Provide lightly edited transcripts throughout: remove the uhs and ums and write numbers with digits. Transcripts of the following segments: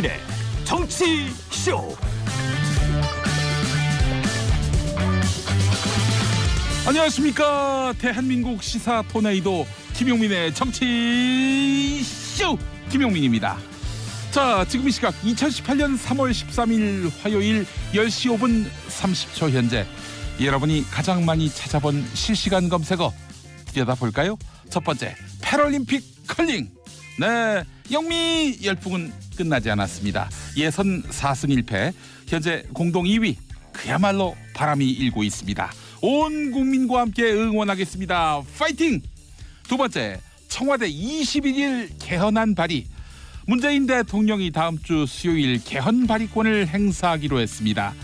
김용민의 정치쇼. 안녕하십니까. 대한민국 시사 토네이도 김용민의 정치쇼 김용민입니다. 자, 지금 이 시각 2018년 3월 13일 화요일 10시 5분 30초 현재 여러분이 가장 많이 찾아본 실시간 검색어 들여다볼까요? 첫 번째, 패럴림픽 컬링. 네, 영미 열풍은 끝나지 않았습니다. 예선 4승 1패, 현재 공동 2위. 그야말로 바람이 일고 있습니다. 온 국민과 함께 응원하겠습니다. 파이팅! 두 번째, 청와대 21일 개헌안 발의. 문재인 대통령이 다음 주 수요일 개헌 발의권을 행사하기로 했습니다.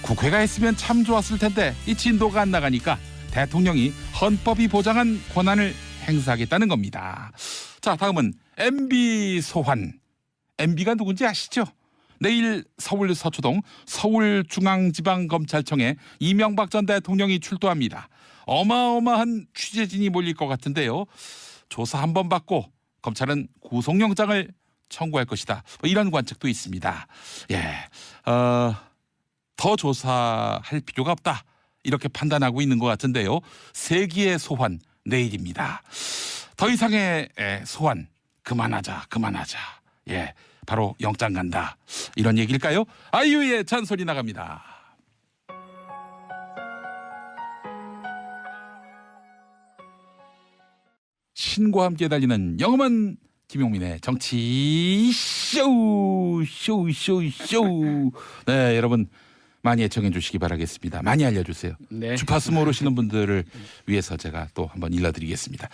국회가 했으면 참 좋았을 텐데 이 진도가 안 나가니까 대통령이 헌법이 보장한 권한을 행사하겠다는 겁니다. 자, 다음은 MB 소환. MB가 누군지 아시죠? 내일 서울 서초동 서울중앙지방검찰청에 이명박 전 대통령이 출두합니다. 어마어마한 취재진이 몰릴 것 같은데요. 조사 한번 받고 검찰은 구속영장을 청구할 것이다. 뭐 이런 관측도 있습니다. 더 조사할 필요가 없다. 이렇게 판단하고 있는 것 같은데요. 세기의 소환 내일입니다. 더 이상의 소환 그만하자. 바로 영장 간다. 이런 얘기일까요? 아이유의 잔소리 나갑니다. 신과 함께 달리는 영험한 김용민의 정치쇼. 네, 여러분 많이 애청해 주시기 바라겠습니다. 많이 알려주세요. 네. 주파수 모르시는 분들을 위해서 제가 또 한번 일러드리겠습니다.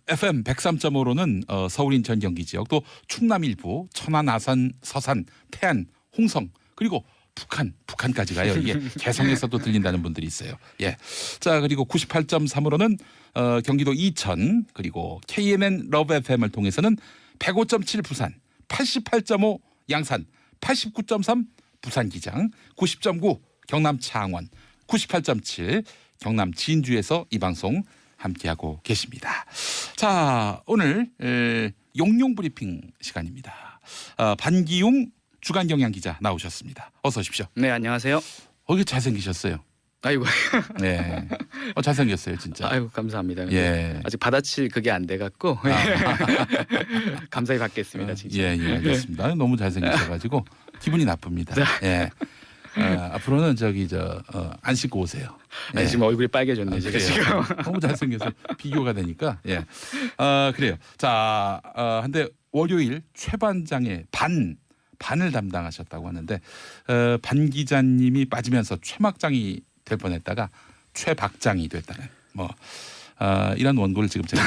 FM 103.5로는 서울, 인천, 경기 지역, 또 충남 일부, 천안, 아산, 서산, 태안, 홍성, 그리고 북한까지 가요. 이게 개성에서도 들린다는 분들이 있어요. 예. 자, 그리고 98.3으로는 경기도 이천, 그리고 KNN 러브 FM을 통해서는 105.7 부산, 88.5 양산, 89.3 부산 기장, 90.9 경남 창원, 98.7 경남 진주에서 이 방송 함께하고 계십니다. 자, 오늘 용용 브리핑 시간입니다. 반기용 주간경향 기자 나오셨습니다. 어서 오십시오. 네, 안녕하세요. 이게 잘생기셨어요. 아이고. 네, 잘생겼어요 진짜. 아이고, 감사합니다. 예. 아직 받아칠 그게 안 돼 갖고 감사히 받겠습니다, 진짜. 예, 알겠습니다. 너무 잘생기셔가지고 기분이 나쁩니다. 예. 앞으로는 안 씻고 오세요. 예. 지금 얼굴이 빨개졌네, 제가 지금. 너무 잘생겨서 비교가 되니까. 예. 그래요. 자, 한데 월요일 최반장의 반을 담당하셨다고 하는데 반 기자님이 빠지면서 최막장이 될 뻔했다가 최박장이 됐다는 이런 원고를 지금 제가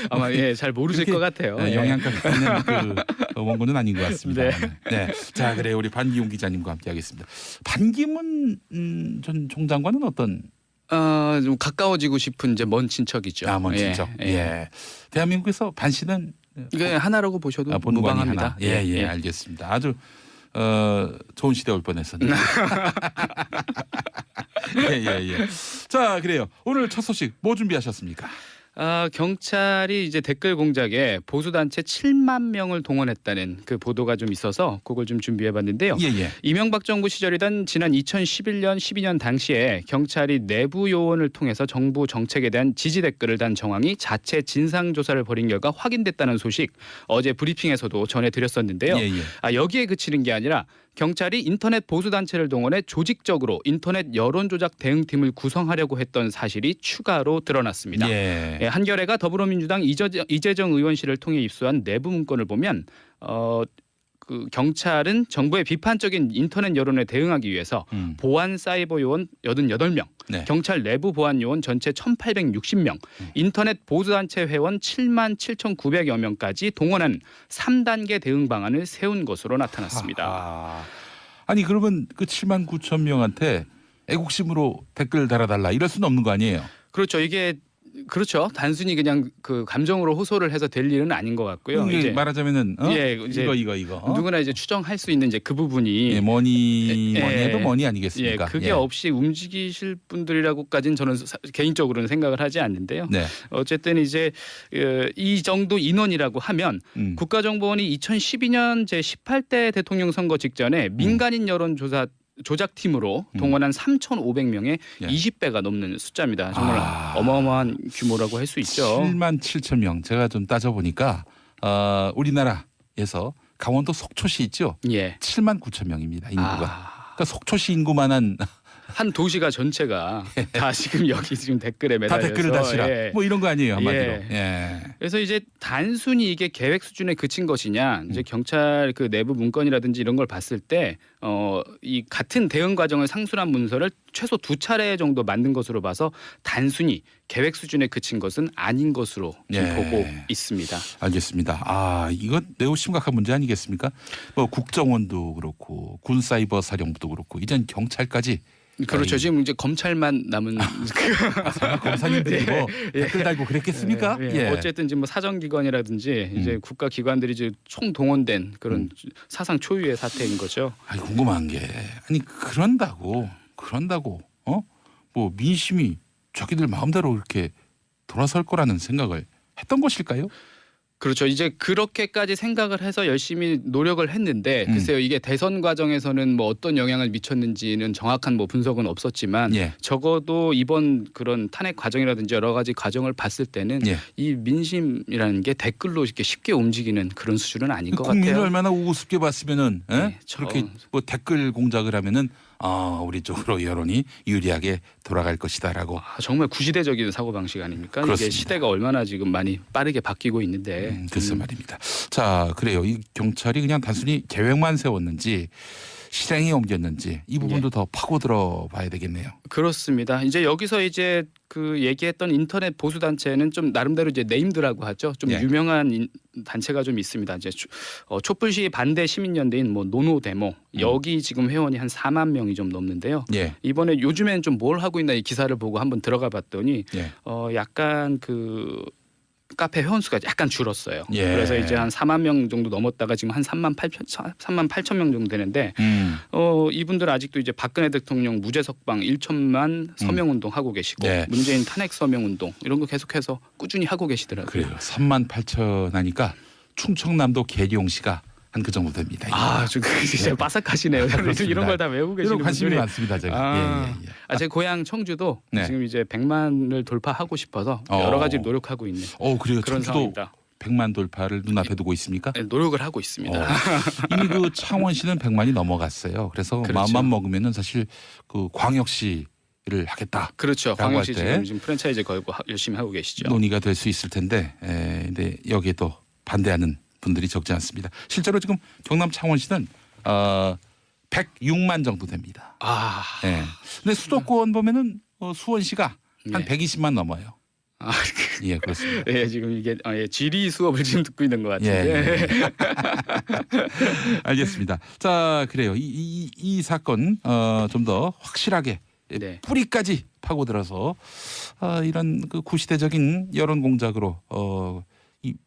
아마 잘 모르실 것 같아요. 영양가가 있는 그 원고는 아닌 것 같습니다. 네. 자, 그래 우리 반기용 기자님과 함께하겠습니다. 반기문 전 총장과는 어떤? 좀 가까워지고 싶은 이제 먼 친척이죠. 먼 친척. 예. 대한민국에서 반 씨는 이게 하나라고 보셔도 무방합니다. 예, 알겠습니다. 아주 좋은 시대 올 뻔했었네요. 예. 자, 그래요. 오늘 첫 소식 뭐 준비하셨습니까? 경찰이 이제 댓글 공작에 보수단체 7만 명을 동원했다는 그 보도가 좀 있어서 그걸 좀 준비해봤는데요. 예. 이명박 정부 시절이던 지난 2011년, 12년 당시에 경찰이 내부 요원을 통해서 정부 정책에 대한 지지 댓글을 단 정황이 자체 진상조사를 벌인 결과 확인됐다는 소식 어제 브리핑에서도 전해드렸었는데요. 예. 여기에 그치는 게 아니라 경찰이 인터넷 보수단체를 동원해 조직적으로 인터넷 여론조작 대응팀을 구성하려고 했던 사실이 추가로 드러났습니다. 한겨레가 더불어민주당 이재정 의원실을 통해 입수한 내부 문건을 보면 그 경찰은 정부의 비판적인 인터넷 여론에 대응하기 위해서 보안 사이버 요원 88명, 경찰 내부 보안 요원 전체 1,860명, 인터넷 보수단체 회원 7만 7,900여 명까지 동원한 3단계 대응 방안을 세운 것으로 나타났습니다. 아니 그러면 그 7만 9천 명한테 애국심으로 댓글 달아달라 이럴 수는 없는 거 아니에요? 그렇죠. 이게 그렇죠. 단순히 그냥 그 감정으로 호소를 해서 될 일은 아닌 것 같고요. 이제 말하자면은 예, 이제 이거 누구나 이제 추정할 수 있는 이제 그 부분이 뭐니 해도 뭐니 아니겠습니까? 그게 없이 움직이실 분들이라고까지는 저는 개인적으로는 생각을 하지 않는데요. 네. 어쨌든 이제 이 정도 인원이라고 하면 국가정보원이 2012년 제 18대 대통령 선거 직전에 민간인 여론조사 조작팀으로 동원한 3,500명의 예. 20배가 넘는 숫자입니다. 정말 어마어마한 규모라고 할 수 있죠. 7만 7천 명. 제가 좀 따져보니까 우리나라에서 강원도 속초시 있죠. 예. 7만 9천 명입니다. 인구가. 그러니까 속초시 인구만한 한 도시가 전체가 다 지금 여기 지금 댓글에 다 매달려서 댓글을 다시라. 예. 뭐 이런 거 아니에요 한마디로. 예. 예. 그래서 이제 단순히 이게 계획 수준에 그친 것이냐, 이제 경찰 그 내부 문건이라든지 이런 걸 봤을 때, 이 같은 대응 과정을 상술한 문서를 최소 2차례 정도 만든 것으로 봐서 단순히 계획 수준에 그친 것은 아닌 것으로 지금 예. 보고 있습니다. 알겠습니다. 이거 매우 심각한 문제 아니겠습니까? 뭐 국정원도 그렇고 군사이버사령부도 그렇고 이젠 경찰까지. 그렇죠. 지금 이제 검찰만 남은 검사님들이 뭐 댓글 달고 그랬겠습니까? 예. 어쨌든 지금 뭐 사정기관이라든지 이제 국가기관들이 이제 총 동원된 그런 사상 초유의 사태인 거죠. 궁금한 게 그런다고 뭐 민심이 자기들 마음대로 이렇게 돌아설 거라는 생각을 했던 것일까요? 그렇죠. 이제 그렇게까지 생각을 해서 열심히 노력을 했는데 글쎄요, 이게 대선 과정에서는 뭐 어떤 영향을 미쳤는지는 정확한 뭐 분석은 없었지만 적어도 이번 그런 탄핵 과정이라든지 여러 가지 과정을 봤을 때는 이 민심이라는 게 댓글로 이렇게 쉽게 움직이는 그런 수준은 아닌 것 국민을 같아요. 얼마나 우습게 봤으면은 저렇게 뭐 댓글 공작을 하면은 우리 쪽으로 여론이 유리하게 돌아갈 것이다라고. 정말 구시대적인 사고 방식 아닙니까? 그렇습니다. 이게 시대가 얼마나 지금 많이 빠르게 바뀌고 있는데. 글쎄 말입니다. 자, 그래요. 이 경찰이 그냥 단순히 계획만 세웠는지 실행에 옮겼는지 이 부분도 더 파고 들어봐야 되겠네요. 그렇습니다. 이제 여기서 이제 그 얘기했던 인터넷 보수 단체는 좀 나름대로 이제 네임드라고 하죠. 좀 유명한 단체가 좀 있습니다. 이제 촛불 시위 반대 시민연대인 뭐 노노데모 여기 지금 회원이 한 4만 명이 좀 넘는데요. 이번에 요즘에는 좀 뭘 하고 있나 이 기사를 보고 한번 들어가 봤더니 약간 그 카페 회원 수가 약간 줄었어요. 그래서 이제 한 4만 명 정도 넘었다가 지금 한 3만 8천 명 정도 되는데 이분들 아직도 이제 박근혜 대통령 무죄 석방 1천만 서명 운동 하고 계시고 문재인 탄핵 서명 운동 이런 거 계속해서 꾸준히 하고 계시더라고요. 그래요. 3만 8천 하니까 충청남도 계룡시가 한 그 정도 됩니다. 좀 진짜 빠삭하시네요. 이런 걸 다 외우고 계시는 분들이. 관심이 많습니다. 제가. 제 고향 청주도 지금 이제 100만을 돌파하고 싶어서 여러 가지 노력하고 있는 그래요. 그런 청주도 상황입니다. 100만 돌파를 눈앞에 두고 있습니까? 노력을 하고 있습니다. 이미 그 창원시는 100만이 넘어갔어요. 그래서 마음만 먹으면은 사실 그 광역시를 하겠다. 그렇죠. 광역시 지금 프랜차이즈 걸고 열심히 하고 계시죠. 논의가 될 수 있을 텐데, 근데 여기에도 반대하는 분들이 적지 않습니다. 실제로 지금 경남 창원시는 106만 정도 됩니다. 근데 수도권 보면은 수원시가 한 120만 넘어요. 그렇습니다. 지금 이게 지리 수업을 지금 듣고 있는 것 같은데. 알겠습니다. 자, 그래요. 이 사건 좀 더 확실하게 뿌리까지 파고들어서 이런 그 구시대적인 여론 공작으로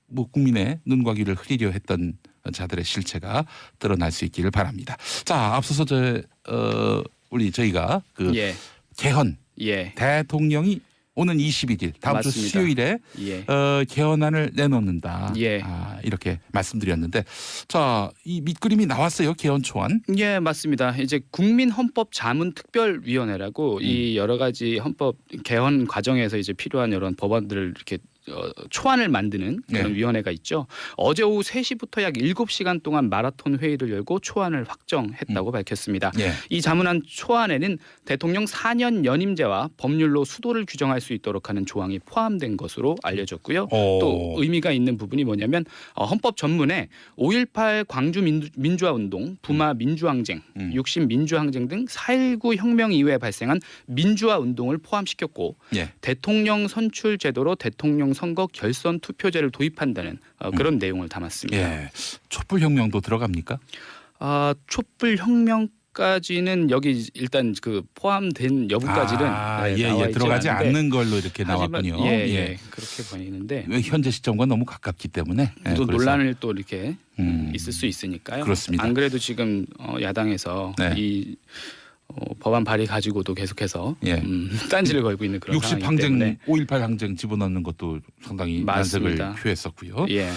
뭐 국민의 눈과 귀를 흐리려 했던 자들의 실체가 드러날 수 있기를 바랍니다. 자, 앞서서 저희가 그 개헌 대통령이 오는 21일 다음 주 수요일에 개헌안을 내놓는다. 이렇게 말씀드렸는데, 자, 이 밑그림이 나왔어요. 개헌 초안. 맞습니다. 이제 국민헌법자문특별위원회라고 이 여러 가지 헌법 개헌 과정에서 이제 필요한 여러 법안들을 이렇게 초안을 만드는 그런 위원회가 있죠. 어제 오후 3시부터 약 7시간 동안 마라톤 회의를 열고 초안을 확정했다고 밝혔습니다. 이 자문안 초안에는 대통령 4년 연임제와 법률로 수도를 규정할 수 있도록 하는 조항이 포함된 것으로 알려졌고요. 또 의미가 있는 부분이 뭐냐면 헌법 전문에 5.18 광주 민주화운동, 부마 민주항쟁, 60 민주항쟁 등 4.19 혁명 이후에 발생한 민주화운동을 포함시켰고 대통령 선출 제도로 대통령 선거 결선 투표제를 도입한다는 그런 내용을 담았습니다. 촛불혁명도 들어갑니까? 촛불혁명 여기까지는 여기 일단 그 포함된 여부까지는 나와 있지 들어가지 않은데, 않는 걸로 이렇게 나왔군요. 예, 그렇게 보이는데 현재 시점과 너무 가깝기 때문에 또 그래서 논란을 또 이렇게 있을 수 있으니까요. 그렇습니다. 안 그래도 지금 야당에서 네. 이 법안 발의 가지고도 계속해서 예. 딴지를 걸고 있는 그런 60 상황이기 항쟁, 때문에 5.18 항쟁 집어넣는 것도 상당히 난색을 맞습니다. 표했었고요. 예.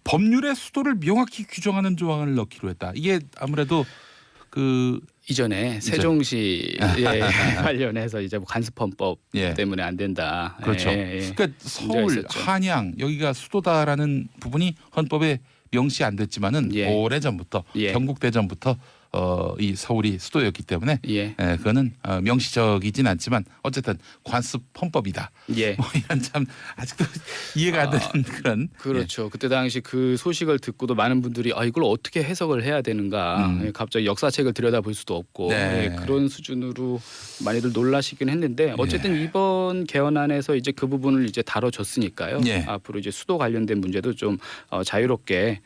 법률의 수도를 명확히 규정하는 조항을 넣기로 했다. 이게 아무래도 그 이전에 세종시에 관련해서 이제 뭐 간섭헌법 예. 때문에 안 된다. 그렇죠. 그러니까 서울, 있었죠. 한양 여기가 수도다라는 부분이 헌법에 명시 안 됐지만은 예. 오래 전부터 예. 경국대전부터 이 서울이 수도였기 때문에 예. 그거는 명시적이진 않지만 어쨌든 관습 헌법이다. 예. 뭐 이런 참 아직도 이해가 안 되는 그런. 그렇죠. 그때 당시 그 소식을 듣고도 많은 분들이 이걸 어떻게 해석을 해야 되는가. 갑자기 역사책을 들여다볼 수도 없고 네. 그런 수준으로 많이들 놀라시긴 했는데 어쨌든 이번 개헌안에서 이제 그 부분을 이제 다뤄줬으니까요. 예. 앞으로 이제 수도 관련된 문제도 좀 자유롭게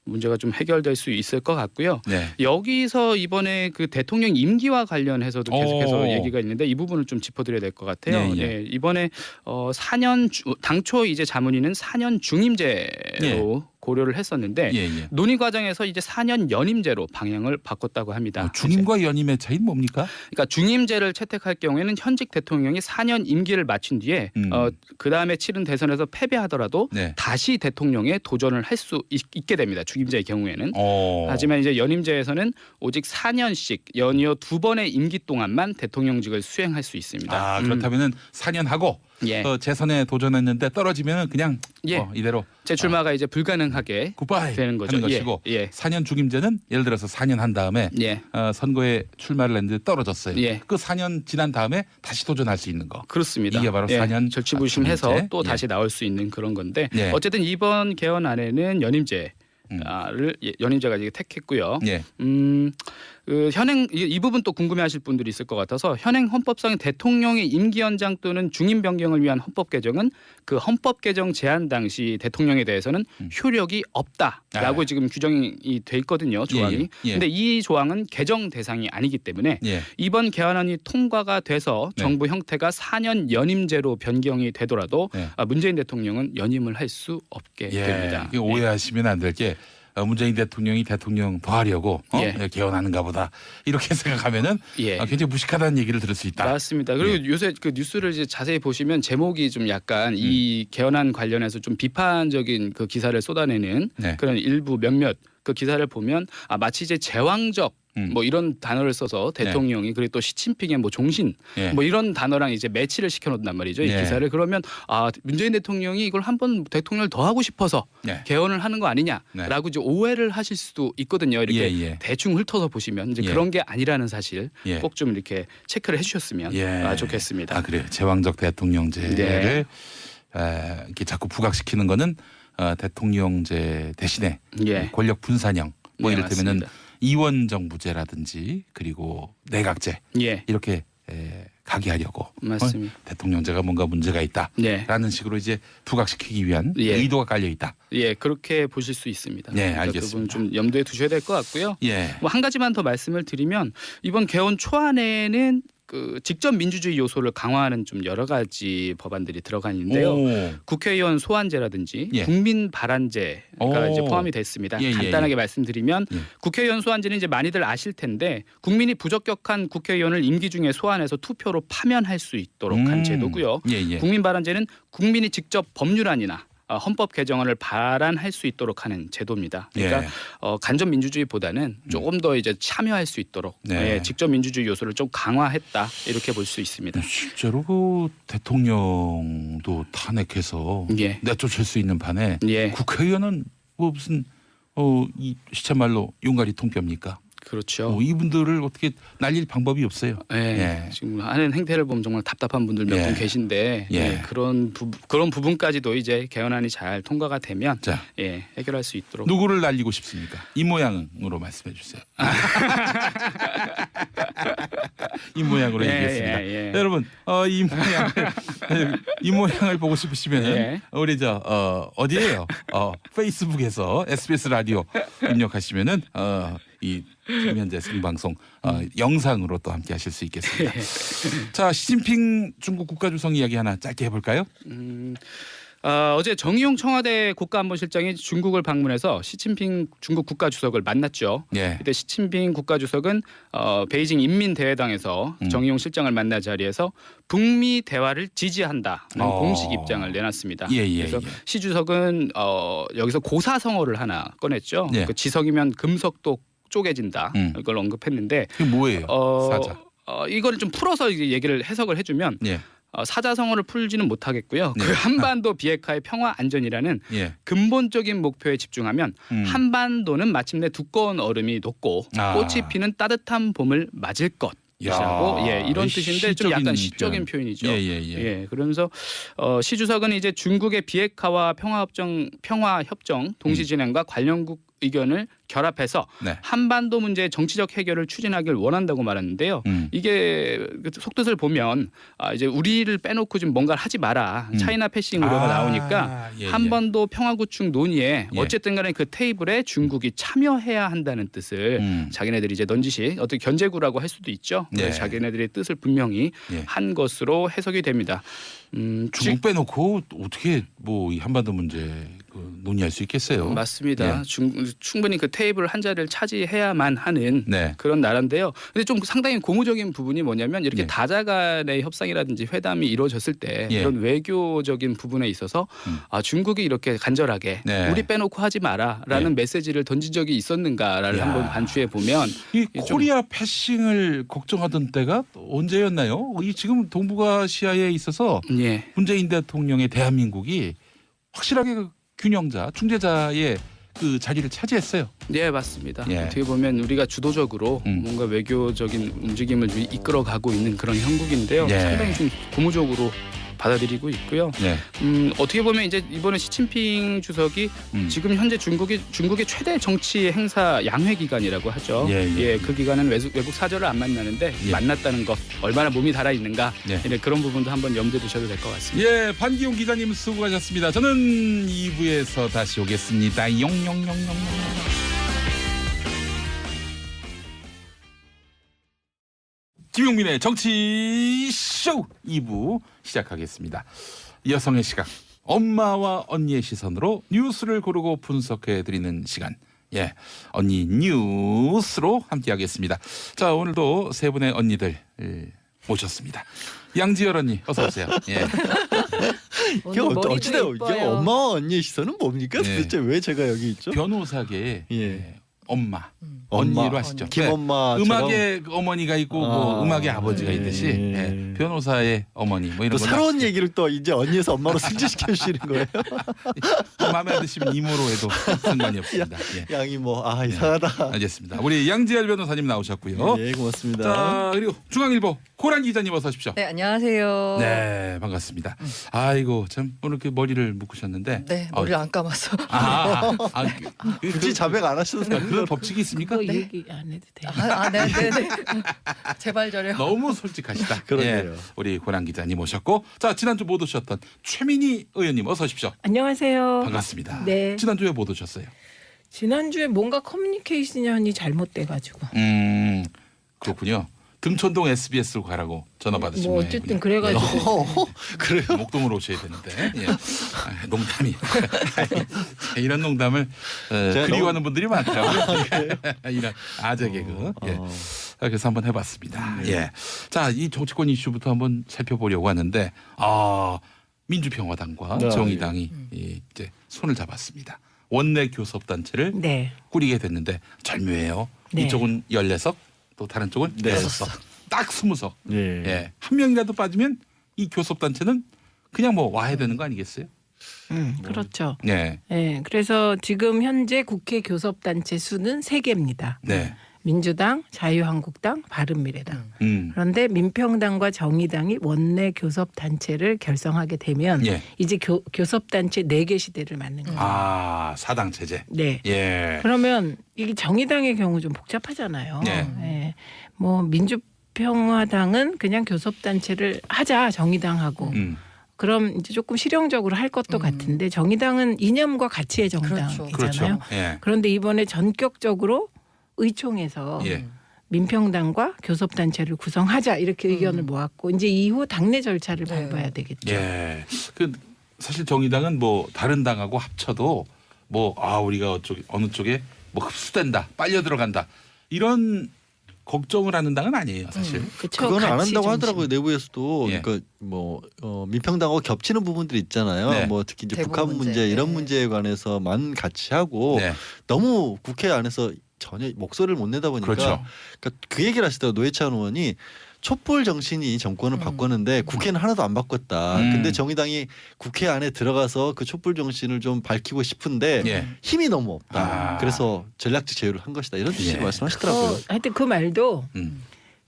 문제가 좀 해결될 수 있을 것 같고요. 네. 여기서 이번에 그 대통령 임기와 관련해서도 계속해서 오. 얘기가 있는데 이 부분을 좀 짚어드려야 될 것 같아요. 예, 예. 예, 이번에 4년 당초 이제 자문위는 4년 중임제로 고려를 했었는데 예. 논의 과정에서 이제 4년 연임제로 방향을 바꿨다고 합니다. 중임과 연임의 차이는 뭡니까? 그러니까 중임제를 채택할 경우에는 현직 대통령이 4년 임기를 마친 뒤에 그 다음에 치른 대선에서 패배하더라도 네. 다시 대통령에 도전을 할 수 있게 됩니다. 중임제의 경우에는. 어. 하지만 이제 연임제에서는 오직 4년씩 연이어 2번의 임기 동안만 대통령직을 수행할 수 있습니다. 그렇다면은 4년 하고 예. 재선에 도전했는데 떨어지면은 그냥 예. 이대로 재출마가 이제 불가능하게 굿바이 되는 거죠. 하는 것이고 예. 4년 중임제는 예를 들어서 4년 한 다음에 예. 선거에 출마를 했는데 떨어졌어요. 예. 그 4년 지난 다음에 다시 도전할 수 있는 거. 그렇습니다. 이게 바로 4년 절치부심해서 중임제. 또 예. 다시 나올 수 있는 그런 건데 예. 어쨌든 이번 개헌안에는 연임제를 연임제가 이제 택했고요. 예. 그 현행 이 부분 또 궁금해하실 분들이 있을 것 같아서 현행 헌법상 대통령의 임기 연장 또는 중임 변경을 위한 헌법 개정은 그 헌법 개정 제안 당시 대통령에 대해서는 효력이 없다라고 지금 규정이 돼 있거든요. 조항이. 예. 근데 이 조항은 개정 대상이 아니기 때문에 예. 이번 개헌안이 통과가 돼서 네. 정부 형태가 4년 연임제로 변경이 되더라도 네. 문재인 대통령은 연임을 할 수 없게 됩니다. 이게 오해하시면 안 될 게 문재인 대통령이 대통령 더 하려고 개헌하는가 보다 이렇게 생각하면은 굉장히 무식하다는 얘기를 들을 수 있다. 맞습니다. 그리고 요새 그 뉴스를 이제 자세히 보시면 제목이 좀 약간 이 개헌안 관련해서 좀 비판적인 그 기사를 쏟아내는 그런 일부 몇몇 그 기사를 보면 마치 이제 제왕적 뭐 이런 단어를 써서 대통령이 그리고 또 시진핑의 뭐 종신 뭐 이런 단어랑 이제 매치를 시켜놓는단 말이죠. 이 기사를. 그러면 문재인 대통령이 이걸 한번 대통령을 더 하고 싶어서 개헌을 하는 거 아니냐라고 이제 오해를 하실 수도 있거든요. 이렇게 대충 훑어서 보시면 이제 그런 게 아니라는 사실 꼭 좀 이렇게 체크를 해주셨으면 좋겠습니다. 그래요. 제왕적 대통령제를 이렇게 자꾸 부각시키는 거는 대통령제 대신에 권력 분산형 뭐 이를테면은 이원 정부제라든지 그리고 내각제 이렇게 가게 하려고 맞습니다. 대통령제가 뭔가 문제가 있다라는 식으로 이제 부각시키기 위한 의도가 깔려 있다. 그렇게 보실 수 있습니다. 알겠습니다. 그 부분 좀 염두에 두셔야 될 것 같고요. 뭐 한 가지만 더 말씀을 드리면 이번 개헌 초안에는 그 직접 민주주의 요소를 강화하는 좀 여러 가지 법안들이 들어가 있는데요. 국회의원 소환제라든지 국민 발안제가 이제 포함이 됐습니다. 간단하게 말씀드리면 국회의원 소환제는 이제 많이들 아실 텐데 국민이 부적격한 국회의원을 임기 중에 소환해서 투표로 파면할 수 있도록 한 제도고요. 국민 발안제는 국민이 직접 법률안이나 헌법 개정안을 발안할 수 있도록 하는 제도입니다. 그러니까 간접 민주주의보다는 조금 더 이제 참여할 수 있도록 직접 민주주의 요소를 좀 강화했다 이렇게 볼 수 있습니다. 실제로 그 대통령도 탄핵해서 내쫓을 수 있는 판에 국회의원은 뭐 무슨 이 시체말로 용가리 통뼈입니까? 그렇죠. 이분들을 어떻게 날릴 방법이 없어요. 지금 하는 행태를 보면 정말 답답한 분들 몇 분 계신데 그런 부분까지도 이제 개헌안이 잘 통과가 되면 해결할 수 있도록. 누구를 날리고 싶습니까? 이 모양으로 말씀해 주세요. 이 모양으로 얘기했습니다. 여러분 이 모양을 보고 싶으시면 우리 어디에요? 페이스북에서 SBS 라디오 입력하시면은 이 지금 현재 생방송 영상으로 또 함께 하실 수 있겠습니다. 자, 시진핑 중국 국가주석 이야기 하나 짧게 해볼까요? 어제 정의용 청와대 국가안보실장이 중국을 방문해서 시진핑 중국 국가주석을 만났죠. 예. 그때 시진핑 국가주석은 베이징 인민대회당에서 정의용 실장을 만난 자리에서 북미 대화를 지지한다는 공식 입장을 내놨습니다. 그래서 시 주석은 여기서 고사성어를 하나 꺼냈죠. 예. 그 지석이면 금석도 쪼개진다. 이걸 언급했는데 그게 뭐예요? 사자. 이거를 좀 풀어서 이제 얘기를 해석을 해주면 예. 사자성어를 풀지는 못하겠고요. 그 한반도 비핵화의 평화 안전이라는 근본적인 목표에 집중하면 한반도는 마침내 두꺼운 얼음이 녹고 꽃이 피는 따뜻한 봄을 맞을 것이라고 이런 뜻인데 좀 약간 시적인 표현이죠. 그러면서 시 주석은 이제 중국의 비핵화와 평화협정 동시 진행과 관련국 의견을 결합해서 한반도 문제의 정치적 해결을 추진하길 원한다고 말했는데요. 이게 속뜻을 보면 이제 우리를 빼놓고 좀 뭔가를 하지 마라. 차이나 패싱 우려가 나오니까 한반도 평화 구축 논의에 어쨌든 간에 그 테이블에 중국이 참여해야 한다는 뜻을 자기네들이 이제 넌지시 어떻게 견제구라고 할 수도 있죠. 자기네들의 뜻을 분명히 한 것으로 해석이 됩니다. 중국 빼놓고 어떻게 뭐 이 한반도 문제 논의할 수 있겠어요? 맞습니다. 충분히 그 테이블 한 자리를 차지해야만 하는 그런 나라인데요. 근데 좀 상당히 고무적인 부분이 뭐냐면 이렇게 다자 간의 협상이라든지 회담이 이루어졌을 때 이런 외교적인 부분에 있어서 중국이 이렇게 간절하게 우리 빼놓고 하지 마라라는 메시지를 던진 적이 있었는가를 한번 반추해 보면 이 코리아 패싱을 걱정하던 때가 언제였나요? 이 지금 동북아시아에 있어서 문재인 대통령의 대한민국이 확실하게 그 균형자, 중재자의 그 자리를 차지했어요. 네, 맞습니다. 어떻게 보면 우리가 주도적으로 뭔가 외교적인 움직임을 이끌어가고 있는 그런 형국인데요. 상당히 좀 고무적으로 받아들이고 있고요. 어떻게 보면 이제 이번에 시진핑 주석이 지금 현재 중국의 최대 정치 행사 양회 기간이라고 하죠. 그 기간은 외국 사절을 안 만나는데 만났다는 것 얼마나 몸이 달아 있는가 그런 부분도 한번 염두에 두셔도 될 것 같습니다. 반기용 기자님 수고하셨습니다. 저는 2부에서 다시 오겠습니다. 용용용용용. 김용민의 정치쇼 2부 시작하겠습니다. 여성의 시각, 엄마와 언니의 시선으로 뉴스를 고르고 분석해드리는 시간. 언니 뉴스로 함께하겠습니다. 자, 오늘도 세 분의 언니들 모셨습니다. 양지열 언니 어서 오세요. 이게 어찌돼요? 이게 엄마와 언니의 시선은 뭡니까? 도대체 왜 제가 여기 있죠? 변호사계의 엄마. 언니로 하시죠. 김엄마. 음악의 어머니가 있고 뭐 음악의 아버지가 있듯이 변호사의 어머니 뭐 이런 거. 새로운 얘기를 또 이제 언니에서 엄마로 승진시켜 주시는 거예요? 마음에 안 드시면 이모로 해도 상관이 없습니다. 양이 뭐 이상하다. 알겠습니다. 우리 양지열 변호사님 나오셨고요. 고맙습니다. 자, 그리고 중앙일보 고란 기자님 어서 오십시오. 네, 안녕하세요. 네, 반갑습니다. 아이고 참 오늘 이렇게 머리를 묶으셨는데. 네, 머리를 안 감아서. 굳이 자백 안 하셔도 돼요. 그런 법칙이 있습니까? 얘기 안 해도 돼요. 네. 제발 저래요. 너무 솔직하시다. 그러게요. 우리 고란 기자님 오셨고, 자 지난주 못 오셨던 최민희 의원님 어서 오십시오. 안녕하세요. 반갑습니다. 네. 지난주에 못 오셨어요. 지난주에 뭔가 커뮤니케이션이 잘못돼가지고. 그렇군요. 등촌동 SBS로 가라고 전화 받으신 뭐 거예요. 어쨌든 그래가지고. 그래요? 목동으로 오셔야 되는데. 농담이. 이런 농담을 그리워하는 분들이 많더라고요. 이런 아재 개그. 그래서 한번 해봤습니다. 자, 이 정치권 이슈부터 한번 살펴보려고 하는데 민주평화당과 정의당이 이제 손을 잡았습니다. 원내 교섭단체를 꾸리게 됐는데 절묘해요. 이쪽은 16석, 또 다른 쪽은 6석. 딱 20석. 한 명이라도 빠지면 이 교섭단체는 그냥 뭐 와야 되는 거 아니겠어요? 그렇죠. 그래서 지금 현재 국회 교섭단체 수는 3개입니다. 민주당, 자유한국당, 바른미래당. 그런데 민평당과 정의당이 원내 교섭단체를 결성하게 되면 이제 교섭단체 4개 시대를 맞는 거예요. 4당 체제. 그러면 이게 정의당의 경우 좀 복잡하잖아요. 뭐 민주평화당은 그냥 교섭단체를 하자, 정의당하고. 그럼 이제 조금 실용적으로 할 것도 같은데 정의당은 이념과 가치의 정당이잖아요. 그런데 이번에 전격적으로 의총에서 예. 민평당과 교섭단체를 구성하자 이렇게 의견을 모았고 이제 이후 당내 절차를 밟아야 되겠죠. 예. 그 사실 정의당은 뭐 다른 당하고 합쳐도 뭐 우리가 어느 쪽에 뭐 흡수된다, 빨려 들어간다 이런 걱정을 하는 당은 아니에요, 사실. 그쵸, 그건 안 가치 한다고 중심. 하더라고요. 내부에서도. 예. 그러니까 뭐 민평당하고 겹치는 부분들이 있잖아요. 네. 뭐 특히 이제 대북 북한 문제 문제. 이런 네. 문제에 관해서만 같이 하고 네. 너무 국회 안에서 전혀 목소리를 못 내다 보니까 그렇죠. 그러니까 그 얘기를 하시더라고요. 노회찬 의원이 촛불 정신이 정권을 바꿨는데 국회는 하나도 안 바꿨다. 근데 정의당이 국회 안에 들어가서 그 촛불 정신을 좀 밝히고 싶은데 예. 힘이 너무 없다. 아. 그래서 전략적 제휴를 한 것이다. 이런 취지로 예. 말씀하시더라고요. 하여튼 그 말도 음.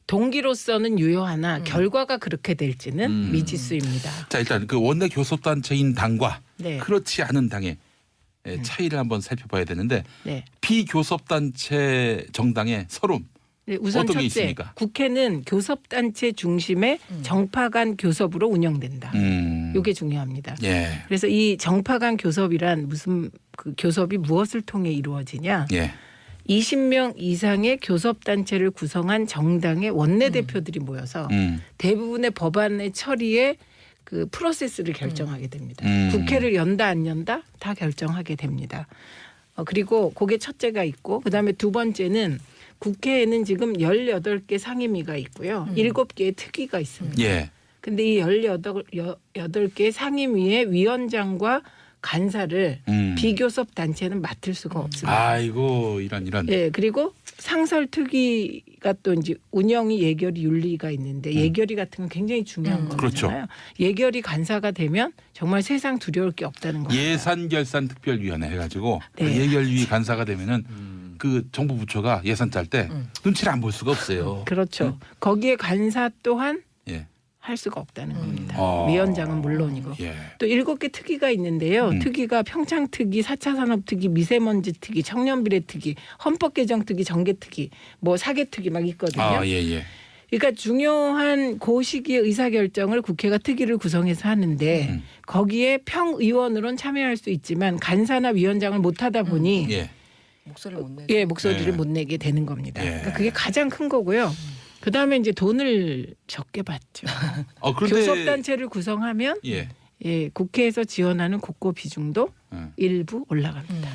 동기로서는 유효하나 결과가 그렇게 될지는 음. 미지수입니다. 자, 일단 그 원내 교섭단체인 당과 네. 그렇지 않은 당의 차이를 한번 살펴봐야 되는데 네. 비교섭단체 정당의 서름 네, 우선 어떤 게 첫째, 있습니까? 국회는 교섭단체 중심의 정파 간 교섭으로 운영된다. 이게 중요합니다. 예. 그래서 이 정파 간 교섭이란 무슨 그 교섭이 무엇을 통해 이루어지냐? 예. 20명 이상의 교섭단체를 구성한 정당의 원내대표들이 모여서 대부분의 법안의 처리에 그 프로세스를 결정하게 됩니다. 국회를 연다 안 연다 다 결정하게 됩니다. 그리고 그게 첫째가 있고 그다음에 두 번째는 국회에는 지금 18개 상임위가 있고요. 7개의 특위가 있습니다. 예. 근데 이 18개 상임위의 위원장과 간사를 비교섭 단체는 맡을 수가 없습니다. 아이고 이런. 예, 그리고 상설 특위가 또 이제 운영이 예결위 윤리가 있는데 예결위 같은 건 굉장히 중요한 거잖아요. 그렇죠. 예결위 간사가 되면 정말 세상 두려울 게 없다는 겁니다. 예산결산특별위원회 해가지고 네. 그 예결위 간사가 되면은 그 정부 부처가 예산 짤 때 눈치를 안 볼 수가 없어요. 그렇죠. 거기에 간사 또한 예. 할 수가 없다는 겁니다. 아. 위원장은 물론이고. 예. 또 7개 특위가 있는데요. 특위가 평창특위, 4차 산업특위, 미세먼지특위, 청년비례특위, 헌법개정특위, 정개특위, 뭐 사개특위 막 있거든요. 예. 그러니까 중요한 그 시기의 의사결정을 국회가 특위를 구성해서 하는데 거기에 평의원으로는 참여할 수 있지만 간사나 위원장을 못하다 보니 예. 목소리를 못 내죠. 예, 목소리를 예. 못 내게 되는 겁니다. 예. 그러니까 그게 가장 큰 거고요. 그다음에 이제 돈을 적게 받죠. 그런데 교섭단체를 구성하면 예. 예, 국회에서 지원하는 국고 비중도 일부 올라갑니다.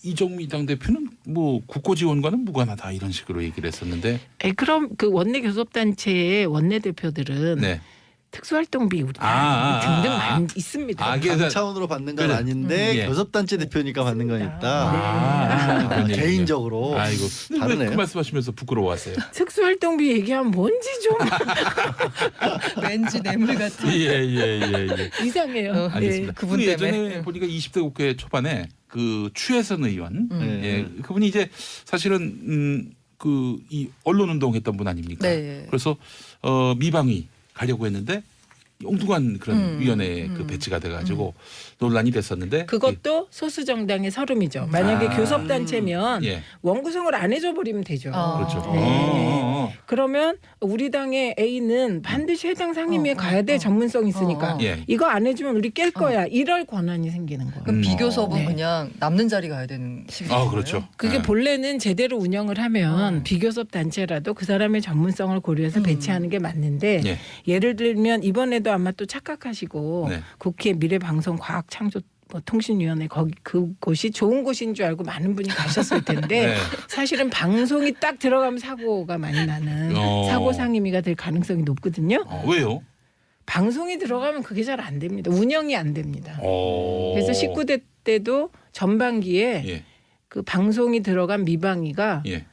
이정미 당대표는 뭐 국고 지원과는 무관하다 이런 식으로 얘기를 했었는데 그럼 그 원내 교섭단체의 원내대표들은 네. 특수활동비 우리 등등 많이 있습니다. 당 차원으로 받는 건 그래. 아닌데 예. 교섭단체 대표니까 받는 건 있다. 그런 얘기죠. 개인적으로. 아이고 다르네요. 그 말씀하시면서 부끄러워하세요. 특수활동비 얘기하면 뭔지 좀 왠지 뇌물 같은. 예. 이상해요. 알겠습니다. 그분 그 때문에. 예전에 보니까 20대 국회 초반에 그 추혜선 의원, 예, 그분이 이제 사실은 그 이 언론 운동했던 분 아닙니까? 네. 그래서 미방위 가려고 했는데 엉뚱한 그런 위원회 그 배치가 돼가지고 논란이 됐었는데 그것도 소수 정당의 서름이죠. 만약에 교섭단체면 예. 원구성을 안 해줘 버리면 되죠. 그렇죠. 네. 그러면 우리 당의 A는 반드시 해당 상임위에 가야 돼. 전문성 있으니까. 예. 이거 안 해주면 우리 깰 거야. 이럴 권한이 생기는 거예요. 그럼 비교섭은 네. 그냥 남는 자리 가야 되는 식이죠. 그렇죠. 그게 예. 본래는 제대로 운영을 하면 비교섭 단체라도 그 사람의 전문성을 고려해서 배치하는 게 맞는데 예. 예를 들면 이번에도 아마 또 착각하시고 네. 국회 미래방송과학창조 통신위원회 거기 그곳이 좋은 곳인 줄 알고 많은 분이 가셨을 텐데 네. 사실은 방송이 딱 들어가면 사고가 많이 나는 사고 상임위가 될 가능성이 높거든요. 왜요? 방송이 들어가면 그게 잘 안 됩니다. 운영이 안 됩니다. 어. 그래서 19대 때도 전반기에 예. 그 방송이 들어간 미방위가 예.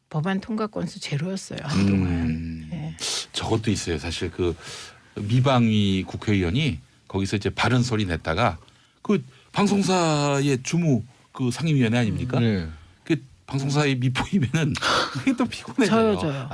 법안 통과 건수 제로였어요. 한동안. 예. 저것도 있어요. 사실 그 미방위 국회의원이 거기서 이제 바른 소리 냈다가 그 방송사의 주무 그 상임위원회 아닙니까? 네. 그 방송사에 미포이면은 그게 또 피곤해져요. 저요.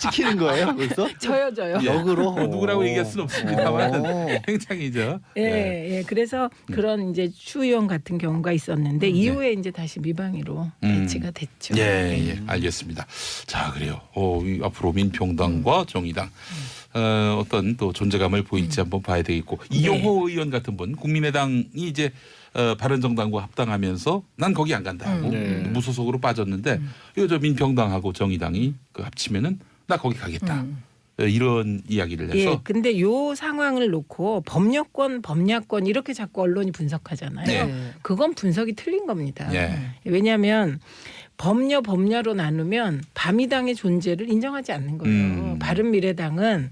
찍히는 거예요, 벌써? 저요. 예. 역으로. 누구라고 얘기할 수는 없습니다만 오. 굉장히죠. 예. 그래서 그런 이제 추 의원 같은 경우가 있었는데 이후에 이제 다시 미방위로 배치가 됐죠. 예, 알겠습니다. 자, 그래요. 이 앞으로 민평당과 정의당 어떤 또 존재감을 보일지 한번 봐야 되겠고 이용호 의원 같은 분 국민의당이 이제 바른정당과 합당하면서 난 거기 안 간다 하고 무소속으로 빠졌는데 이거 저 민평당하고 정의당이 그 합치면은 나 거기 가겠다. 이런 이야기를 해서. 예, 근데 요 상황을 놓고 법률권, 범야권 이렇게 자꾸 언론이 분석하잖아요. 네. 그건 분석이 틀린 겁니다. 예. 왜냐하면 범야로 나누면 바미당의 존재를 인정하지 않는 거예요. 바른미래당은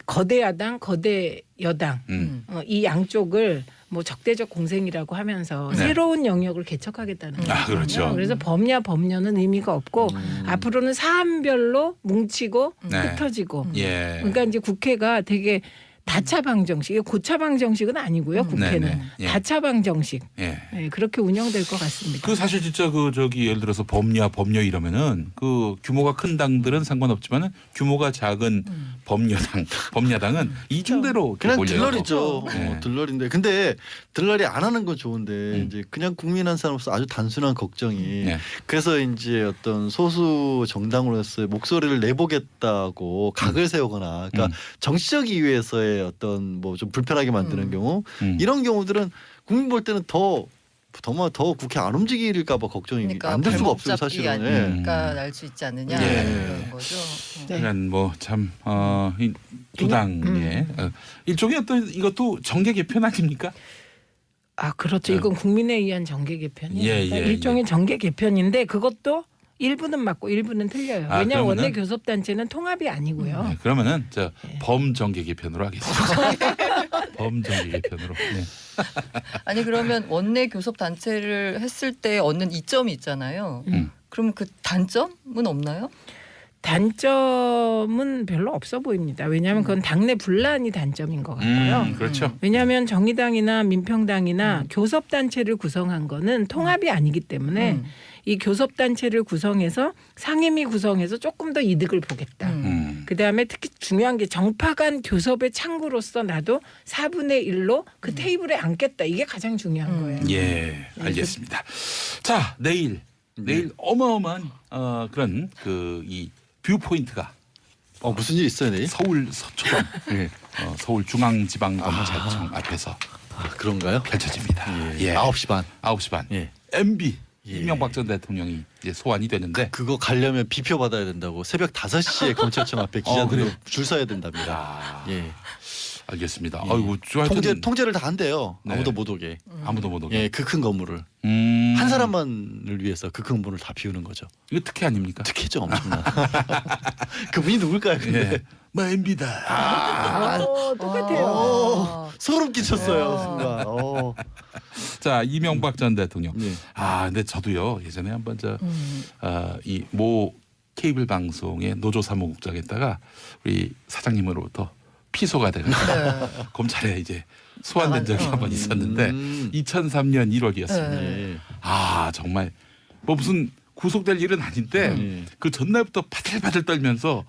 거대 야당, 거대 여당 이 양쪽을 뭐 적대적 공생이라고 하면서 네. 새로운 영역을 개척하겠다는 거예요. 그렇죠. 그래서 범야는 의미가 없고 앞으로는 사안별로 뭉치고 네. 흩어지고 예. 그러니까 이제 국회가 되게 다차방 정식, 이게 고차방 정식은 아니고요. 국회는 네네. 예. 다차방 정식. 예. 네, 그렇게 운영될 것 같습니다. 그 사실 진짜 그 저기 예를 들어서 법녀 이러면은 그 규모가 큰 당들은 상관없지만은 규모가 작은 범야당은 이중대로 그냥 몰려요. 들러리죠. 네. 들러리인데 근데 들러리 안 하는 건 좋은데 이제 그냥 국민 한 사람으로서 아주 단순한 걱정이 네. 그래서 이제 어떤 소수 정당으로서의 목소리를 내보겠다고 각을 세우거나 그러니까 정치적 이유에서의 어떤 뭐 좀 불편하게 만드는 경우 이런 경우들은 국민 볼 때는 더 국회 안 움직일까봐 걱정이 그러니까 안 될 수가 발목 없어요 잡기 사실은. 아닐까 날 수 있지 않느냐 예. 그런 거죠. 네. 그러니까 뭐참 두 당의 일종의 어떤 이것도 정계 개편 아닙니까? 아 그렇죠. 이건 국민에 의한 정계 개편이에요. 예, 그러니까 예, 일종의 정계 개편인데 그것도 일부는 맞고 일부는 틀려요. 아, 왜냐하면 그러면은? 원내 교섭단체는 통합이 아니고요. 네, 그러면은 저 예. 범정계 개편으로 하겠습니다. 범정계 개편으로. 네. 아니 그러면 원내 교섭 단체를 했을 때 얻는 이점이 있잖아요. 그럼 그 단점은 없나요? 단점은 별로 없어 보입니다. 왜냐하면 그건 당내 분란이 단점인 것 같고요. 그렇죠. 왜냐하면 정의당이나 민평당이나 교섭단체를 구성한 거는 통합이 아니기 때문에 이 교섭단체를 구성해서 상임위 구성해서 조금 더 이득을 보겠다. 그다음에 특히 중요한 게 정파 간 교섭의 창구로서 나도 4분의 1로 그 테이블에 앉겠다. 이게 가장 중요한 거예요. 예, 알겠습니다. 자, 내일 어마어마한 그런 그 이 뷰 포인트가 무슨 일 있어요 내일? 서울 서초동 서울중앙지방검찰청 앞에서 그런가요? 펼쳐집니다. 예. 9시 반. 9시 반. 예. MB 예. 이명박 전 대통령이 이제 소환이 되는데 그거 가려면 비표 받아야 된다고 새벽 5시에 검찰청 앞에 기자들 그래요? 줄 서야 된답니다. 야, 예. 알겠습니다. 예. 아이고, 하여튼 통제를 다 한대요. 네. 아무도 못 오게. 아무도 못 오게. 예, 그 큰 건물을 한 사람만을 위해서 그 큰 건물을 다 비우는 거죠. 이거 특혜 아닙니까? 특혜죠, 엄청나. 그분이 누굴까요, 근데? 예. 뭐 MB다. 똑같아요. 소름 끼쳤어요, 와. 순간. 자, 이명박 전 대통령. 네. 근데 저도요 예전에 한번 이 모 케이블 방송의 노조 사무국장에다가 우리 사장님으로부터 피소가 돼가지고 검찰에 이제 소환된 적이 한 번 있었는데 2003년 1월이었습니다. 네. 정말 뭐 무슨 구속될 일은 아닌데 그 전날부터 바들바들 떨면서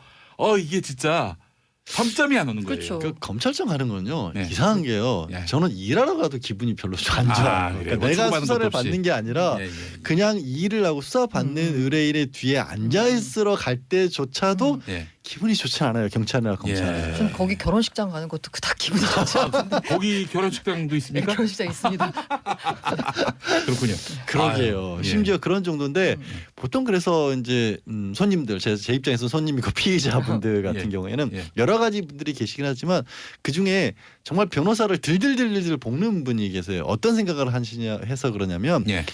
이게 진짜 잠잠이 안 오는 거예요. 그렇죠. 그 검찰청 가는 건요 네. 이상한 게요. 예. 저는 일하러 가도 기분이 별로 안 좋아요. 그래요? 그러니까 뭐 내가 추구받는 수사를 것도 없이. 받는 게 아니라 예. 그냥 일을 하고 수사 받는 의뢰인의 뒤에 앉아 있으러 갈 때조차도 예. 기분이 좋지 않아요. 경찰이나 검찰. 전 거기 결혼식장 가는 것도 그닥 기분이 좋지 않은데 거기 결혼식장도 있습니까? 결혼식장 있습니다. 그렇군요. 그러게요. 아유, 예. 심지어 그런 정도인데 보통 그래서 이제 손님들 제 입장에서 손님이고 피의자분들 같은 예. 경우에는 예. 여러 가지 분들이 계시긴 하지만 그 중에 정말 변호사를 들들들들 볶는 분이 계세요. 어떤 생각을 하시냐 해서 그러냐면 예.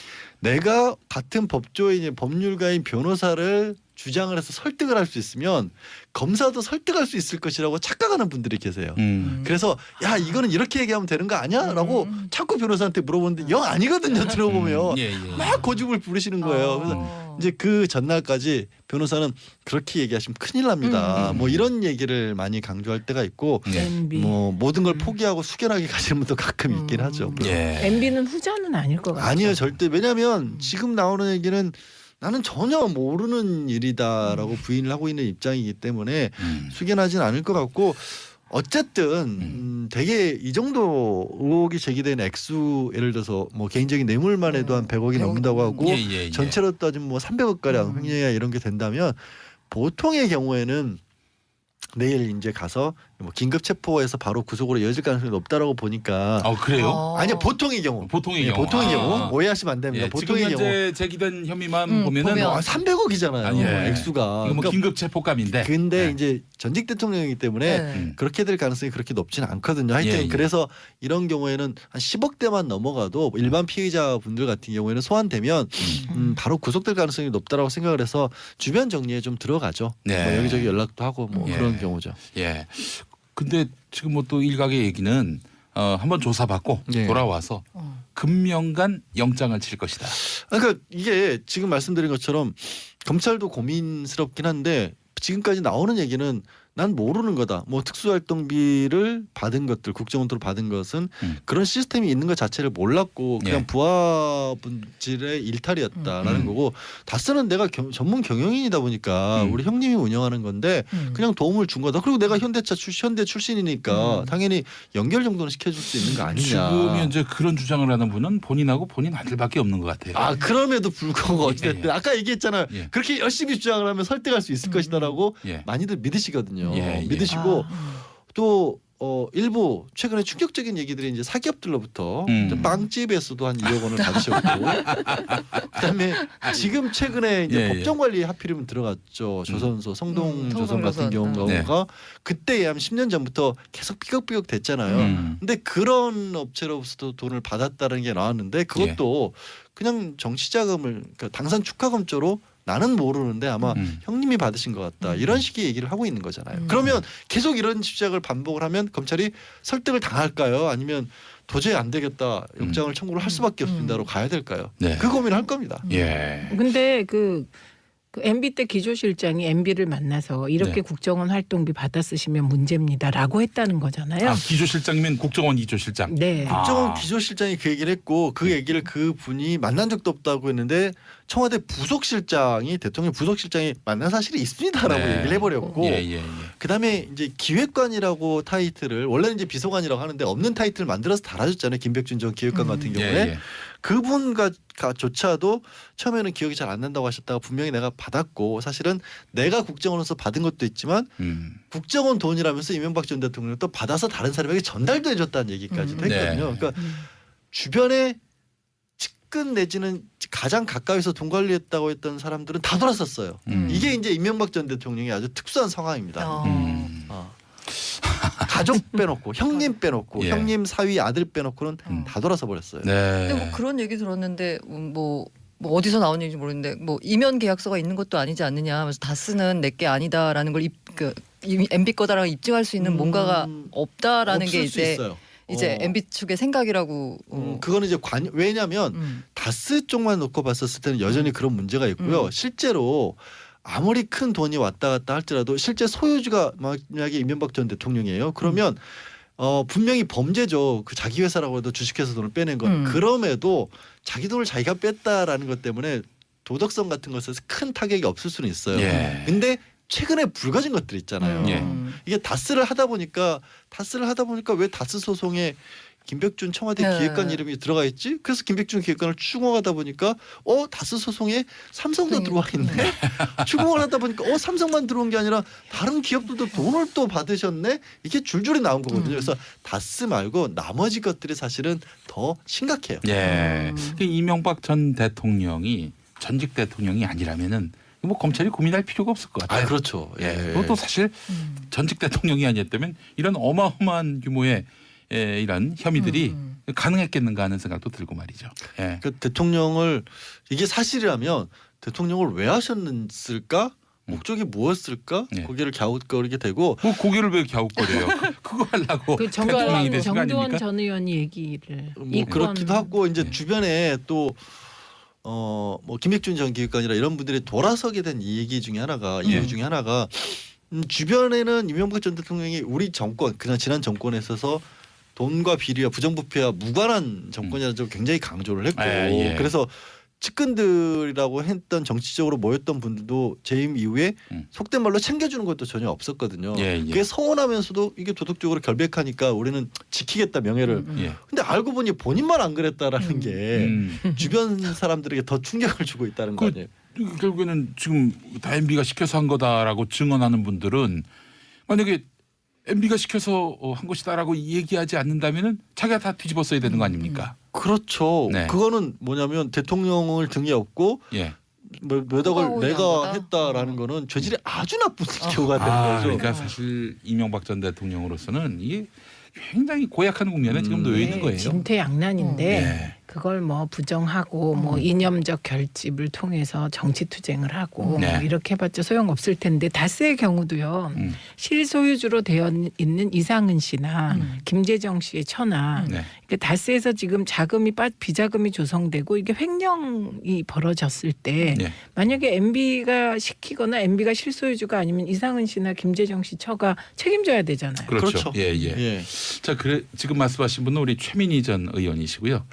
내가 같은 법조인의 법률가인 변호사를 주장을 해서 설득을 할 수 있으면 검사도 설득할 수 있을 것이라고 착각하는 분들이 계세요. 그래서 야 이거는 이렇게 얘기하면 되는 거 아니야?라고 자꾸 변호사한테 물어보는데 영 아니거든요. 들어보면 예. 막 고집을 부리시는 거예요. 그래서 이제 그 전날까지 변호사는 그렇게 얘기하시면 큰일 납니다. 뭐 이런 얘기를 많이 강조할 때가 있고 예. MB. 뭐 모든 걸 포기하고 수결하게 가시는 분도 가끔 있긴 하죠. 예. MB는 후자는 아닐 것 같아요. 아니요 절대. 왜냐하면 지금 나오는 얘기는 나는 전혀 모르는 일이다라고 부인을 하고 있는 입장이기 때문에 숙연하진 않을 것 같고 어쨌든 되게 이 정도 의혹이 제기된 액수 예를 들어서 뭐 개인적인 뇌물만 해도 한 100억이 넘는다고 하고 예. 전체로 따지면 뭐 300억 가량 횡령이나 이런 게 된다면 보통의 경우에는 내일 이제 가서 뭐 긴급 체포해서 바로 구속으로 이어질 가능성이 높다라고 보니까 그래요? 아니요 보통의 경우 보통의 경우. 보통의 경우 오해하시면 안 됩니다. 예, 지금 보통의 경우 현재 제기된 혐의만 보면은 보면 300억이잖아요. 예. 액수가. 이거 뭐 긴급 체포감인데. 근데 예. 이제 전직 대통령이기 때문에 네. 그렇게 될 가능성이 그렇게 높지는 않거든요. 하여튼 예, 예. 그래서 이런 경우에는 한 10억대만 넘어가도 일반 피의자분들 같은 경우에는 소환되면 바로 구속될 가능성이 높다라고 생각을 해서 주변 정리에 좀 들어가죠. 네. 뭐 여기저기 연락도 하고 뭐 예. 그런 경우죠. 예. 근데 지금 뭐 또 일각의 얘기는 한번 조사받고 예. 돌아와서 금명간 영장을 칠 것이다. 그러니까 이게 지금 말씀드린 것처럼 검찰도 고민스럽긴 한데 지금까지 나오는 얘기는 난 모르는 거다. 뭐 특수활동비를 받은 것들 국정원으로 받은 것은 그런 시스템이 있는 것 자체를 몰랐고 그냥 예. 부하 분질의 일탈이었다라는 거고 다스는 내가 전문 경영인이다 보니까 우리 형님이 운영하는 건데 그냥 도움을 준 거다. 그리고 내가 현대 출신이니까 당연히 연결 정도는 시켜줄 수 있는 거 아니냐. 지금 현재 그런 주장을 하는 분은 본인하고 본인 아들밖에 없는 것 같아요. 아 그럼에도 불구하고 어찌됐든 예, 예. 아까 얘기했잖아요. 예. 그렇게 열심히 주장을 하면 설득할 수 있을 것이다라고 예. 많이들 믿으시거든요. 예, 예. 믿으시고 또 일부 최근에 충격적인 얘기들이 이제 사기업들로부터 이제 빵집에서도 한 2억 원을 받으셨고 그다음에 지금 최근에 이제 예, 예. 법정관리 하필이면 들어갔죠. 조선소 성동조선 같은 성동조선. 경우가 그때 한 10년 전부터 계속 삐걱삐걱 됐잖아요. 근데 그런 업체로부터 돈을 받았다는 게 나왔는데 그것도 그냥 정치자금을 그러니까 당선 축하금조로 나는 모르는데 아마 형님이 받으신 것 같다. 이런 식의 얘기를 하고 있는 거잖아요. 그러면 계속 이런 집착을 반복을 하면 검찰이 설득을 당할까요? 아니면 도저히 안 되겠다. 영장을 청구를 할 수밖에 없습니다로 가야 될까요? 네. 그 고민을 할 겁니다. 예. 근데 그 MB 때 기조실장이 MB를 만나서 이렇게 네. 국정원 활동비 받아 쓰시면 문제입니다라고 했다는 거잖아요. 아, 기조실장이면 국정원 기조실장. 네. 국정원 기조실장이 그 얘기를 했고 그 얘기를 그 분이 만난 적도 없다고 했는데 청와대 부속실장이 대통령 부속실장이 만난 사실이 있습니다라고 네. 얘기를 해버렸고 예. 그다음에 이제 기획관이라고 타이틀을 원래는 이제 비서관이라고 하는데 없는 타이틀을 만들어서 달아줬잖아요. 김백준 전 기획관 같은 경우에 예. 그분과조차도 처음에는 기억이 잘 안 난다고 하셨다가 분명히 내가 받았고 사실은 내가 국정원에서 받은 것도 있지만 국정원 돈이라면서 이명박 전 대통령이 또 받아서 다른 사람에게 전달도 해줬다는 얘기까지도 네. 했거든요. 그러니까 주변에 측근 내지는 가장 가까이서 돈 관리했다고 했던 사람들은 다 돌았었어요. 이게 이제 이명박 전 대통령이 아주 특수한 상황입니다. 가족 빼놓고 형님 빼놓고 예. 형님 사위 아들 빼놓고는 다 돌아서 버렸어요. 네. 근데 뭐 그런 얘기 들었는데 뭐 어디서 나온 얘기인지 모르는데 뭐 이면 계약서가 있는 것도 아니지 않느냐 하면서 다스는 내게 아니다라는 걸 MB 거다라고 입증할 수 있는 뭔가가 없다라는 게 없을 수 이제 있어요. MB 측의 생각이라고. 그거는 이제 왜냐하면 다스 쪽만 놓고 봤었을 때는 여전히 그런 문제가 있고요. 실제로 아무리 큰 돈이 왔다 갔다 할지라도 실제 소유주가 만약에 이명박 전 대통령이에요. 그러면 분명히 범죄죠. 그 자기 회사라고 해도 주식회사 돈을 빼낸 건 그럼에도 자기 돈을 자기가 뺐다라는 것 때문에 도덕성 같은 것에서 큰 타격이 없을 수는 있어요. 예. 근데 최근에 불거진 것들 있잖아요. 예. 이게 다스를 하다 보니까 왜 다스 소송에 김백준 청와대 네. 기획관 이름이 들어가 있지? 그래서 김백준 기획관을 추궁하다 보니까 다스 소송에 삼성도 들어와 있네. 추궁을 하다 보니까 삼성만 들어온 게 아니라 다른 기업들도 돈을 또 받으셨네. 이게 줄줄이 나온 거거든요. 그래서 다스 말고 나머지 것들이 사실은 더 심각해요. 예. 이명박 전 대통령이 전직 대통령이 아니라면은 뭐 검찰이 고민할 필요가 없을 것 같아요. 그렇죠. 예. 그것도 사실 전직 대통령이 아니었다면 이런 어마어마한 규모의 이런 혐의들이 가능했겠는가 하는 생각도 들고 말이죠. 예. 그 대통령을 이게 사실이라면 대통령을 왜 하셨을까? 목적이 무엇일까? 네. 고개를 갸웃거리게 되고 뭐 고개를 왜 갸웃거려요? 그거 하려고 그 대통령이 되신 거 정두원 아닙니까? 전 의원이 얘기를 뭐 그렇기도 하고 이제 네. 주변에 또 뭐 김백준 전 기획관이라 이런 분들이 돌아서게 된 이 얘기 중에 하나가 이유 중에 하나가 주변에는 이명박 전 대통령이 우리 정권 그냥 지난 정권에 있어서 돈과 비리와 부정부패와 무관한 정권이라는 점을 굉장히 강조를 했고 예. 그래서 측근들이라고 했던 정치적으로 모였던 분들도 재임 이후에 속된 말로 챙겨주는 것도 전혀 없었거든요. 예. 그게 서운하면서도 이게 도덕적으로 결백하니까 우리는 지키겠다 명예를. 예. 근데 알고 보니 본인만 안 그랬다라는 게 음. 주변 사람들에게 더 충격을 주고 있다는 거 아니에요? 결국에는 지금 다 MB가 시켜서 한 거다라고 증언하는 분들은 만약에 MB가 시켜서 한 것이다라고 얘기하지 않는다면은 자기가 다 뒤집어 써야 되는 거 아닙니까? 그렇죠. 네. 그거는 뭐냐면 대통령을 등에 업고 예. 몇 억을 호가호위한 내가 거다? 했다라는 거는 죄질이 아주 나쁜 경우가 되는 거죠. 그러니까 사실 이명박 전 대통령으로서는 이게 굉장히 고약한 국면에 지금 놓여 있는 거예요. 진퇴양난인데 네. 그걸 뭐 부정하고 뭐 이념적 결집을 통해서 정치 투쟁을 하고 네. 뭐 이렇게 해봤자 소용없을 텐데 다스의 경우도요. 실소유주로 되어 있는 이상은 씨나 김재정 씨의 처나 네. 그러니까 다스에서 지금 자금이 비자금이 조성되고 이게 횡령이 벌어졌을 때 네. 만약에 MB가 시키거나 MB가 실소유주가 아니면 이상은 씨나 김재정 씨 처가 책임져야 되잖아요. 그렇죠. 예, 예. 예. 자, 그래 지금 말씀하신 분은 우리 최민희 전 의원이시고요.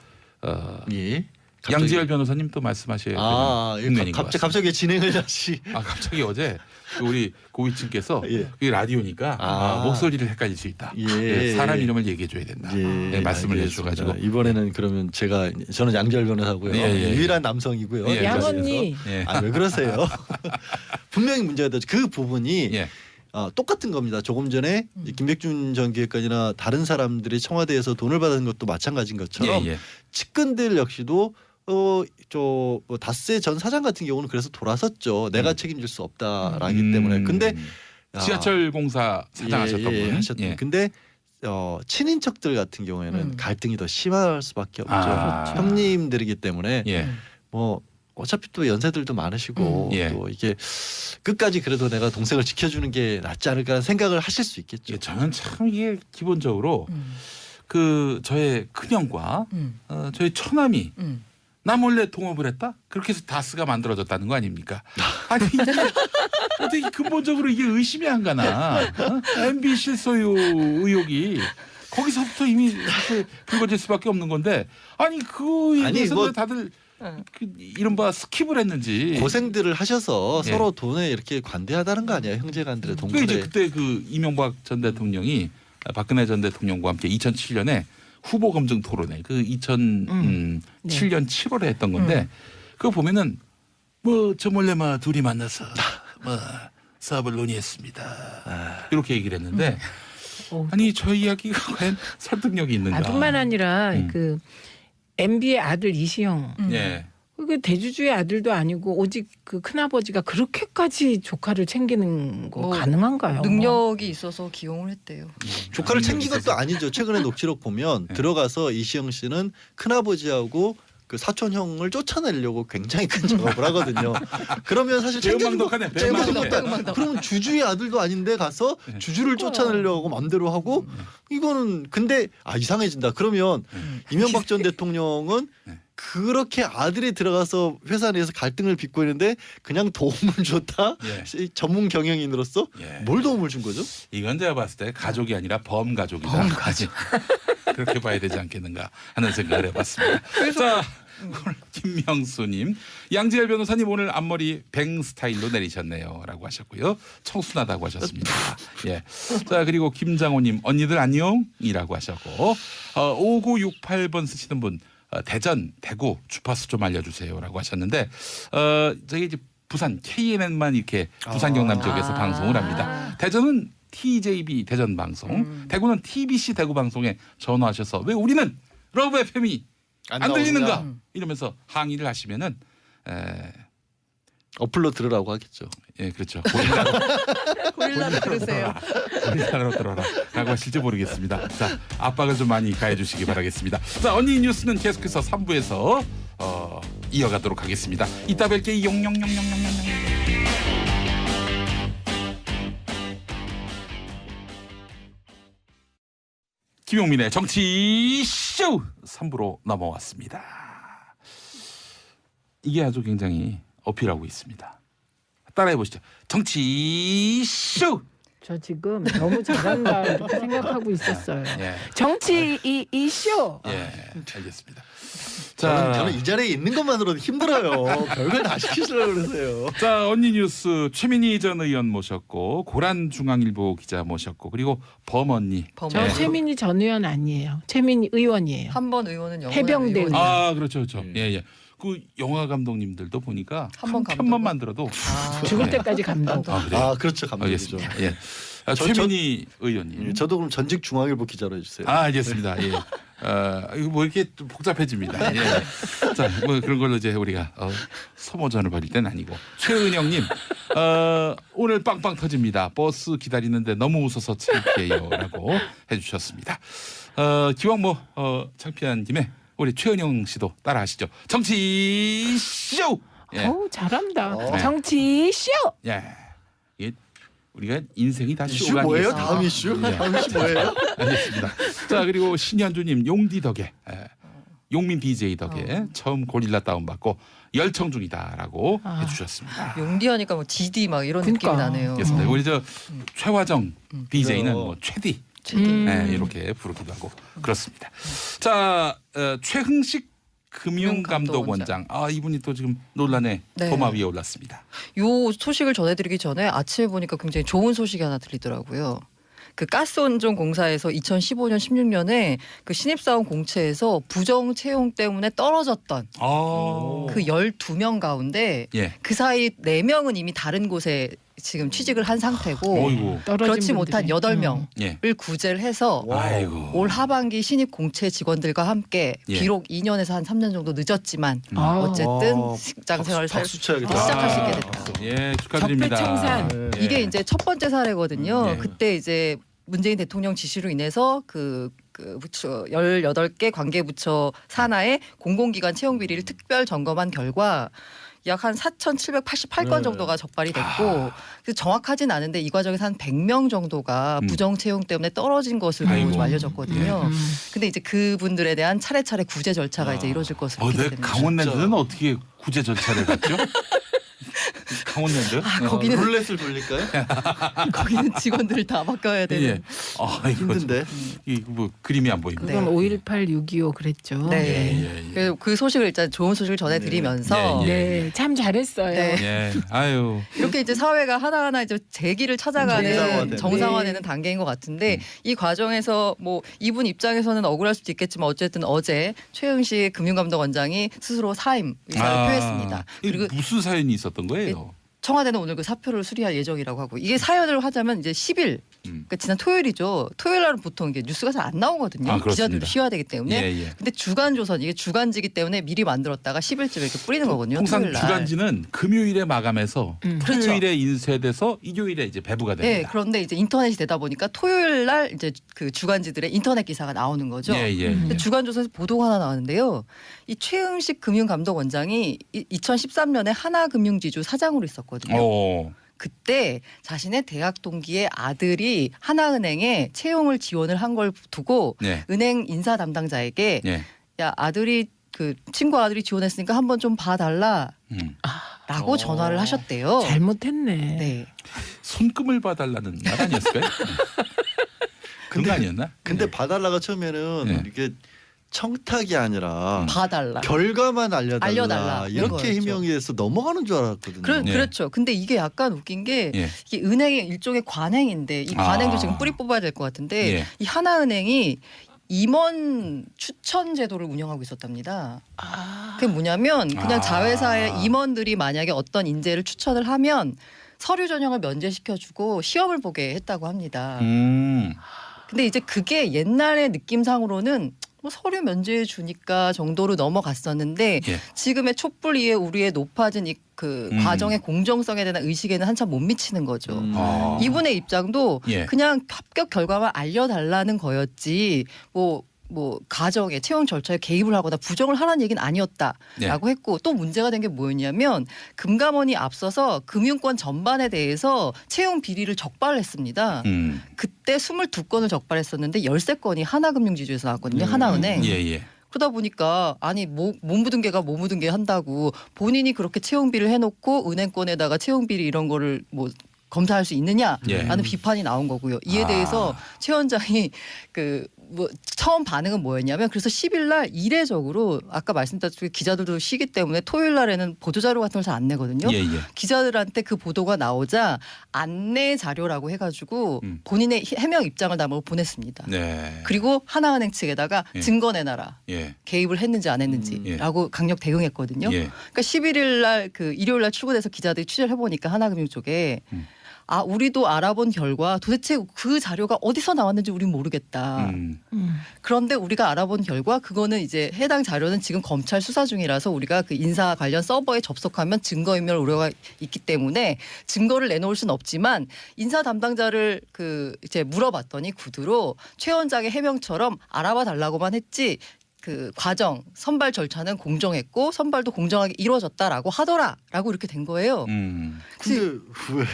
예. 양지열 변호사님 또 말씀하셔야 되는 국면인 것 같습니다. 갑자기 진행을 다시. 갑자기 어제 우리 고위층께서 예. 그게 라디오니까 목소리를 헷갈릴 수 있다. 예. 사람 이름을 얘기해 줘야 된다. 네, 말씀을 해주셔가지고 이번에는 그러면 저는 양지열 변호사고요. 예. 유일한 남성이고요. 예, 양언니 예. 왜 그러세요? 분명히 문제가 되죠. 그 부분이 예. 똑같은 겁니다. 조금 전에 김백준 전 기획관이나 다른 사람들이 청와대에서 돈을 받은 것도 마찬가지인 것처럼 예, 예. 측근들 역시도 다스의 전 사장 같은 경우는 그래서 돌아섰죠. 내가 책임질 수 없다라기 때문에. 근데 지하철 공사 사장하셨던 분. 하셨던. 예. 근데 친인척들 같은 경우에는 갈등이 더 심할 수밖에 없죠. 그렇죠. 형님들이기 때문에 예. 뭐 어차피 또 연세들도 많으시고 예. 또 이게 끝까지 그래도 내가 동생을 지켜주는 게 낫지 않을까 생각을 하실 수 있겠죠. 예, 저는 참 이게 기본적으로 그 저의 큰형과 저의 처남이 나 몰래 통업을 했다? 그렇게 해서 다스가 만들어졌다는 거 아닙니까? 아니 이게 어떻게 근본적으로 이게 의심이 안 가나? MB 실소유 의혹이 거기서부터 이미 사실 불거질 수밖에 없는 건데 아니 그에 아니, 대해서 뭐 다들 이른바 스킵을 했는지 고생들을 하셔서 예. 서로 돈에 이렇게 관대하다는 거 아니에요? 형제간들의 그 동거래. 이제 그때 그 이명박 전 대통령이 박근혜 전 대통령과 함께 2007년에 후보 검증 토론회 그 2007년 7월에 했던 건데 그거 보면은 뭐 저 몰래 둘이 만나서 뭐 사업을 논의했습니다. 이렇게 얘기를 했는데 아니 저 이야기가 과연 설득력이 있는가? 뿐만 아니라 그 MB의 아들 이시영 예. 그 대주주의 아들도 아니고 오직 그 큰아버지가 그렇게까지 조카를 챙기는 거 뭐 가능한가요? 능력이 있어서 기용을 했대요. 조카를 챙긴 것도 아니죠. 최근에 녹취록 보면 들어가서 이시영 씨는 큰아버지하고 그 사촌 형을 쫓아내려고 굉장히 큰 작업을 하거든요. 그러면 사실 챙겨준 거 배은망덕하네, 배은망덕. 그러면 주주의 아들도 아닌데 가서 주주를 쫓아내려고 마음대로 하고 이거는 근데 이상해진다. 그러면 이명박 전 대통령은 그렇게 아들이 들어가서 회사 내에서 갈등을 빚고 있는데 그냥 도움을 줬다? 예. 전문 경영인으로서 예. 뭘 도움을 준 거죠? 이건 제가 봤을 때 가족이 아니라 범가족이다. 그렇게 봐야 되지 않겠는가 하는 생각을 해봤습니다. 자, 오늘 김명수님, 양지열 변호사님 오늘 앞머리 뱅 스타일로 내리셨네요라고 하셨고요. 청순하다고 하셨습니다. 예. 자 그리고 김장호님 언니들 안녕이라고 하셨고 5968번 쓰시는 분 대전, 대구 주파수 좀 알려주세요라고 하셨는데 저기 이제 부산 KNN만 이렇게 부산 경남 지역에서 방송을 합니다. 대전은 TJB 대전 방송, 대구는 TBC 대구 방송에 전화하셔서 왜 우리는 러브 FM이 안 들리는가 이러면서 항의를 하시면은 어플로 들으라고 하겠죠. 예 그렇죠. 고릴라로 들으세요. 고릴라로 들어라라고 하실지 모르겠습니다. 자 압박을 좀 많이 가해주시기 바라겠습니다. 자 언니 뉴스는 계속해서 3부에서 이어가도록 하겠습니다. 이따 뵐게 용용용용용용. 김용민의 정치쇼 3부로 넘어왔습니다. 이게 아주 굉장히 어필하고 있습니다. 따라해 보시죠. 정치쇼. 저 지금 너무 잘한다 이렇게 생각하고 있었어요. 예. 정치 이 쇼. 예, 알겠습니다. 저는 이 자리에 있는 것만으로도 힘들어요. 별걸 다 시키시려고 그러세요. 자 언니 뉴스 최민희 전 의원 모셨고 고란 중앙일보 기자 모셨고 그리고 범언니. 저 최민희 전 의원 아니에요. 최민희 의원이에요. 한 번 의원은 영원한 해병대 의원이에요. 아 그렇죠. 예. 그 영화 감독님들도 보니까 한 한 번 편만 만들어도 죽을 때까지 감동. 그래요? 그렇죠. 감독이죠. 알겠습니다. 예. 최민희 의원님. 저도 그럼 전직 중앙일보 기자로 해주세요. 알겠습니다. 예. 이거 뭐 이렇게 좀 복잡해집니다. 예. 자, 뭐 그런 걸로 이제 우리가 소모전을 벌일 땐 아니고 최은영님, 오늘 빵빵 터집니다. 버스 기다리는데 너무 웃어서 창피해요라고 해주셨습니다. 기왕 뭐 창피한 김에 우리 최은영 씨도 따라하시죠. 정치 쇼. 예. 어우 잘한다. 어. 정치 쇼. 예. 이게 우리가 인생이 다 이슈 쇼가 뭐예요? 아니겠습니까? 다음 이슈? 예. 다음 이슈 뭐예요? 알겠습니다. 자, 그리고 신현주님 용디 덕에 용민 DJ 덕에 처음 고릴라 다운 받고 열청 중이다라고 해주셨습니다. 용디하니까 뭐 GD 막 이런 그러니까. 느낌이 나네요. 알겠습니다. 우리 저 최화정 DJ는 뭐 최디 이렇게 부르기도 하고 그렇습니다. 자, 최흥식 금융감독원장. 이분이 또 지금 논란의 네. 도마 위에 올랐습니다. 요 소식을 전해드리기 전에 아침에 보니까 굉장히 좋은 소식이 하나 들리더라고요. 그 가스원전공사에서 2015년 16년에 그 신입사원 공채에서 부정 채용 때문에 떨어졌던 그 12명 가운데 예. 그 사이 4명은 이미 다른 곳에 지금 취직을 한 상태고 어이구. 그렇지 못한 8명을 예. 구제를 해서 아이고. 올 하반기 신입 공채 직원들과 함께 예. 비록 2년에서 한 3년 정도 늦었지만 아. 어쨌든 아, 직장 생활을 박수 쳐야겠다. 시작할 수 있게 됐다. 예, 축하드립니다. 적폐청산. 예. 이게 이제 첫 번째 사례거든요. 예. 그때 이제 문재인 대통령 지시로 인해서 그 부처 18개 관계부처 산하의 공공기관 채용 비리를 특별 점검한 결과 약 한 4,788건 네. 정도가 적발이 됐고 그래서 정확하진 않은데 이 과정에서 한 100명 정도가 부정 채용 때문에 떨어진 것으로 아이고. 좀 알려졌거든요. 음. 근데 이제 그분들에 대한 차례차례 구제 절차가 이제 이루어질 것으로 내 기대됩니다. 강원랜드는 어떻게 구제 절차를 갖죠? 강원랜드? 거기는 룰렛을 돌릴까요? 거기는 직원들을 다 바꿔야 되는. 예. 이거 힘든데. 뭐 그림이 안 보입니다. 그건 5.18, 6.25 그랬죠. 네. 예. 그래서 그 소식을 일단 좋은 소식을 전해드리면서 예, 예. 네, 참 잘했어요. 네. 예. 아유. 이렇게 이제 사회가 하나하나 이제 재기를 찾아가는 정상화되는. 정상화되는 단계인 것 같은데 이 과정에서 뭐 이분 입장에서는 억울할 수도 있겠지만 어쨌든 어제 최흥식 금융감독원장이 스스로 사임 의사를 표했습니다. 이게 그리고 무슨 사연이 있었던 거예요? 청와대는 오늘 그 사표를 수리할 예정이라고 하고 이게 사연을 하자면 이제 10일 그러니까 지난 토요일이죠. 토요일 날은 보통 이게 뉴스가 잘 안 나오거든요. 그렇습니다. 기자들도 쉬어야 되기 때문에. 예. 근데 주간조선 이게 주간지기 때문에 미리 만들었다가 10일쯤에 이렇게 뿌리는 거거든요. 통상 토요일 날. 주간지는 금요일에 마감해서 토요일에 인쇄돼서 일요일에 이제 배부가 네, 됩니다. 그런데 이제 인터넷이 되다 보니까 토요일 날 이제 그 주간지들의 인터넷 기사가 나오는 거죠. 근데 주간조선에서 보도가 하나 나왔는데요. 이 최흥식 금융감독원장이 2013년에 하나금융지주 사장으로 있었거든요. 그때 자신의 대학 동기의 아들이 하나은행에 채용을 지원을 한 걸 두고 네. 은행 인사 담당자에게 예. 야 아들이 그 친구 아들이 지원했으니까 한번 좀 봐달라라고 전화를 하셨대요. 잘못했네. 네. 손금을 봐달라는 말 아니었을까요? 그런 거 아니었나? 근데 봐달라가 처음에는 네. 이게 청탁이 아니라 봐달라. 결과만 알려달라 이런 이렇게 거였죠. 해명이 돼서 넘어가는 줄 알았거든요. 네. 그렇죠. 근데 이게 약간 웃긴 게 예. 이게 은행의 일종의 관행인데 이 관행도 지금 뿌리 뽑아야 될 것 같은데 예. 이 하나은행이 임원 추천 제도를 운영하고 있었답니다. 그게 뭐냐면 그냥 자회사의 임원들이 만약에 어떤 인재를 추천을 하면 서류 전형을 면제시켜주고 시험을 보게 했다고 합니다. 근데 이제 그게 옛날의 느낌상으로는 뭐 서류 면제해 주니까 정도로 넘어갔었는데 예. 지금의 촛불 위에 우리의 높아진 이 그 과정의 공정성에 대한 의식에는 한참 못 미치는 거죠. 이분의 입장도 예. 그냥 합격 결과만 알려달라는 거였지 뭐 가정의 채용 절차에 개입을 하거나 부정을 하라는 얘기는 아니었다라고 했고 또 문제가 된 게 뭐였냐면 금감원이 앞서서 금융권 전반에 대해서 채용 비리를 적발했습니다. 그때 22건을 적발했었는데 13건이 하나금융지주에서 나왔거든요. 하나은행. 예. 그러다 보니까 아니 뭐 묻은 개가 뭐 묻은 개 한다고 본인이 그렇게 채용비를 해놓고 은행권에다가 채용비리 이런 거를 뭐 검사할 수 있느냐라는 비판이 나온 거고요. 이에 대해서 최 원장이 처음 반응은 뭐였냐면 그래서 10일 날 이례적으로 아까 말씀드렸듯이 기자들도 쉬기 때문에 토요일 날에는 보도자료 같은 걸 잘 안 내거든요. 기자들한테 그 보도가 나오자 안내 자료라고 해가지고 본인의 해명 입장을 담아 보냈습니다. 네. 그리고 하나은행 측에다가 증거 내놔라. 예. 개입을 했는지 안 했는지라고 강력 대응했거든요. 예. 그러니까 11일 날 그 일요일 날 출근해서 기자들이 취재를 해보니까 하나금융 쪽에 우리도 알아본 결과 도대체 그 자료가 어디서 나왔는지 우린 모르겠다. 그런데 우리가 알아본 결과 그거는 이제 해당 자료는 지금 검찰 수사 중이라서 우리가 그 인사 관련 서버에 접속하면 증거인멸 우려가 있기 때문에 증거를 내놓을 수는 없지만 인사 담당자를 그 이제 물어봤더니 구두로 최 원장의 해명처럼 알아봐 달라고만 했지 그 과정 선발 절차는 공정했고 선발도 공정하게 이루어졌다라고 하더라라고 이렇게 된 거예요. 근데 왜?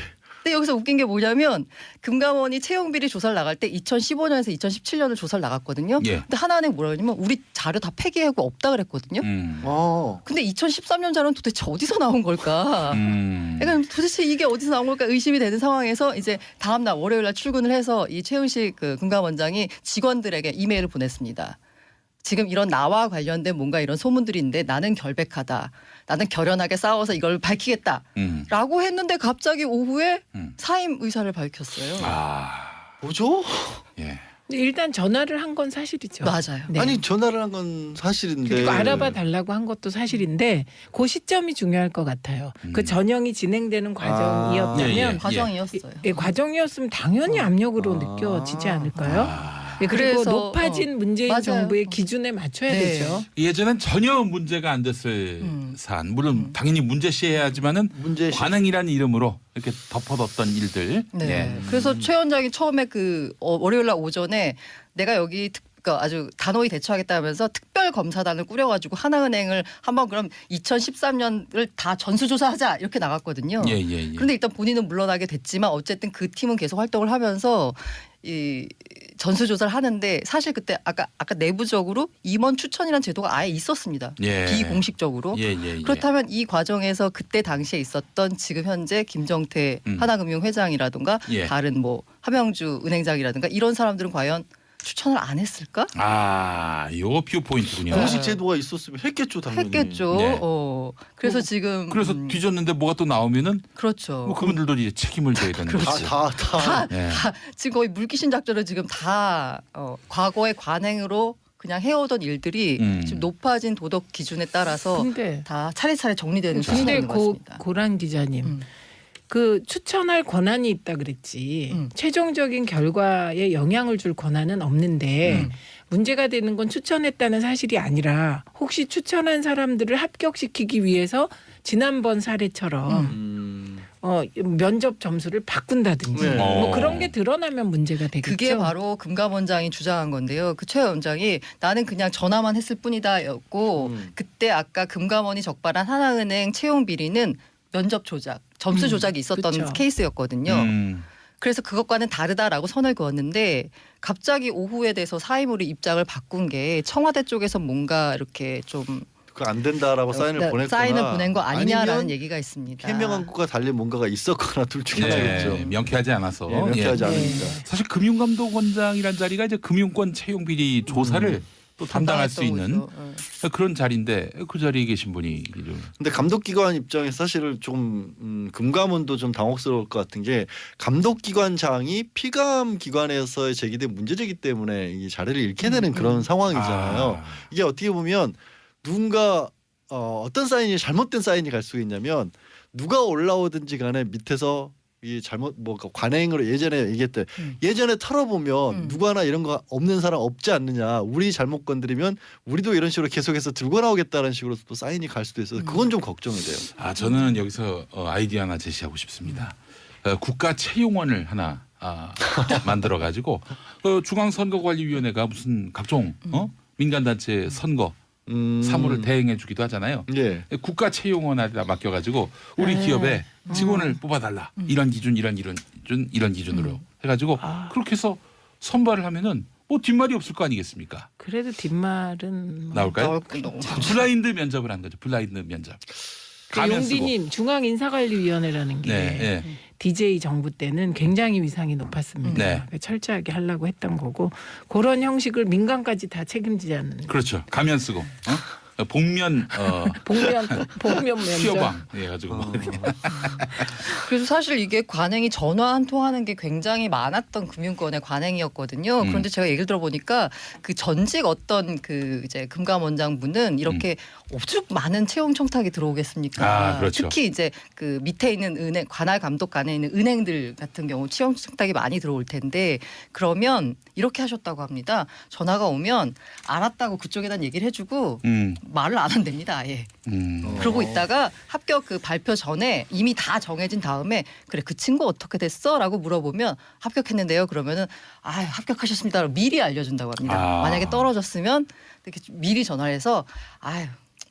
근데 여기서 웃긴 게 뭐냐면 금감원이 채용 비리 조사를 나갈 때 2015년에서 2017년을 조사를 나갔거든요. 예. 근데 하나은행 뭐라 그러냐면 우리 자료 다 폐기하고 없다 그랬거든요. 근데 2013년 자료는 도대체 어디서 나온 걸까? 그러니까 도대체 이게 어디서 나온 걸까 의심이 되는 상황에서 이제 다음 날 월요일 날 출근을 해서 이 최은식 그 금감원장이 직원들에게 이메일을 보냈습니다. 지금 이런 나와 관련된 뭔가 이런 소문들이 있는데 나는 결백하다. 나는 결연하게 싸워서 이걸 밝히겠다. 라고 했는데 갑자기 오후에 사임 의사를 밝혔어요. 뭐죠? 예. 근데 일단 전화를 한 건 사실이죠. 맞아요. 네. 아니 전화를 한 건 사실인데. 그리고 알아봐 달라고 한 것도 사실인데 그 시점이 중요할 것 같아요. 그 전형이 진행되는 과정이었다면 예, 예. 과정이었어요. 과정이었으면 당연히 압력으로 느껴지지 않을까요? 네, 그리고 그래서, 높아진 문재인 맞아요. 정부의 기준에 맞춰야 네. 되죠. 예전엔 전혀 문제가 안 됐을 사안. 물론 당연히 문제시해야지만 문제시. 관행이라는 이름으로 이렇게 덮어뒀던 일들. 네. 예. 그래서 최 원장이 처음에 그 월요일 날 오전에 내가 여기 그러니까 아주 단호히 대처하겠다면서 특별 검사단을 꾸려가지고 하나은행을 한번 그럼 2013년을 다 전수조사하자 이렇게 나갔거든요. 예, 예, 예. 그런데 일단 본인은 물러나게 됐지만 어쨌든 그 팀은 계속 활동을 하면서 이 전수조사를 하는데 사실 그때 아까 내부적으로 임원 추천이라는 제도가 아예 있었습니다. 예. 비공식적으로. 예, 예, 예. 그렇다면 이 과정에서 그때 당시에 있었던 지금 현재 김정태 하나금융 회장이라든가 예. 다른 뭐 하명주 은행장이라든가 이런 사람들은 과연 추천을 안 했을까? 요거 피우 포인트군요. 공식 제도가 있었으면 했겠죠 당연히. 했겠죠. 네. 그래서 지금 그래서 뒤졌는데 뭐가 또 나오면은 그렇죠. 뭐 그분들도 이제 책임을 져야 되는 거죠. 다. 예. 다 지금 거의 물귀신 작전을 지금 다 과거의 관행으로 그냥 해오던 일들이 지금 높아진 도덕 기준에 따라서 근데 다 차례차례 정리되는 수준인 근데 것 같습니다. 고란 기자님 그 추천할 권한이 있다 그랬지. 최종적인 결과에 영향을 줄 권한은 없는데 문제가 되는 건 추천했다는 사실이 아니라 혹시 추천한 사람들을 합격시키기 위해서 지난번 사례처럼 면접 점수를 바꾼다든지 네. 뭐 그런 게 드러나면 문제가 되겠죠. 그게 바로 금감원장이 주장한 건데요. 그 최 원장이 나는 그냥 전화만 했을 뿐이다였고 그때 아까 금감원이 적발한 하나은행 채용 비리는 면접 조작, 점수 조작이 있었던 그쵸. 케이스였거든요. 그래서 그것과는 다르다라고 선을 그었는데 갑자기 오후에 대해서 사임으로 입장을 바꾼 게 청와대 쪽에서 뭔가 이렇게 좀 그거 안 된다라고 사인을 보냈거나 사인을 보낸 거 아니냐라는 아니면 얘기가 있습니다. 해명한 것과 달리 뭔가가 있었거나 둘 중에 하나겠죠. 예, 명쾌하지 않아서. 예, 명쾌하지 예. 않으니까. 사실 금융감독원장이란 자리가 이제 금융권 채용 비리 조사를 또 담당할 수 있는 거죠. 그런 자리인데 그 자리에 계신 분이 좀 근데 감독기관 입장에서 사실 좀 금감원도 좀 당혹스러울 것 같은 게 감독기관장이 피감 기관에서의 제기된 문제제기 때문에 이 자리를 잃게 되는 그런 상황이잖아요. 이게 어떻게 보면 누군가 어떤 사인이 잘못된 사인이 갈 수 있냐면 누가 올라오든지 간에 밑에서 이 잘못 뭐 관행으로 예전에 얘기했대. 예전에 털어보면 누구 하나 이런 거 없는 사람 없지 않느냐. 우리 잘못 건드리면 우리도 이런 식으로 계속해서 들고 나오겠다는 식으로 또 사인이 갈 수도 있어서 그건 좀 걱정이 돼요. 저는 여기서 아이디어 하나 제시하고 싶습니다. 국가 채용원을 하나 만들어 가지고 중앙선거관리위원회가 무슨 각종 민간단체 선거 사무를 대행해 주기도 하잖아요. 예. 국가 채용원에다 맡겨가지고 우리 기업에 직원을 뽑아달라. 이런 기준, 이런 기준으로 해가지고 그렇게 해서 선발을 하면은 뭐 뒷말이 없을 거 아니겠습니까? 그래도 뒷말은 뭐. 나올까요? 너무 블라인드 면접을 한 거죠. 블라인드 면접. 가면 쓰고. 용디님 중앙인사관리위원회라는 게 네, DJ 정부 때는 굉장히 위상이 높았습니다. 네. 철저하게 하려고 했던 거고 그런 형식을 민간까지 다 책임지지 않는. 그렇죠. 가면 쓰고. 복면 복면 면접. 취업왕 해가지고 그래서 사실 이게 관행이 전화 한 통하는 게 굉장히 많았던 금융권의 관행이었거든요. 그런데 제가 얘기를 들어보니까 그 전직 어떤 그 이제 금감원장분은 이렇게 아주 많은 채용 청탁이 들어오겠습니까? 그렇죠. 특히 이제 그 밑에 있는 은행 관할 감독관에 있는 은행들 같은 경우 채용 청탁이 많이 들어올 텐데 그러면 이렇게 하셨다고 합니다. 전화가 오면 알았다고 그쪽에다 얘기를 해주고 말을 안 한답니다. 아예. 그러고 있다가 합격 그 발표 전에 이미 다 정해진 다음에 그래 그 친구 어떻게 됐어?라고 물어보면 합격했는데요. 그러면은 합격하셨습니다. 미리 알려준다고 합니다. 만약에 떨어졌으면 이렇게 미리 전화를 해서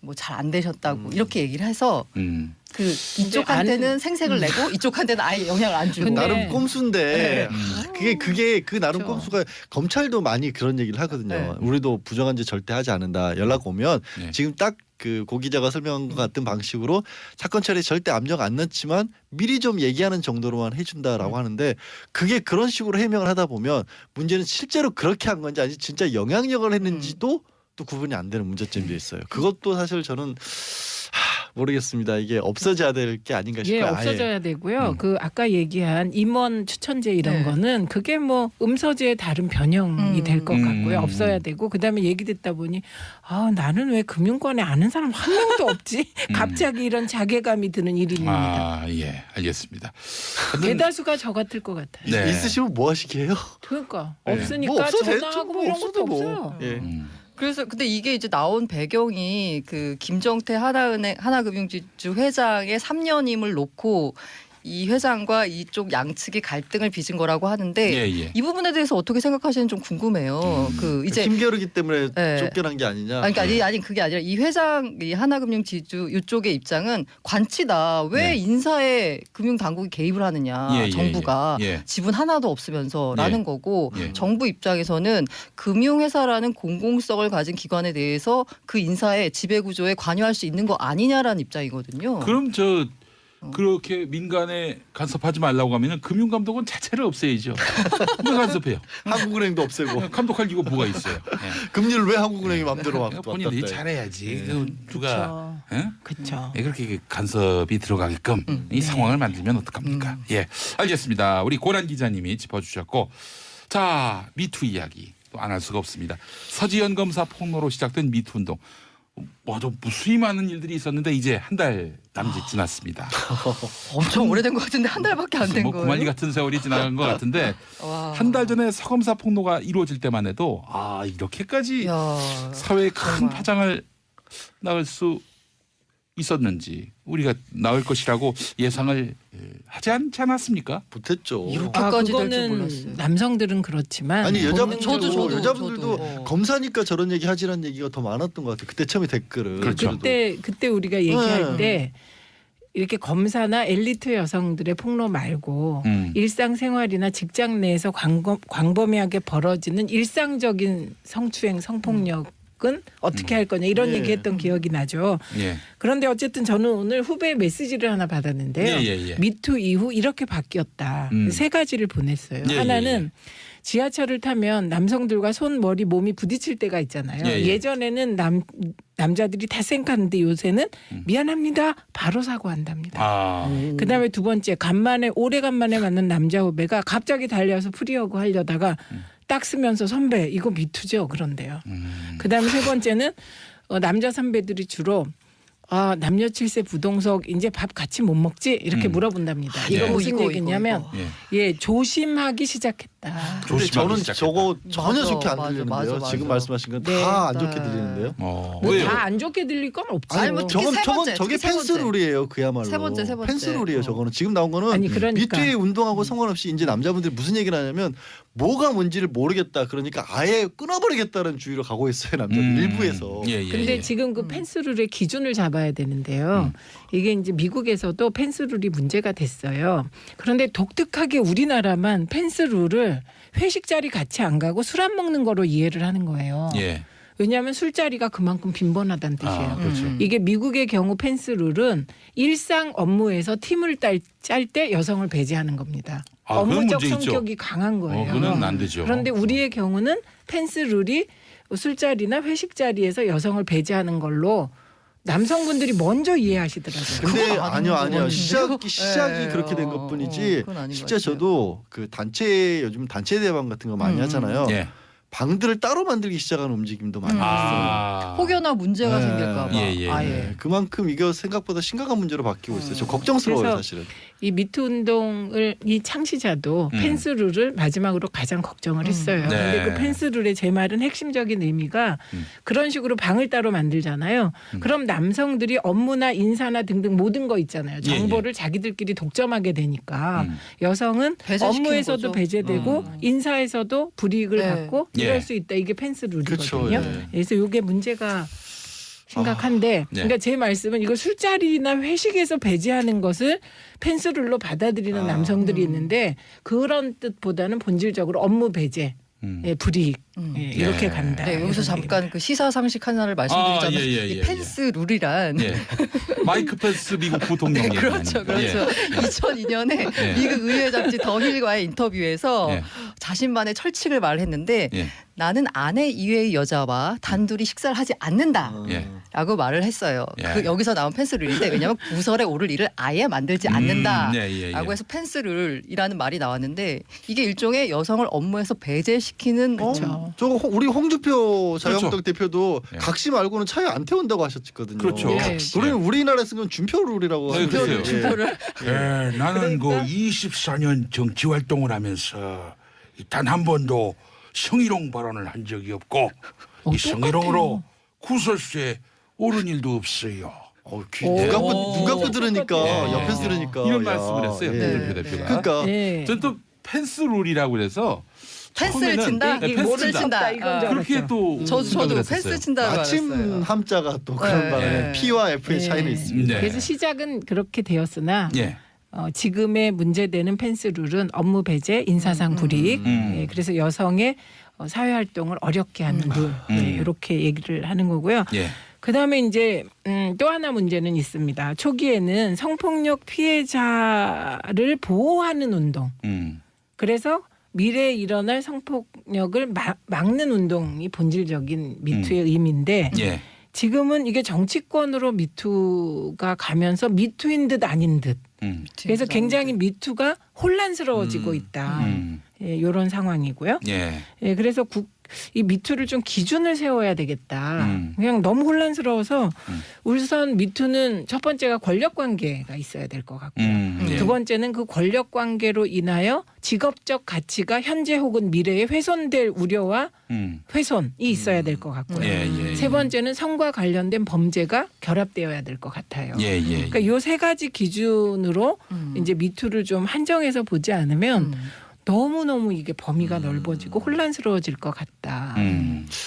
뭐 잘 안 되셨다고 이렇게 얘기를 해서 그 이쪽한테는 생색을 내고 이쪽한테는 아예 영향을 안 주고. 근데 나름 꼼수인데 그게 그 나름 그렇죠. 꼼수가 검찰도 많이 그런 얘기를 하거든요. 네. 우리도 부정한 짓 절대 하지 않는다. 연락 오면 네. 지금 딱 그 고 기자가 설명한 것 같은 방식으로 사건 처리에 절대 압력 안 넣지만 미리 좀 얘기하는 정도로만 해준다라고 하는데 그게 그런 식으로 해명을 하다 보면 문제는 실제로 그렇게 한 건지 아니면 진짜 영향력을 했는지도 또 구분이 안 되는 문제점이 있어요. 그것도 사실 저는 모르겠습니다. 이게 없어져야 될 게 아닌가 예, 싶어요. 없어져야 되고요. 그 아까 얘기한 임원 추천제 이런 네. 거는 그게 뭐 음서제의 다른 변형이 될 것 같고요. 없어야 되고 그다음에 얘기 듣다 보니 나는 왜 금융권에 아는 사람 한 명도 없지? 갑자기 이런 자괴감이 드는 일입니다. 예, 알겠습니다. 대다수가 저 같을 것 같아요. 네. 있으시면 뭐 하시게요? 그러니까 네. 없으니까 뭐 없어도 되죠. 전화하고 뭐 이런 것도 없어도 뭐. 없어요. 예. 그래서 근데 이게 이제 나온 배경이 그 김정태 하나금융지주 회장의 3년임을 놓고 이 회장과 이쪽 양측이 갈등을 빚은 거라고 하는데 예. 이 부분에 대해서 어떻게 생각하시는지 좀 궁금해요. 그 이제 힘겨루기 때문에 네. 쫓겨난 게 아니냐. 그러니까 아니 그게 아니라 이 회장 이 하나금융지주 이쪽의 입장은 관치다. 왜 네. 인사에 금융당국이 개입을 하느냐. 정부가 지분 하나도 없으면서라는 거고 예. 정부 입장에서는 금융회사라는 공공성을 가진 기관에 대해서 그 인사의 지배구조에 관여할 수 있는 거 아니냐라는 입장이거든요. 그럼 그렇게 민간에 간섭하지 말라고 하면은 금융감독원 자체를 없애야죠. 왜 간섭해요? 한국은행도 없애고 감독할 이유가 뭐가 있어요? 예. 금리를 왜 한국은행이 마음대로 막 본인들이 왔다 갔다 해. 잘해야지. 누가 그렇죠. 그렇게 간섭이 들어가게끔 이 상황을 만들면 어떡합니까? 예, 알겠습니다. 우리 고란 기자님이 짚어주셨고, 자 미투 이야기 또 안 할 수가 없습니다. 서지현 검사 폭로로 시작된 미투 운동. 좀 무수히 많은 일들이 있었는데 이제 한 달 남짓 지났습니다. 엄청 오래된 것 같은데 한 달밖에 안 된 뭐 거예요. 구만리 같은 세월이 지나간 것 같은데 한 달 전에 서검사 폭로가 이루어질 때만 해도 이렇게까지 야, 사회에 큰 정말. 파장을 낳을 수 있었는지 우리가 나올 것이라고 예상을 하지 않지 않았습니까? 못했죠. 이렇게까지 될 줄 그거는 몰랐어요. 남성들은 그렇지만 아니 여자분들도 저도. 검사니까 저런 얘기 하지라는 얘기가 더 많았던 것 같아요. 그때 처음에 댓글을. 그렇죠. 그때 우리가 얘기할 때 이렇게 검사나 엘리트 여성들의 폭로 말고 일상생활이나 직장 내에서 광범위하게 벌어지는 일상적인 성추행, 성폭력은 어떻게 할 거냐 이런 얘기했던 기억이 나죠. 예. 그런데 어쨌든 저는 오늘 후배 메시지를 하나 받았는데요. 예. 미투 이후 이렇게 바뀌었다. 세 가지를 보냈어요. 하나는 지하철을 타면 남성들과 손, 머리, 몸이 부딪힐 때가 있잖아요. 예전에는 남자들이 다 쌩까는데 요새는 미안합니다. 바로 사과한답니다. 그다음에 두 번째 오래간만에 만난 남자 후배가 갑자기 달려와서 프리허그 하려다가 딱 쓰면서 선배 이거 미투죠 그런데요. 그다음에 세 번째는 남자 선배들이 주로 남녀 7세 부동석 이제 밥 같이 못 먹지 이렇게 물어본답니다. 이거 무슨 얘기냐면 조심하기 시작했다. 근데 저는 저거 전혀 맞아, 좋게 안 맞아, 들리는데요. 맞아. 지금 말씀하신 건 네. 다 안 좋게 들리는데요. 뭐 왜요? 다 안 좋게 들릴 건 없죠. 아니, 뭐 특히 세 번째, 저게 특히 세 번째. 펜스룰이에요. 그야말로. 세 번째. 펜스룰이에요. 저거는 지금 나온 거는 아니, 그러니까. 미투의 운동하고 상관없이 이제 남자분들이 무슨 얘기를 하냐면 뭐가 뭔지를 모르겠다. 그러니까 아예 끊어버리겠다는 주의로 가고 있어요. 남자들 일부에서. 근데 지금 그 펜스룰의 기준을 잡아야 되는데요. 이게 이제 미국에서도 펜스룰이 문제가 됐어요. 그런데 독특하게 우리나라만 펜스룰을 회식 자리 같이 안 가고 술 안 먹는 거로 이해를 하는 거예요. 왜냐하면 술자리가 그만큼 빈번하다는 뜻이에요. 그렇죠. 이게 미국의 경우 펜스룰은 일상 업무에서 팀을 짤 때 여성을 배제하는 겁니다. 그건 업무적 문제 있죠. 성격이 강한 거예요. 그건 안 되죠. 그런데 우리의 경우는 펜스 룰이 술자리나 회식 자리에서 여성을 배제하는 걸로 남성분들이 먼저 이해하시더라고요. 근데 그건 아닌 것 아니요. 같은데요? 시작이 네, 그렇게 된 것뿐이지. 그건 아닌 것 실제 같아요. 저도 그 단체 요즘 단체 대방 같은 거 많이 하잖아요. 예. 방들을 따로 만들기 시작하는 움직임도 많이 있어요. 아. 혹여나 문제가 네. 생길까 봐. 예. 네, 그만큼 이게 생각보다 심각한 문제로 바뀌고 있어요. 저 걱정스러워요, 그래서 사실은. 이 미투 운동을 이 창시자도 펜스 룰을 마지막으로 가장 걱정을 했어요. 네. 근데 그 펜스 룰의 제 말은 핵심적인 의미가 그런 식으로 방을 따로 만들잖아요. 그럼 남성들이 업무나 인사나 등등 모든 거 있잖아요. 정보를 자기들끼리 독점하게 되니까 여성은 배제시키는 업무에서도 거죠. 배제되고 인사에서도 불이익을 네. 받고 예. 이럴 수 있다. 이게 펜스 룰이거든요. 그렇죠, 예. 그래서 이게 문제가 심각한데 네. 그러니까 제 말씀은 이거 술자리나 회식에서 배제하는 것을 펜스룰로 받아들이는 남성들이 있는데 그런 뜻보다는 본질적으로 업무 배제, 불이익 이렇게 예. 간다. 네, 여기서 이런 잠깐 그 시사상식 하나를 말씀드리자면 예. 이 펜스 룰이란 예. 마이크 펜스 미국 부통령 얘기 그렇죠. 아닙니까? 2002년에 예. 미국 의회 잡지 더 힐과의 인터뷰에서 예. 자신만의 철칙을 말했는데 예. 나는 아내 이외의 여자와 단둘이 식사를 하지 않는다. 예. 라고 말을 했어요. 예. 그 여기서 나온 펜스 룰인데 왜냐하면 구설에 오를 일을 아예 만들지 않는다. 예. 라고 해서 펜스 룰이라는 말이 나왔는데 이게 일종의 여성을 업무에서 배제시키는 그렇죠. 저거 우리 홍준표 자유한국당 그렇죠. 대표도 예. 각시 말고는 차에 안 태운다고 하셨거든요. 그렇죠. 예. 우리나라에 쓰는 건 준표 룰이라고 네, 하는데 그러세요. 준표를 예, 나는 그 24년 정치 활동을 하면서 단 한 번도 성희롱 발언을 한 적이 없고 이 성희롱으로 구설수에 오른 일도 없어요. 눈 감고 들으니까 예. 옆에서 들으니까 이런 야, 말씀을 했어요. 예. 홍준표 대표가. 그러니까 예. 전 또 펜스 룰이라고 그래서 펜스를 처음에는 친다. 네, 이게 펜스 뭐를 친다. 친다 이건 줄 그렇게 알았죠. 또 저도 생각을 펜스 했었어요. 친다고 아침 알았어요. 함자가 또 그런 네. 바람에 P와 F의 네. 차이는 있습니다. 네. 그래서 시작은 그렇게 되었으나 예. 지금의 문제되는 펜스 룰은 업무 배제, 인사상 불이익. 예, 그래서 여성의 사회활동을 어렵게 하는 룰 이렇게 얘기를 하는 거고요. 예. 그다음에 이제 또 하나 문제는 있습니다. 초기에는 성폭력 피해자를 보호하는 운동. 그래서 미래에 일어날 성폭력을 막는 운동이 본질적인 미투의 의미인데 예. 지금은 이게 정치권으로 미투가 가면서 미투인 듯 아닌 듯. 그래서 굉장히 미투가 혼란스러워지고 있다. 예, 이런 상황이고요. 예. 예, 그래서 이 미투를 좀 기준을 세워야 되겠다. 그냥 너무 혼란스러워서 우선 미투는 첫 번째가 권력 관계가 있어야 될 것 같고요. 예. 두 번째는 그 권력 관계로 인하여 직업적 가치가 현재 혹은 미래에 훼손될 우려와 훼손이 있어야 될 것 같고요. 예. 세 번째는 성과 관련된 범죄가 결합되어야 될 것 같아요. 예. 그러니까 요 세 가지 기준으로 이제 미투를 좀 한정해서 보지 않으면 너무너무 이게 범위가 넓어지고 혼란스러워질 것 같다.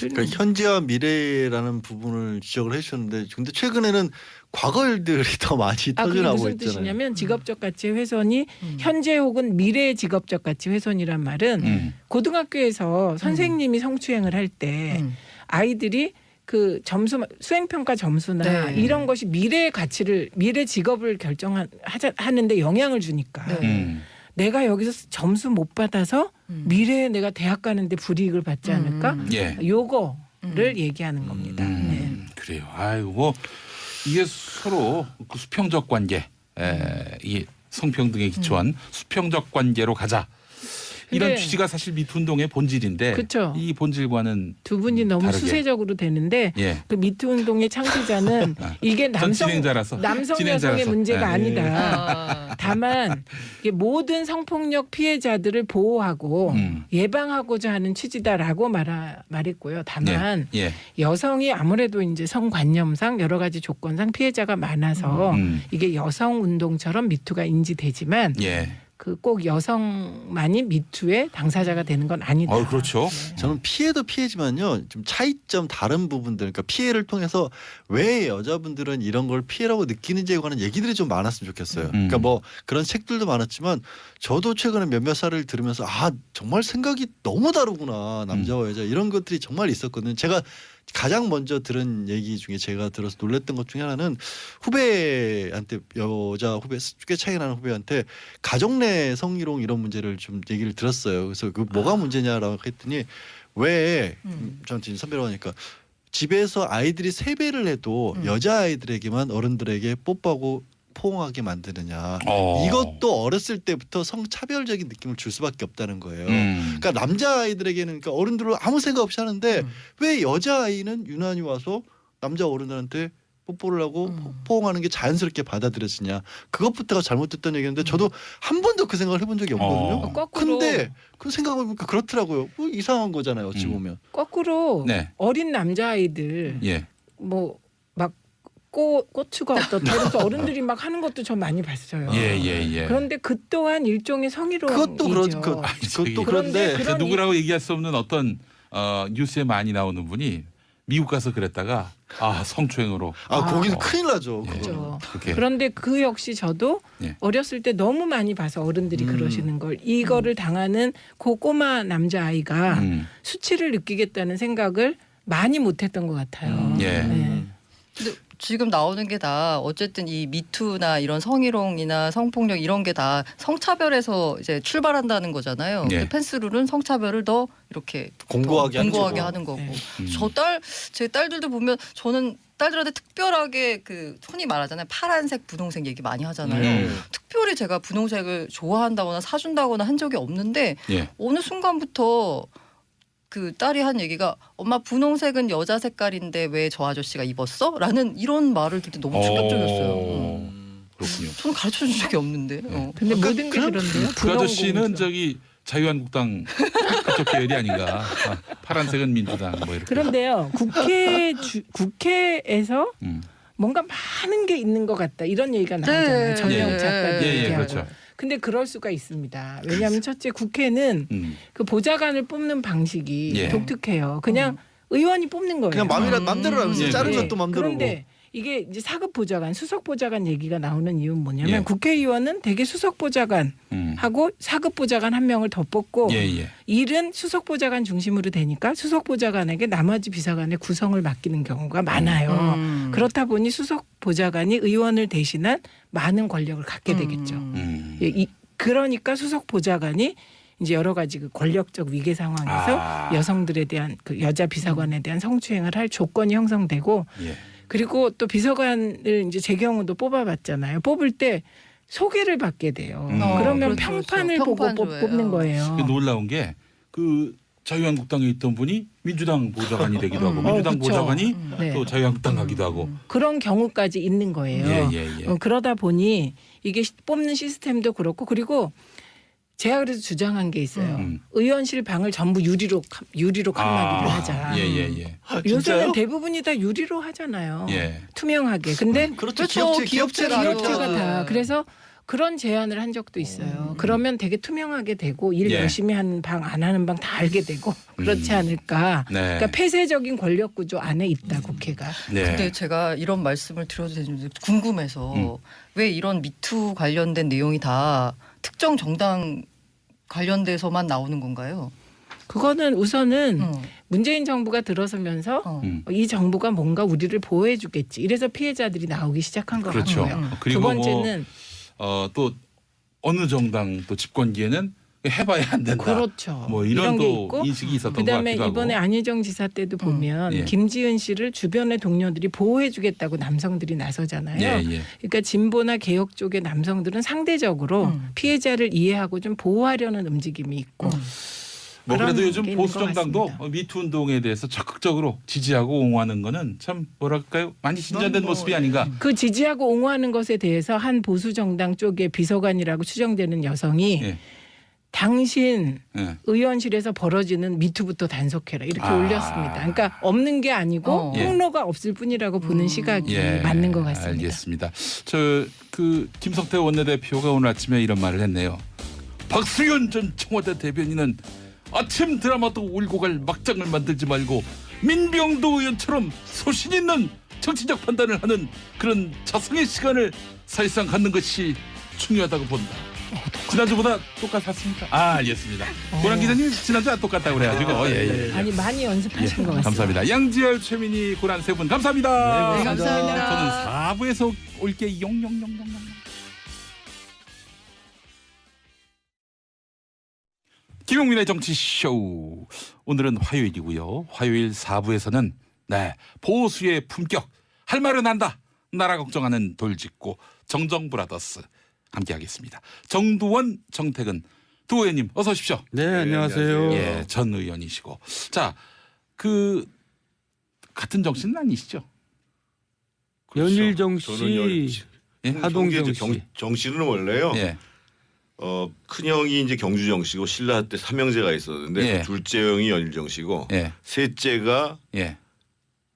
그러니까 현재와 미래라는 부분을 지적을 해주셨는데 근데 최근에는 과거 일들이 더 많이 그게 터져나오고 무슨 있잖아요. 뜻이냐면 직업적 가치 훼손이 현재 혹은 미래의 직업적 가치 훼손이란 말은 고등학교에서 선생님이 성추행을 할 때 아이들이 그 점수 수행평가 점수나 네. 이런 것이 미래의 가치를 미래 직업을 결정하는데 영향을 주니까 내가 여기서 점수 못 받아서 미래에 내가 대학 가는데 불이익을 받지 않을까? 예. 요거를 얘기하는 겁니다. 네. 그래요. 아이고 뭐 이게 서로 그 수평적 관계, 이 성평등에 기초한 수평적 관계로 가자. 이런 근데 취지가 사실 미투 운동의 본질인데 그쵸. 이 본질과는 두 분이 너무 다르게. 수세적으로 되는데 예. 그 미투 운동의 창시자는 이게 전 진행자라서. 남성 진행자라서. 여성의 문제가 네. 아니다. 다만 이게 모든 성폭력 피해자들을 보호하고 예방하고자 하는 취지다라고 말했고요. 다만 예. 여성이 아무래도 이제 성관념상 여러 가지 조건상 피해자가 많아서 이게 여성 운동처럼 미투가 인지되지만 예. 그 꼭 여성만이 미투의 당사자가 되는 건 아니다. 그렇죠. 저는 피해도 피해지만요. 좀 차이점 다른 부분들, 그러니까 피해를 통해서 왜 여자분들은 이런 걸 피해라고 느끼는지에 관한 얘기들이 좀 많았으면 좋겠어요. 그러니까 뭐 그런 책들도 많았지만 저도 최근에 몇몇 사례를 들으면서 아 정말 생각이 너무 다르구나 남자와 여자 이런 것들이 정말 있었거든요. 제가 가장 먼저 들은 얘기 중에 제가 들어서 놀랬던 것 중에 하나는 후배한테 여자 후배 꽤 차이 나는 후배한테 가족 내 최근에 성희롱 이런 문제를 좀 얘기를 들었어요. 그래서 그 뭐가 문제냐라고 했더니 왜 저한테 선배라고 하니까 집에서 아이들이 세배를 해도 여자 아이들에게만 어른들에게 뽀뽀하고 포옹하게 만드느냐. 이것도 어렸을 때부터 성차별적인 느낌을 줄 수밖에 없다는 거예요. 그러니까 남자 아이들에게는 그러니까 어른들은 아무 생각 없이 하는데 왜 여자 아이는 유난히 와서 남자 어른들한테 뽀뽀를 하고 포옹하는 게 자연스럽게 받아들여지냐. 그것부터가 잘못됐다는 얘기인데 저도 한 번도 그 생각을 해본 적이 없거든요. 거꾸로 근데 그 생각해보니까 그렇더라고요. 뭐 이상한 거잖아요. 어찌 보면. 거꾸로 네. 어린 남자 아이들 예. 뭐 막 고추가 어떻다 그래서 어른들이 막 하는 것도 저 많이 봤어요. 예. 그런데 그 또한 일종의 성희롱이죠. 그것도 그것도 그런데 그 누구라고 얘기할 수 없는 어떤 뉴스에 많이 나오는 분이 미국 가서 그랬다가 성추행으로 거기는 큰일 나죠. 예. 그렇죠. 그렇게. 그런데 그 역시 저도 예. 어렸을 때 너무 많이 봐서 어른들이 그러시는 걸 이거를 당하는 그 꼬마 남자 아이가 수치를 느끼겠다는 생각을 많이 못했던 것 같아요. 예. 네. 근데 지금 나오는 게 다 어쨌든 이 미투나 이런 성희롱이나 성폭력 이런 게 다 성차별에서 이제 출발한다는 거잖아요. 예. 근데 펜스룰은 성차별을 더 이렇게 공고하게 하는 거고. 네. 제 딸들도 보면 저는 딸들한테 특별하게 그 흔히 말하잖아요. 파란색, 분홍색 얘기 많이 하잖아요. 특별히 제가 분홍색을 좋아한다거나 사준다거나 한 적이 없는데 예. 어느 순간부터 그 딸이 한 얘기가 엄마 분홍색은 여자 색깔인데 왜 저 아저씨가 입었어? 라는 이런 말을 들을 때 너무 충격적이었어요. 그렇군요. 저는 가르쳐 준 적이 없는데. 근데 모든 게 그런데요. 그 아저씨는 저기 자유한국당 그쪽 계열이 아닌가. 파란색은 민주당 뭐 이렇게. 그런데요. 국회에서 뭔가 많은 게 있는 것 같다. 이런 얘기가 나오잖아요. 네. 정영 예. 작가님 예, 얘기하고. 그렇죠. 근데 그럴 수가 있습니다. 왜냐하면 첫째 국회는 그 보좌관을 뽑는 방식이 예. 독특해요. 그냥 의원이 뽑는 거예요. 그냥 마음대로 하면서 예, 자른 예. 것도 마음대로. 그런데 이게 이제 사급 보좌관, 수석 보좌관 얘기가 나오는 이유는 뭐냐면 예. 국회의원은 대개 수석 보좌관 하고 사급 보좌관 한 명을 더 뽑고 예. 일은 수석 보좌관 중심으로 되니까 수석 보좌관에게 나머지 비서관의 구성을 맡기는 경우가 많아요. 그렇다 보니 수석 보좌관이 의원을 대신한 많은 권력을 갖게 되겠죠. 그러니까 수석 보좌관이 이제 여러 가지 그 권력적 위계 상황에서 여성들에 대한 그 여자 비서관에 대한 성추행을 할 조건이 형성되고 예. 그리고 또 비서관을 이제 제 경우도 뽑아봤잖아요. 뽑을 때 소개를 받게 돼요. 그러면 그렇죠, 평판을 그렇죠. 보고 평판 뽑는 거예요. 놀라운 게 그 자유한국당에 있던 분이 민주당 보좌관이 되기도 하고 민주당 그쵸. 보좌관이 네. 또 자유한국당 가기도 하고. 그런 경우까지 있는 거예요. 예. 그러다 보니 이게 뽑는 시스템도 그렇고 그리고 제가 그래서 주장한 게 있어요. 의원실 방을 전부 유리로 칸막이를 하자. 예. 요새는 대부분이 다 유리로 하잖아요. 예. 투명하게. 근데 그렇죠. 기업체라도. 기업체가 다 그래서 그런 제안을 한 적도 있어요. 그러면 되게 투명하게 되고 일 예. 열심히 하는 방 안 하는 방 다 알게 되고 그렇지 않을까. 네. 그러니까 폐쇄적인 권력 구조 안에 있다 국회가. 네. 근데 제가 이런 말씀을 드려도 되는지 궁금해서 왜 이런 미투 관련된 내용이 다 특정 정당 관련돼서만 나오는 건가요? 그거는 우선은 문재인 정부가 들어서면서 이 정부가 뭔가 우리를 보호해주겠지. 이래서 피해자들이 나오기 시작한 것 그렇죠. 같고요. 그리고 두 번째는 또 어느 정당 또 집권기에는 해봐야 안 된다. 그렇죠. 뭐 이런 게 또 있고 인식이 있었던 것 그다음에 같기도 하고. 이번에 안희정 지사 때도 보면 예. 김지은 씨를 주변의 동료들이 보호해주겠다고 남성들이 나서잖아요. 예. 그러니까 진보나 개혁 쪽의 남성들은 상대적으로 피해자를 이해하고 좀 보호하려는 움직임이 있고. 뭐 그래도 그런 요즘 게 있는 보수 것 정당도 같습니다. 미투 운동에 대해서 적극적으로 지지하고 옹호하는 거는 참 뭐랄까요 많이 신전된 모습이 아닌가. 그 지지하고 옹호하는 것에 대해서 한 보수 정당 쪽의 비서관이라고 추정되는 여성이 예. 당신 예. 의원실에서 벌어지는 미투부터 단속해라 이렇게 올렸습니다. 그러니까 없는 게 아니고 예. 폭로가 없을 뿐이라고 보는 시각이 예, 맞는 것 같습니다. 알겠습니다. 그 김성태 원내대표가 오늘 아침에 이런 말을 했네요. 박수현 전 청와대 대변인은 아침 드라마도 울고 갈 막장을 만들지 말고 민병도 의원처럼 소신 있는 정치적 판단을 하는 그런 자성의 시간을 사실상 갖는 것이 중요하다고 본다. 지난주보다 똑같았습니다. 알겠습니다. 고란 기자님 지난주 안 똑같다고 그래가지고 예. 아니 많이 연습하신 것 같습니다. 감사합니다. 양지열, 최민희, 고란 세 분 감사합니다. 네, 감사합니다. 저는 4부에서 올게 용용용용용. 김용민의 정치쇼. 오늘은 화요일이고요. 화요일 4부에서는 보수의 품격 할 말은 한다. 나라 걱정하는 돌직구 정정브라더스 함께하겠습니다. 정두원, 정택은 두 의원님 어서 오십시오. 네, 안녕하세요. 예, 전 의원이시고. 자, 같은 정신은 아니시죠? 연일정 저는 씨, 예? 하동정 씨. 정 씨는 원래요. 예. 큰형이 이제 경주정 씨고 신라 때 삼형제가 있었는데 예. 그 둘째 형이 연일정 씨고 예. 셋째가 예.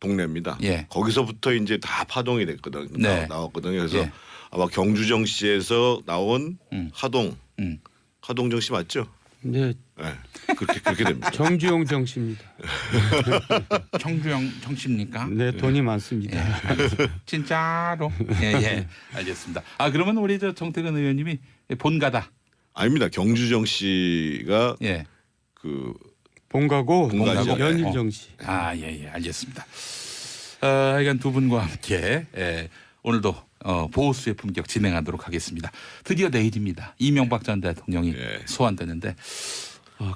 동래입니다. 예. 거기서부터 이제 다 파동이 됐거든. 네. 나왔거든요. 그래서 예. 아마 경주정 씨에서 나온 하동 음. 하동정 씨 맞죠? 네, 네. 그렇게 됩니다. 정주영 정 씨입니다. 정주영 정씨입니까? 네, 돈이 많습니다. 진짜로. 예. 알겠습니다. 그러면 우리 정택은 의원님이 본가다. 아닙니다. 경주정 씨가 예. 그 본가고 본가죠. 연일정 씨. 예. 알겠습니다. 하여간 두 분과 함께 오늘도 보수의 품격 진행하도록 하겠습니다. 드디어 내일입니다. 이명박 전 대통령이 예. 소환되는데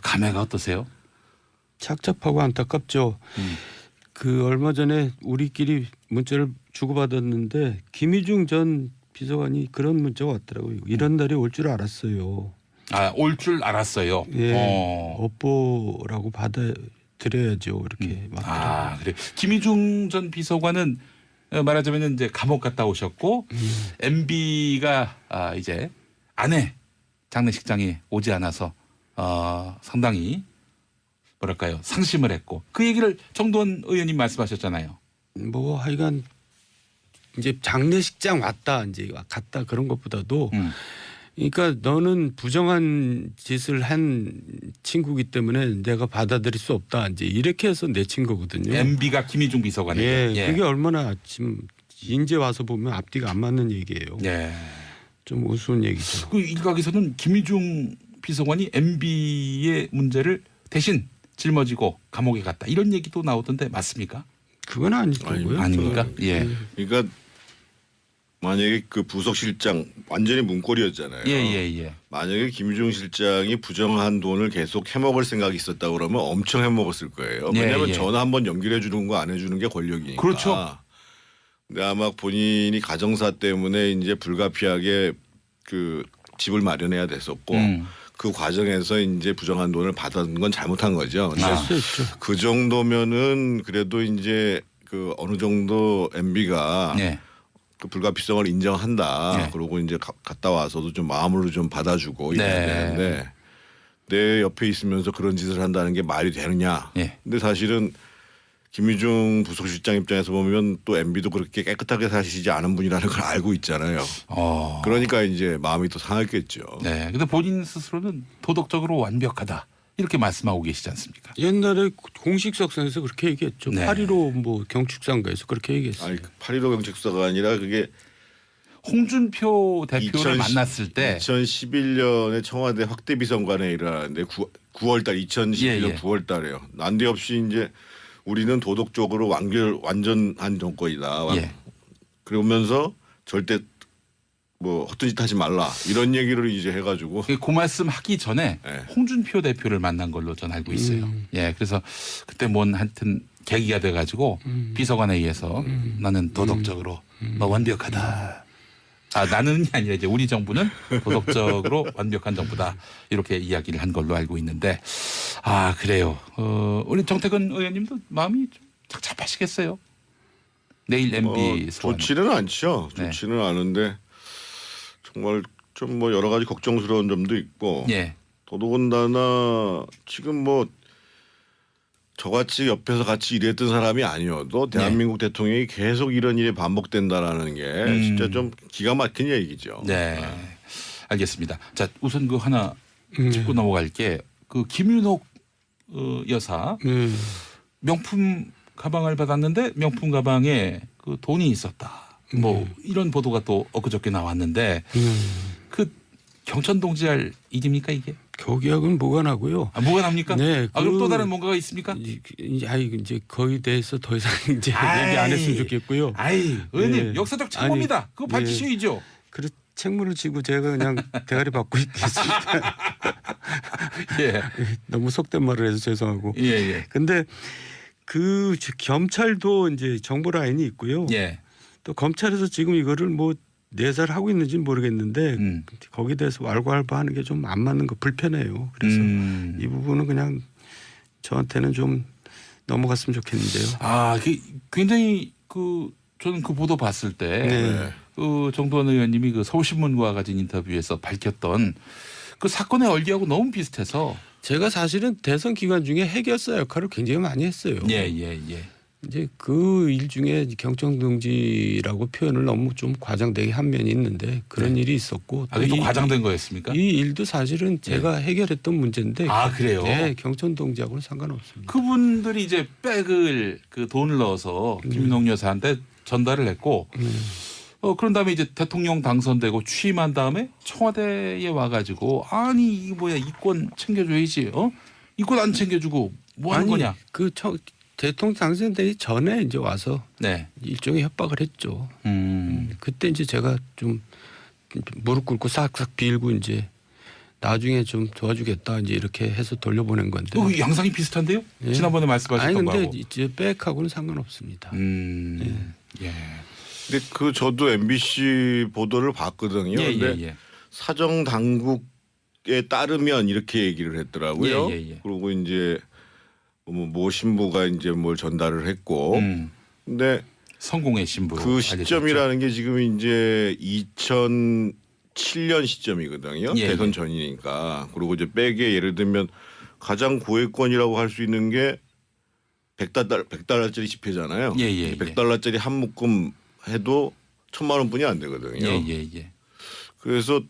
감회가 어떠세요? 착잡하고 안타깝죠. 그 얼마 전에 우리끼리 문자를 주고받았는데 김희중 전 비서관이 그런 문자가 왔더라고요. 이런 날이 올 줄 알았어요. 올 줄 알았어요. 예, 업보라고 받아들여야죠. 이렇게 막. 그래. 김희중 전 비서관은 말하자면 이제 감옥 갔다 오셨고 MB가 이제 아내 장례식장에 오지 않아서 상당히 뭐랄까요 상심을 했고 그 얘기를 정두원 의원님 말씀하셨잖아요. 뭐 하여간 이제 장례식장 왔다 이제 갔다 그런 것보다도 그러니까 너는 부정한 짓을 한 친구기 때문에 내가 받아들일 수 없다 이제 이렇게 해서 내친 거거든요. MB가 김희중 비서관에게. 예, 그게 얼마나 지금 이제 와서 보면 앞뒤가 안 맞는 얘기예요. 예. 좀 우스운 얘기죠. 그 일각에서는 김희중 비서관이 MB의 문제를 대신 짊어지고 감옥에 갔다 이런 얘기도 나오던데 맞습니까? 그건 아니고요. 아닙니까? 예. 그러니까 만약에 그 부속실장 완전히 문고리였잖아요. 예. 만약에 김유중 실장이 부정한 돈을 계속 해먹을 생각이 있었다 그러면 엄청 해먹었을 거예요. 왜냐하면 예. 전화 한번 연결해 주는 거 안 해주는 게 권력이니까. 그렇죠. 근데 아마 본인이 가정사 때문에 이제 불가피하게 그 집을 마련해야 됐었고 그 과정에서 이제 부정한 돈을 받은 건 잘못한 거죠. 근데 그 정도면은 그래도 이제 그 어느 정도 MB가 그 불가피성을 인정한다. 그러고 이제 갔다 와서도 좀 마음으로 좀 받아주고 이래야 되는데 내 옆에 있으면서 그런 짓을 한다는 게 말이 되느냐. 근데 사실은 김유중 부속실장 입장에서 보면 또 MB도 그렇게 깨끗하게 사시지 않은 분이라는 걸 알고 있잖아요. 그러니까 이제 마음이 또 상했겠죠. 네. 근데 본인 스스로는 도덕적으로 완벽하다. 이렇게 말씀하고 계시지 않습니까? 옛날에 공식 석상에서 그렇게 얘기했죠. 8.15 뭐 경축상가에서 그렇게 얘기했어요. 아니 8.15 경축사가 아니라 그게 홍준표 대표를 만났을 때 2011년에 청와대 확대 비선관회에 일어났는데 9월달 2011년 9월달에요. 난데없이 이제 우리는 도덕적으로 완전한 정권이다. 그러면서 절대 뭐 헛된 짓 하지 말라 이런 얘기를 이제 해가지고 그 말씀 하기 전에 홍준표 대표를 만난 걸로 전 알고 있어요. 예, 그래서 그때 뭔 하여튼 계기가 돼가지고 비서관에 의해서 나는 도덕적으로 완벽하다. 나는이 아니라 이제 우리 정부는 도덕적으로 완벽한 정부다 이렇게 이야기를 한 걸로 알고 있는데 그래요. 우리 정택은 의원님도 마음이 좀 착잡하시겠어요. 내일 MB 소환. 좋지는 않죠. 좋지는 않은데 정말 좀 뭐 여러 가지 걱정스러운 점도 있고 더더군다나 지금 뭐 저같이 옆에서 같이 일했던 사람이 아니어도 대한민국 대통령이 계속 이런 일이 반복된다라는 게 진짜 좀 기가 막힌 얘기죠. 네. 알겠습니다. 자, 우선 그 하나 짚고 넘어갈게. 그 김윤옥 여사 명품 가방을 받았는데 명품 가방에 그 돈이 있었다. 뭐 이런 보도가 또 엊그저께 나왔는데 그 경천동지할 일입니까 이게? 교기하고는 무관하고요. 뭐가 납니까? 네. 그럼 또 다른 뭔가가 있습니까? 이제 거기에 대해서 더 이상 이제 얘기 안 했으면 좋겠고요. 의원님 역사적 참고입니다. 그거 밝히셔야죠. 책무를 지고 제가 그냥 대가리 받고 있겠습니다. 예. 너무 속된 말을 해서 죄송하고. 예, 예. 근데 그 겸찰도 이제 정보 라인이 있고요. 예. 또 검찰에서 지금 이거를 뭐 내사를 하고 있는지는 모르겠는데 거기에 대해서 왈가왈부하는 게 좀 안 맞는 거 불편해요. 그래서 이 부분은 그냥 저한테는 좀 넘어갔으면 좋겠는데요. 아, 굉장히 저는 그 보도 봤을 때 네. 그 정도원 의원님이 그 서울신문과 가진 인터뷰에서 밝혔던 그 사건의 얼기하고 너무 비슷해서 제가 사실은 대선 기간 중에 해결사 역할을 굉장히 많이 했어요. 예. 이제 그 일 중에 경청동지라고 표현을 너무 좀 과장되게 한 면이 있는데 그런 일이 있었고 아, 또 과장된 거였습니까? 이 일도 사실은 제가 해결했던 문제인데 아, 그래요? 네, 경청동지하고는 상관없습니다. 그분들이 이제 백을 그 돈을 넣어서 김인홍 여사한테 전달을 했고 그런 다음에 이제 대통령 당선되고 취임한 다음에 청와대에 와가지고 아니 이게 뭐야 이권 챙겨줘야지 이권 안 챙겨주고 뭐 하는 거냐? 대통령 당선되기 전에 이제 와서 네. 일종의 협박을 했죠. 그때 이제 제가 좀 무릎 꿇고 싹싹 빌고 이제 나중에 좀 도와주겠다 이제 이렇게 해서 돌려보낸 건데. 양상이 비슷한데요? 예. 지난번에 말씀하셨던 아니 거하고. 근데 이제 백하고는 상관없습니다. 예. 근데 저도 MBC 보도를 봤거든요. 근데 사정 당국에 따르면 이렇게 얘기를 했더라고요. 그리고 이제 모 신부가 이제 뭘 전달을 했고, 근데 성공의 신부 그 시점이라는 게 지금 이제 2007년 시점이거든요. 대선 전이니까. 그리고 이제 백에 예를 들면 가장 고액권이라고 할 수 있는 게 $100짜리 지폐잖아요. $100짜리 한 묶음 해도 1,000만 원뿐이 안 되거든요. 그래서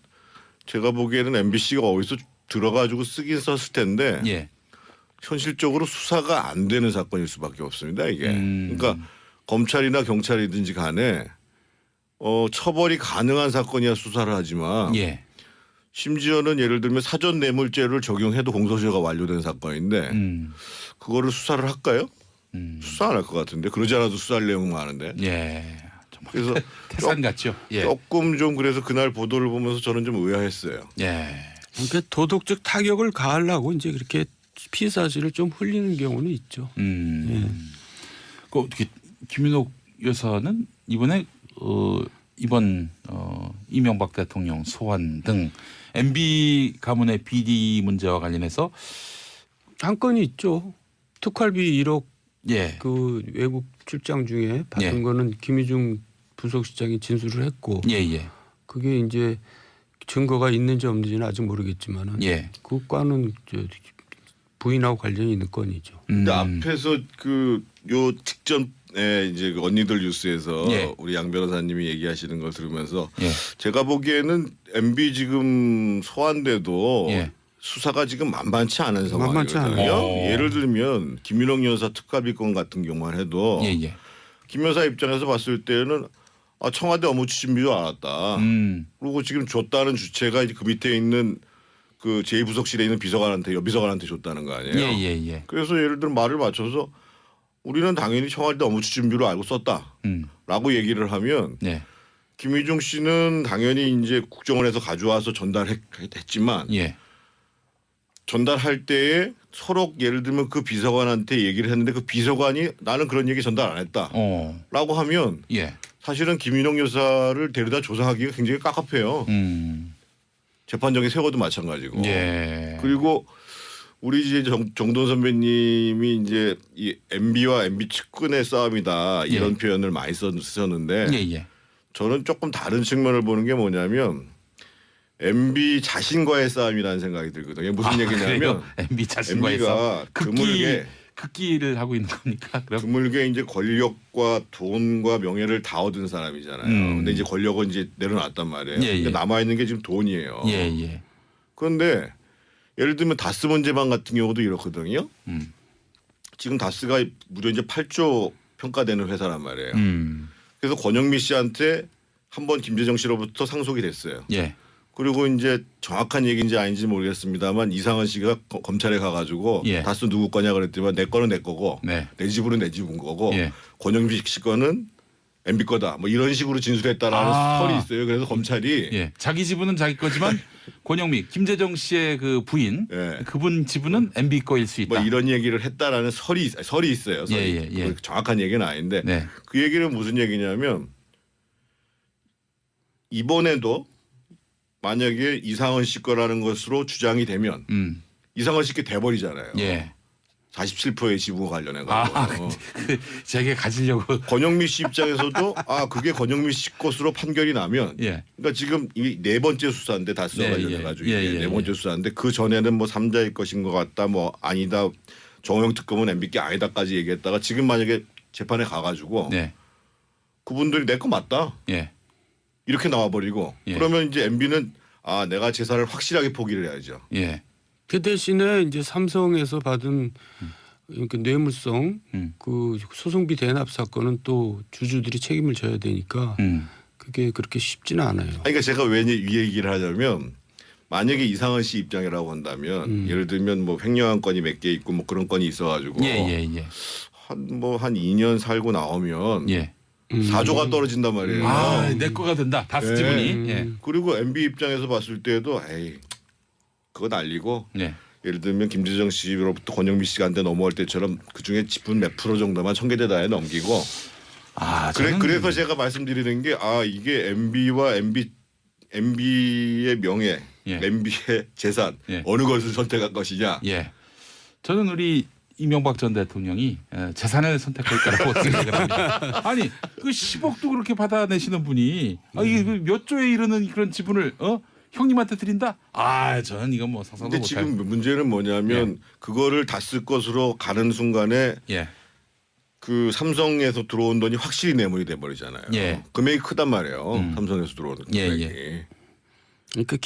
제가 보기에는 MBC가 어디서 들어가지고 쓰긴 썼을 텐데 현실적으로 수사가 안 되는 사건일 수밖에 없습니다. 이게. 그러니까 검찰이나 경찰이든지 간에 처벌이 가능한 사건이야 수사를 하지만 심지어는 예를 들면 사전 뇌물죄를 적용해도 공소시효가 완료된 사건인데 그거를 수사를 할까요? 수사 안 할 것 같은데 그러지 않아도 수사할 내용은 많은데. 그래서 태산 같죠. 조금 좀 그래서 그날 보도를 보면서 저는 좀 의아했어요. 그러니까 도덕적 타격을 가하려고 이제 그렇게 피해 사실을 좀 흘리는 경우는 있죠. 김인옥 여사는 이번에 이번 이명박 대통령 소환 등 MB 가문의 비리 문제와 관련해서 한 건이 있죠. 특활비 1억 그 외국 출장 중에 받은 거는 김희중 부속시장이 진술을 했고 그게 이제 증거가 있는지 없는지는 아직 모르겠지만은 그과는 부인하고 관련이 있는 건이죠. 근데 앞에서 요 직전에 이제 그 언니들 뉴스에서 우리 양 변호사님이 얘기하시는 걸 들으면서 제가 보기에는 MB 지금 소환돼도 수사가 지금 만만치 않은 상황이거든요. 예를 들면 김윤옥 여사 특활비 건 같은 경우만 해도 김 여사 입장에서 봤을 때는 청와대 업무 추진비도 알았다. 그리고 지금 줬다는 주체가 이제 그 밑에 있는 그 제2부속실에 있는 여비서관한테 줬다는 거 아니에요. 그래서 예를 들어 말을 맞춰서 우리는 당연히 청와대 업무 추진비로 알고 썼다라고 얘기를 하면 김희중 씨는 당연히 이제 국정원에서 가져와서 전달했지만 전달할 때에 서로 예를 들면 그 비서관한테 얘기를 했는데 그 비서관이 나는 그런 얘기 전달 안 했다라고 하면 사실은 김인홍 여사를 데려다 조사하기가 굉장히 깝깝해요. 재판정에 세워도 마찬가지고. 그리고 우리 이제 정돈 선배님이 이제 이 MB와 MB 측근의 싸움이다 이런 표현을 많이 쓰셨는데 저는 조금 다른 측면을 보는 게 뭐냐면 MB 자신과의 싸움이라는 생각이 들거든요. 무슨 얘기냐면 MB 자신과의 싸움. 극기를 하고 있는 겁니까? 그럼? 드물게 이제 권력과 돈과 명예를 다 얻은 사람이잖아요. 근데 이제 권력은 이제 내려놨단 말이에요. 근데 남아 있는 게 지금 돈이에요. 그런데 예를 들면 다스 문제방 같은 경우도 이렇거든요. 지금 다스가 무려 이제 8조 평가되는 회사란 말이에요. 그래서 권영미 씨한테 한번 김재정 씨로부터 상속이 됐어요. 그리고 이제 정확한 얘기인지 아닌지 모르겠습니다만 이상은 씨가 검찰에 가가지고 다스 누구 거냐 그랬더니 내 거는 내 거고 내 집은 내 집인 거고 권영미 씨 거는 MB 거다. 뭐 이런 식으로 진술했다라는 설이 있어요. 그래서 검찰이 예, 자기 지분은 자기 거지만 권영미, 김재정 씨의 그 부인, 예. 그분 지분은 MB 거일 수 있다. 뭐 이런 얘기를 했다라는 설이 있어요. 설이. 예. 정확한 얘기는 아닌데 네. 그 얘기는 무슨 얘기냐면 이번에도 만약에 이상헌 씨 거라는 것으로 주장이 되면 이상헌 씨께 돼버리잖아요. 예. 47%의 지분 관련해가지고. 그 제게 가지려고. 권영미 씨 입장에서도 그게 권영미 씨 것으로 판결이 나면 예. 그러니까 지금 이 네 번째 수사인데 다스 관련해가지고 네 번째 수사인데 그 전에는 뭐 3자의 것인 것 같다 뭐 아니다 정호영 특검은 MB께 아니다까지 얘기했다가 지금 만약에 재판에 가가지고 네. 그분들이 내 거 맞다 예. 이렇게 나와버리고 예. 그러면 이제 MB는 내가 재산을 확실하게 포기를 해야죠. 예. 그 대신에 이제 삼성에서 받은 그 뇌물성 그 소송비 대납 사건은 또 주주들이 책임을 져야 되니까 그게 그렇게 쉽지는 않아요. 그러니까 제가 왜 이 얘기를 하냐면 만약에 이상헌 씨 입장이라고 한다면 예를 들면 뭐 횡령한 건이 몇 개 있고 뭐 그런 건이 있어가지고 한 2년 살고 나오면 예. 4조가 떨어진단 말이에요. 내 거가 된다. 다스 지분이. 예. 그리고 MB 입장에서 봤을 때도 그거 날리고 예. 예를 들면 김재정 씨로부터 권영미 씨가 한테 넘어갈 때처럼 그중에 지분 몇 프로 정도만 청계대다에 넘기고 그래서 제가 말씀드리는 게 이게 MB와 MB의 명예, MB의 재산 어느 것을 선택할 것이냐. 예. 저는 우리 이명박 전 대통령이 재산을 선택할 거라고 생각을 합니다. 아니 그 10억도 그렇게 받아내시는 분이 이게 몇 조에 이르는 그런 지분을 형님한테 드린다? 저는 이건 뭐 상상도 근데 못할. 지금 문제는 뭐냐면 그거를 다 쓸 것으로 가는 순간에 그 삼성에서 들어온 돈이 확실히 뇌물이 돼버리잖아요. 금액이 크단 말이에요. 삼성에서 들어오는 금액이. 그러니까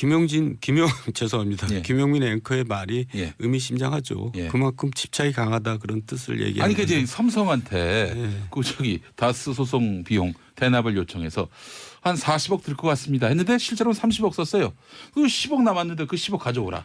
죄송합니다. 김용민 앵커의 말이 의미심장하죠. 그만큼 집착이 강하다 그런 뜻을 얘기하는. 아니 그 이제 삼성한테 그 다스 소송 비용 대납을 요청해서 한 40억 들 것 같습니다 했는데 실제로는 30억 썼어요. 그 10억 남았는데 그 10억 가져오라.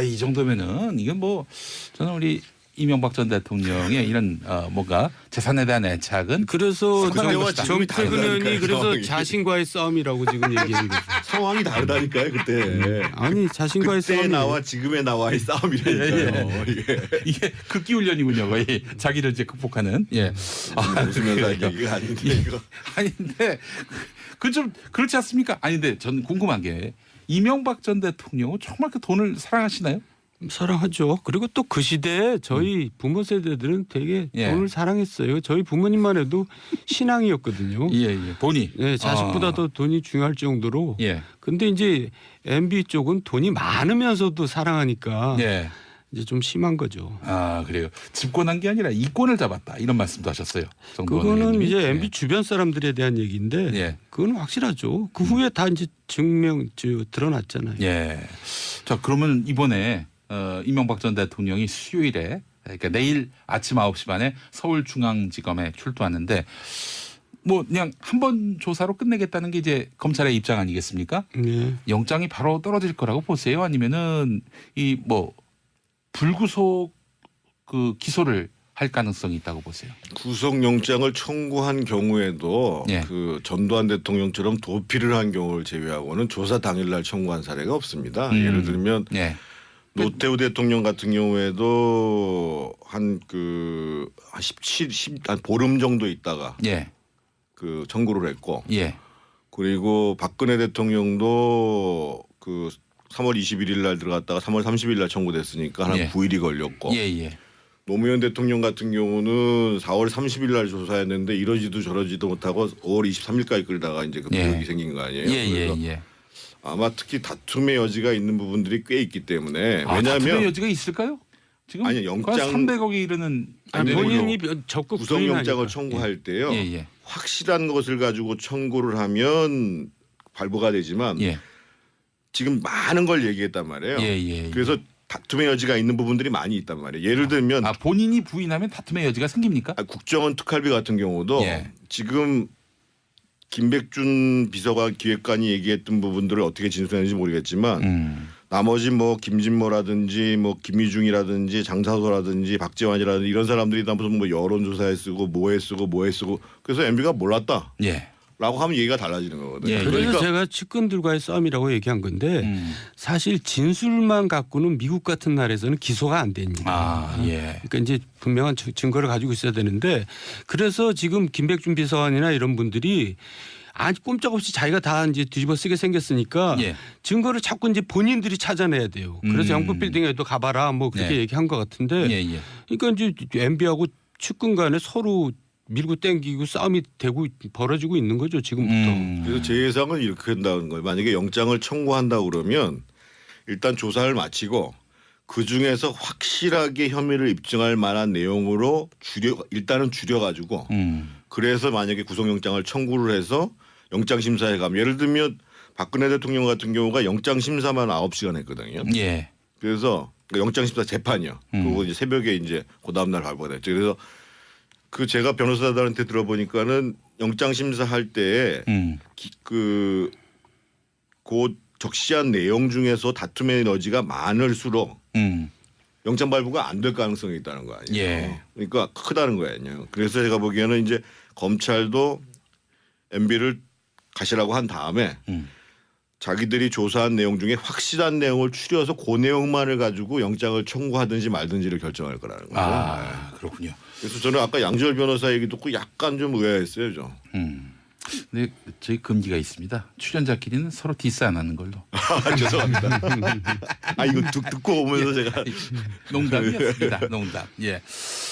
이 정도면은 이건 뭐 저는 우리 이명박 전 대통령의 이런 뭔가 재산에 대한 애착은 그래서 정태근 의원이 그래서 상황이. 자신과의 싸움이라고 지금 얘기하는 거죠. 상황이 다르다니까요 그때. 아니 자신과의 그때 싸움이 나와 지금의 나와의 싸움이라니까요. 이게 극기 훈련이군요 거의 자기를 이제 극복하는. 웃으면서 할 얘기가 아닌데 이거. 아닌데 그 좀 그렇지 않습니까? 아닌데 저는 궁금한 게 이명박 전 대통령은 정말 그 돈을 사랑하시나요? 사랑하죠. 그리고 또 그 시대에 저희 부모 세대들은 되게 돈을 사랑했어요. 저희 부모님만 해도 신앙이었거든요. 돈이. 자식보다도 돈이 중요할 정도로. 근데 이제 MB 쪽은 돈이 많으면서도 사랑하니까 이제 좀 심한 거죠. 그래요. 집권한 게 아니라 이권을 잡았다 이런 말씀도 하셨어요. 그거는 이제 MB 주변 사람들에 대한 얘기인데 그건 확실하죠. 그 후에 다 이제 드러났잖아요. 자 그러면 이번에 이명박 전 대통령이 수요일에 그러니까 내일 아침 9시 반에 서울중앙지검에 출두하는데 뭐 그냥 한 번 조사로 끝내겠다는 게 이제 검찰의 입장 아니겠습니까? 영장이 바로 떨어질 거라고 보세요? 아니면은 이 뭐 불구속 그 기소를 할 가능성이 있다고 보세요? 구속영장을 청구한 경우에도 그 전두환 대통령처럼 도피를 한 경우를 제외하고는 조사 당일날 청구한 사례가 없습니다. 예를 들면 노태우 대통령 같은 경우에도 한 보름 정도 있다가 그 청구를 했고 그리고 박근혜 대통령도 그 3월 21일 날 들어갔다가 3월 30일 날 청구됐으니까 한 9일이 걸렸고 노무현 대통령 같은 경우는 4월 30일 날 조사했는데 이러지도 저러지도 못하고 5월 23일까지 끌다가 이제 그 비극이 생긴 거 아니에요. 그래서 아마 특히 다툼의 여지가 있는 부분들이 꽤 있기 때문에 왜냐하면 다툼의 여지가 있을까요? 지금 영장 300억이 이르는 본인이 적극 구속영장을 청구할 때요. 확실한 것을 가지고 청구를 하면 발부가 되지만 지금 많은 걸 얘기했단 말이에요. 그래서 다툼의 여지가 있는 부분들이 많이 있단 말이에요. 예를 들면 본인이 부인하면 다툼의 여지가 생깁니까? 국정원 특활비 같은 경우도 지금 김백준 비서관 기획관이 얘기했던 부분들을 어떻게 진술했는지 모르겠지만 나머지 뭐 김진모라든지 뭐 김희중이라든지 장사소라든지 박지원이라든지 이런 사람들이 다 무슨 뭐 여론조사에 쓰고 뭐에 쓰고 그래서 MB가 몰랐다. 예. 라고 하면 얘기가 달라지는 거거든요. 예. 그래서 그러니까 제가 측근들과의 싸움이라고 얘기한 건데 사실 진술만 갖고는 미국 같은 나라에서는 기소가 안 됩니다. 아, 예. 그러니까 이제 분명한 증거를 가지고 있어야 되는데 그래서 지금 김백준 비서관이나 이런 분들이 아주 꼼짝없이 자기가 다 이제 뒤집어 쓰게 생겼으니까 예. 증거를 자꾸 이제 본인들이 찾아내야 돼요. 그래서 영국 빌딩에도 가봐라 뭐 그렇게 네. 얘기한 것 같은데 예, 예. 그러니까 이제 MB하고 측근 간에 서로 밀고 땡기고 싸움이 되고 벌어지고 있는 거죠 지금부터. 그래서 제 예상은 이렇게 한다는 거예요. 만약에 영장을 청구한다 그러면 일단 조사를 마치고 그 중에서 확실하게 혐의를 입증할 만한 내용으로 일단은 줄여가지고 그래서 만약에 구속영장을 청구를 해서 영장심사에 가면 예를 들면 박근혜 대통령 같은 경우가 영장심사만 9시간 했거든요. 예. 그래서 영장심사 재판이요. 그거 이제 새벽에 이제 그 다음날 발부가 됐죠. 그래서 그 제가 변호사들한테 들어보니까는 영장심사 할 때에 그 적시한 내용 중에서 다툼의 에너지가 많을수록 영장 발부가 안 될 가능성이 있다는 거 아니에요. 예. 그러니까 크다는 거예요. 그래서 제가 보기에는 이제 검찰도 MB를 가시라고 한 다음에 자기들이 조사한 내용 중에 확실한 내용을 추려서 그 내용만을 가지고 영장을 청구하든지 말든지를 결정할 거라는 거죠. 아, 그렇군요. 그래서 저는 아까 양지열 변호사 얘기 듣고 약간 좀 의아했어요. 좀. 근데 저희 금기가 있습니다. 출연자끼리는 서로 디스 안 하는 걸로. 죄송합니다. 아 이거 듣고 오면서 제가 농담이었습니다. 농담. 예.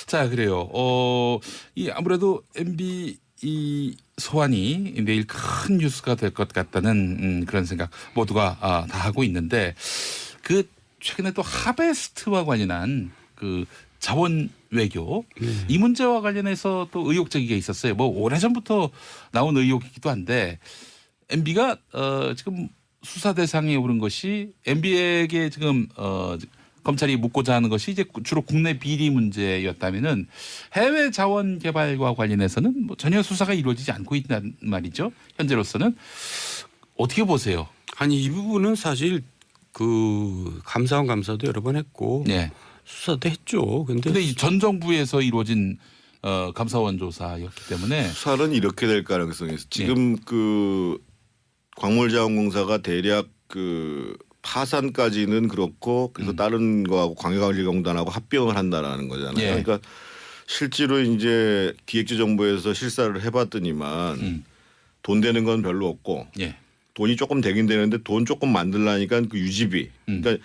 자, 그래요. 이 아무래도 MB 이 소환이 내일 큰 뉴스가 될 것 같다는 그런 생각 모두가 다 하고 있는데 그 최근에 또 하베스트와 관련한 그 자원 외교 이 문제와 관련해서 또 의혹 제기가 있었어요. 뭐 오래전부터 나온 의혹이기도 한데 MB가 지금 수사 대상에 오른 것이 MB에게 지금 검찰이 묻고자 하는 것이 이제 주로 국내 비리 문제였다면은 해외 자원 개발과 관련해서는 뭐 전혀 수사가 이루어지지 않고 있단 말이죠. 현재로서는 어떻게 보세요? 아니 이 부분은 사실 그 감사원 감사도 여러 번 했고 네. 수사도 했죠. 근데 이 전 정부에서 이루어진 감사원 조사였기 때문에 수사는 이렇게 될 가능성이 있어요. 지금 그 광물자원공사가 대략 그 파산까지는 그렇고 그래서 다른 거하고 광해관리공단하고 합병을 한다라는 거잖아요. 예. 그러니까 실제로 이제 기획재정부에서 실사를 해봤더니만 돈 되는 건 별로 없고 예. 돈이 조금 되긴 되는데 돈 조금 만들라니까 그 유지비 그러니까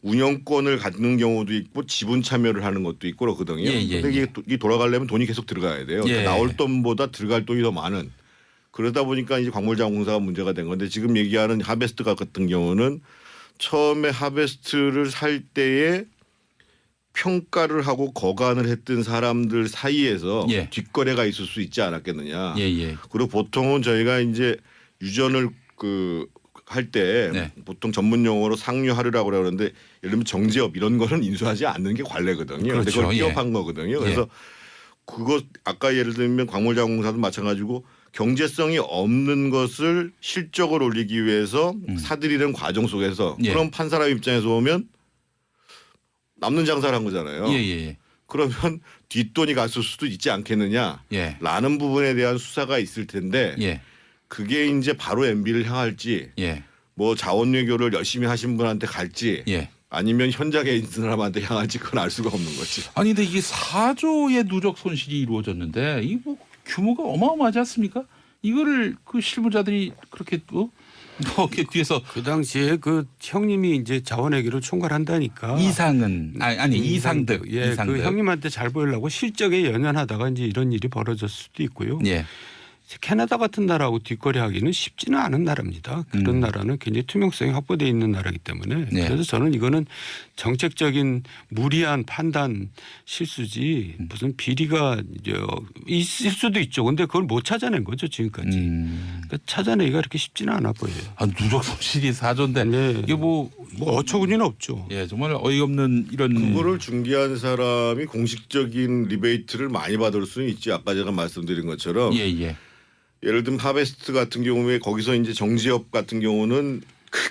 운영권을 갖는 경우도 있고 지분 참여를 하는 것도 있고 그러거든요. 예. 근데 이게 돌아가려면 돈이 계속 들어가야 돼요. 예. 그러니까 나올 돈보다 들어갈 돈이 더 많은. 그러다 보니까 이제 광물자원공사가 문제가 된 건데 지금 얘기하는 하베스트 같은 경우는 처음에 하베스트를 살 때에 평가를 하고 거간을 했던 사람들 사이에서 예. 뒷거래가 있을 수 있지 않았겠느냐. 예. 그리고 보통은 저희가 이제 유전을 할 때 네. 보통 전문 용어로 상류하류라고 그러는데 예를 들면 정제업 이런 거는 인수하지 않는 게 관례거든요. 그런데 그렇죠. 그걸 예. 기업한 거거든요. 그래서 그거 아까 예를 들면 광물자원공사도 마찬가지고 경제성이 없는 것을 실적을 올리기 위해서 사들이는 과정 속에서 예. 그럼 판 사람 입장에서 보면 남는 장사를 한 거잖아요. 예. 그러면 뒷돈이 갔을 수도 있지 않겠느냐 예. 라는 부분에 대한 수사가 있을 텐데 예. 그게 이제 바로 MB를 향할지 예. 뭐 자원 외교를 열심히 하신 분한테 갈지 예. 아니면 현장에 있는 사람한테 향할지 그건 알 수가 없는 거지. 아니 근데 이게 4조의 누적 손실이 이루어졌는데 이 뭐 규모가 어마어마하지 않습니까? 이거를 그 실무자들이 그렇게 또 이렇게 뒤에서 그 당시에 그 형님이 이제 자원외교를 총괄한다니까. 이상은 아니 이상득 예, 이상득. 그 형님한테 잘 보이려고 실적에 연연하다가 이제 이런 일이 벌어졌을 수도 있고요. 예. 캐나다 같은 나라하고 뒷거래하기는 쉽지는 않은 나라입니다. 그런 나라는 굉장히 투명성이 확보되어 있는 나라이기 때문에 네. 그래서 저는 이거는 정책적인 무리한 판단 실수지 무슨 비리가 있을 수도 있죠. 근데 그걸 못 찾아낸 거죠 지금까지. 그러니까 찾아내기가 그렇게 쉽지는 않아 보여요. 아, 누적 손실이 4조인데 네. 이게 뭐 어처구니는 없죠. 예, 정말 어이없는 이런 그거를 중개한 사람이 공식적인 리베이트를 많이 받을 수는 있지. 아까 제가 말씀드린 것처럼 예. 예를 들면 하베스트 같은 경우에 거기서 이제 정지업 같은 경우는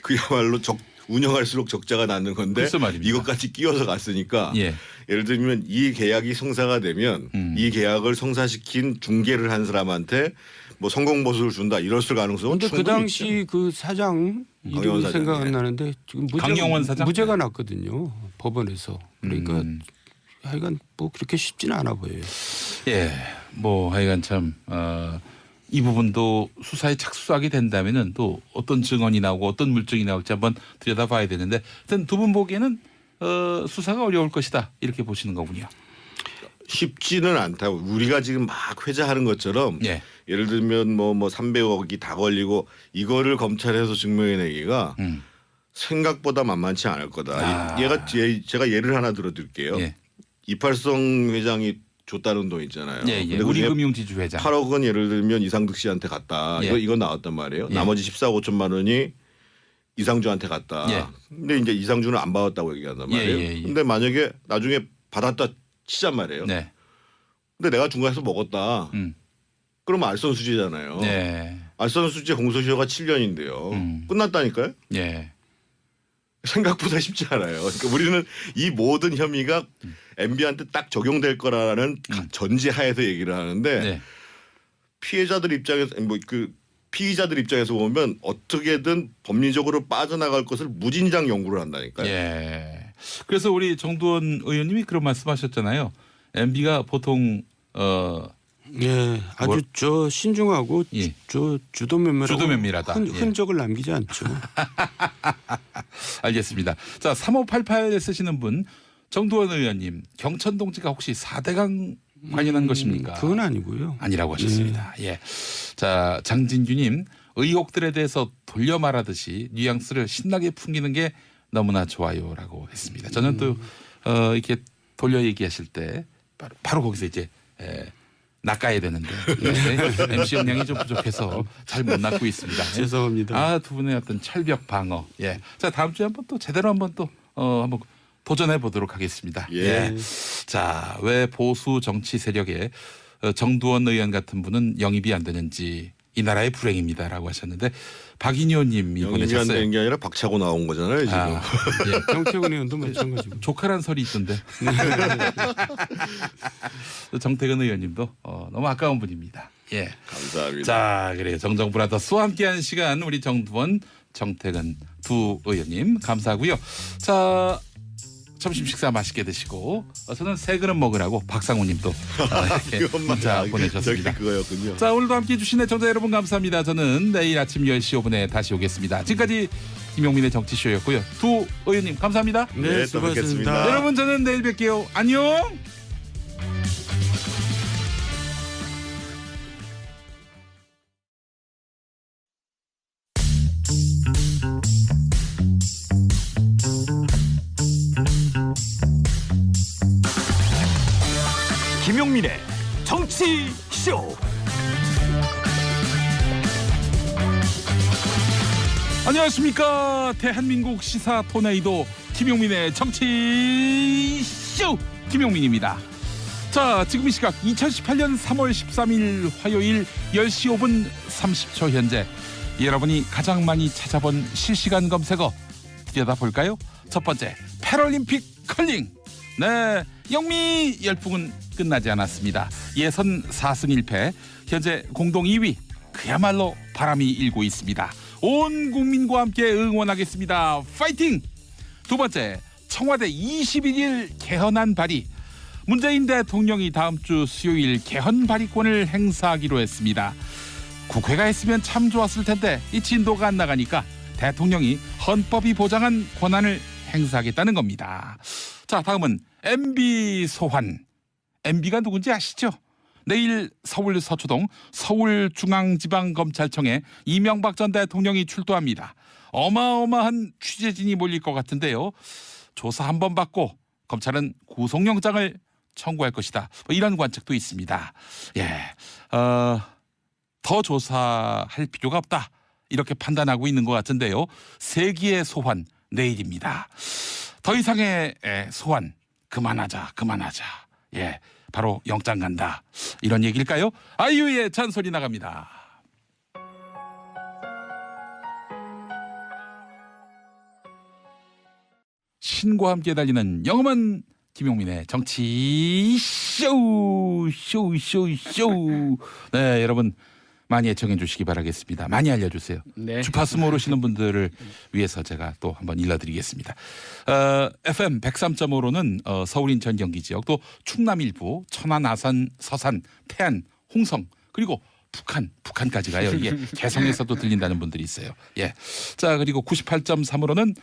그야말로 운영할수록 적자가 나는 건데 글쎄 말입니다. 이것까지 끼워서 갔으니까 예. 예를 들면 이 계약이 성사가 되면 이 계약을 성사시킨 중개를 한 사람한테 뭐 성공 보수를 준다 이랬을 가능성은 근데 그 충분히 당시 있죠. 그 사장 강영원 이름이 사장, 생각 안 예. 나는데 지금 강영원 사장? 무죄가 났거든요. 법원에서. 그러니까 하여간 뭐 그렇게 쉽지는 않아 보여요. 예, 뭐 하여간 참 이 부분도 수사에 착수하게 된다면은 또 어떤 증언이 나오고 어떤 물증이 나올지 한번 들여다봐야 되는데, 하여튼 두 분 보기에는 수사가 어려울 것이다 이렇게 보시는 거군요. 쉽지는 않다고 우리가 지금 막 회자하는 것처럼 예. 예를 들면 뭐 300억이 다 걸리고 이거를 검찰에서 증명해내기가 생각보다 만만치 않을 거다. 제가 예를 하나 들어드릴게요. 예. 이팔성 회장이 줬다는 돈 있잖아요. 예, 예. 근데 그중에 우리금융지주 회장. 8억 원 예를 들면 이상득 씨한테 갔다. 예. 이거 나왔단 말이에요. 예. 나머지 14억 5천만 원이 이상주한테 갔다. 예. 근데 이제 이상주는 안 받았다고 얘기한단 말이에요. 예, 예, 예. 근데 만약에 나중에 받았다 치잔 말이에요. 네. 근데 내가 중간에서 먹었다. 그러면 알선수재잖아요. 네. 알선수재 공소시효가 7년인데요. 끝났다니까요. 예. 생각보다 쉽지 않아요. 그러니까 우리는 이 모든 혐의가 MB한테 딱 적용될 거라는 전제하에서 얘기를 하는데 네. 피해자들 입장에서 피의자들 입장에서 보면 어떻게든 법리적으로 빠져나갈 것을 무진장 연구를 한다니까요. 예. 그래서 우리 정두원 의원님이 그런 말씀하셨잖아요. MB가 보통 예, 아주 저 신중하고 예. 저 주도면밀하다. 예. 흔적을 남기지 않죠. 알겠습니다. 자, 3588에 쓰시는 분 정두원 의원님, 경천 동지가 혹시 4대강 관련한 것입니까? 그건 아니고요. 아니라고 하셨습니다. 예. 자, 장진규님, 의혹들에 대해서 돌려 말하듯이 뉘앙스를 신나게 풍기는 게 너무나 좋아요라고 했습니다. 저는 또 이렇게 돌려 얘기하실 때 바로 거기서 이제 낚아야 되는데 MC 역량이 좀 부족해서 잘 못 낚고 있습니다. 죄송합니다. 두 분의 어떤 철벽 방어. 예. 자, 다음 주에 한번 또 제대로 한번 또 한번 도전해 보도록 하겠습니다. 예. 자, 왜 보수 정치 세력에 정두원 의원 같은 분은 영입이 안 되는지 이 나라의 불행입니다라고 하셨는데 박인효님이 영입이 안 보내셨어요. 되는 게 아니라 박차고 나온 거잖아요 지금. 예. 정태근 의원도 마찬가지고. 조카란 설이 있던데. 정태근 의원님도 너무 아까운 분입니다. 예. 감사합니다. 자, 그래요. 정정 브라더스와 함께한 시간 우리 정두원, 정태근 두 의원님 감사하고요. 자, 점심 식사 맛있게 드시고 저는 새 그릇 먹으라고 박상우님도 이렇게 문자 보내셨습니다. 그거였군요. 자, 오늘도 함께해 주신 애청자 여러분 감사합니다. 저는 내일 아침 10시 5분에 다시 오겠습니다. 지금까지 김용민의 정치쇼였고요. 두 의원님 감사합니다. 네, 또 뵙겠습니다. 여러분 저는 내일 뵐게요. 안녕. 김용민의 정치쇼. 안녕하십니까. 대한민국 시사 토네이도 김용민의 정치쇼 김용민입니다. 자, 지금 이 시각 2018년 3월 13일 화요일 10시 5분 30초 현재 여러분이 가장 많이 찾아본 실시간 검색어 들여다볼까요? 첫 번째, 패럴림픽 컬링. 네, 영미 열풍은 끝나지 않았습니다. 예선 4승 1패, 현재 공동 2위. 그야말로 바람이 일고 있습니다. 온 국민과 함께 응원하겠습니다. 파이팅! 두 번째, 청와대 21일 개헌안 발의. 문재인 대통령이 다음 주 수요일 개헌 발의권을 행사하기로 했습니다. 국회가 했으면 참 좋았을 텐데 이 진도가 안 나가니까 대통령이 헌법이 보장한 권한을 행사하겠다는 겁니다. 자, 다음은 MB 소환. MB가 누군지 아시죠? 내일 서울 서초동 서울중앙지방검찰청에 이명박 전 대통령이 출두합니다. 어마어마한 취재진이 몰릴 것 같은데요. 조사 한번 받고 검찰은 구속영장을 청구할 것이다. 뭐 이런 관측도 있습니다. 예, 더 조사할 필요가 없다. 이렇게 판단하고 있는 것 같은데요. 세기의 소환 내일입니다. 더 이상의 소환 그만하자. 예, 바로 영장 간다. 이런 얘기일까요? 아이유의 잔소리 나갑니다. 신과 함께 달리는 영험한 김용민의 정치 쇼. 네, 여러분 많이 애청해 주시기 바라겠습니다. 많이 알려주세요. 네. 주파수 모르시는 분들을 위해서 제가 또 한번 일러드리겠습니다. FM 103.5로는 서울 인천 경기 지역 또 충남 일부 천안 아산 서산 태안 홍성 그리고 북한까지 가요. 이게 개성에서도 들린다는 분들이 있어요. 예. 자 그리고 98.3으로는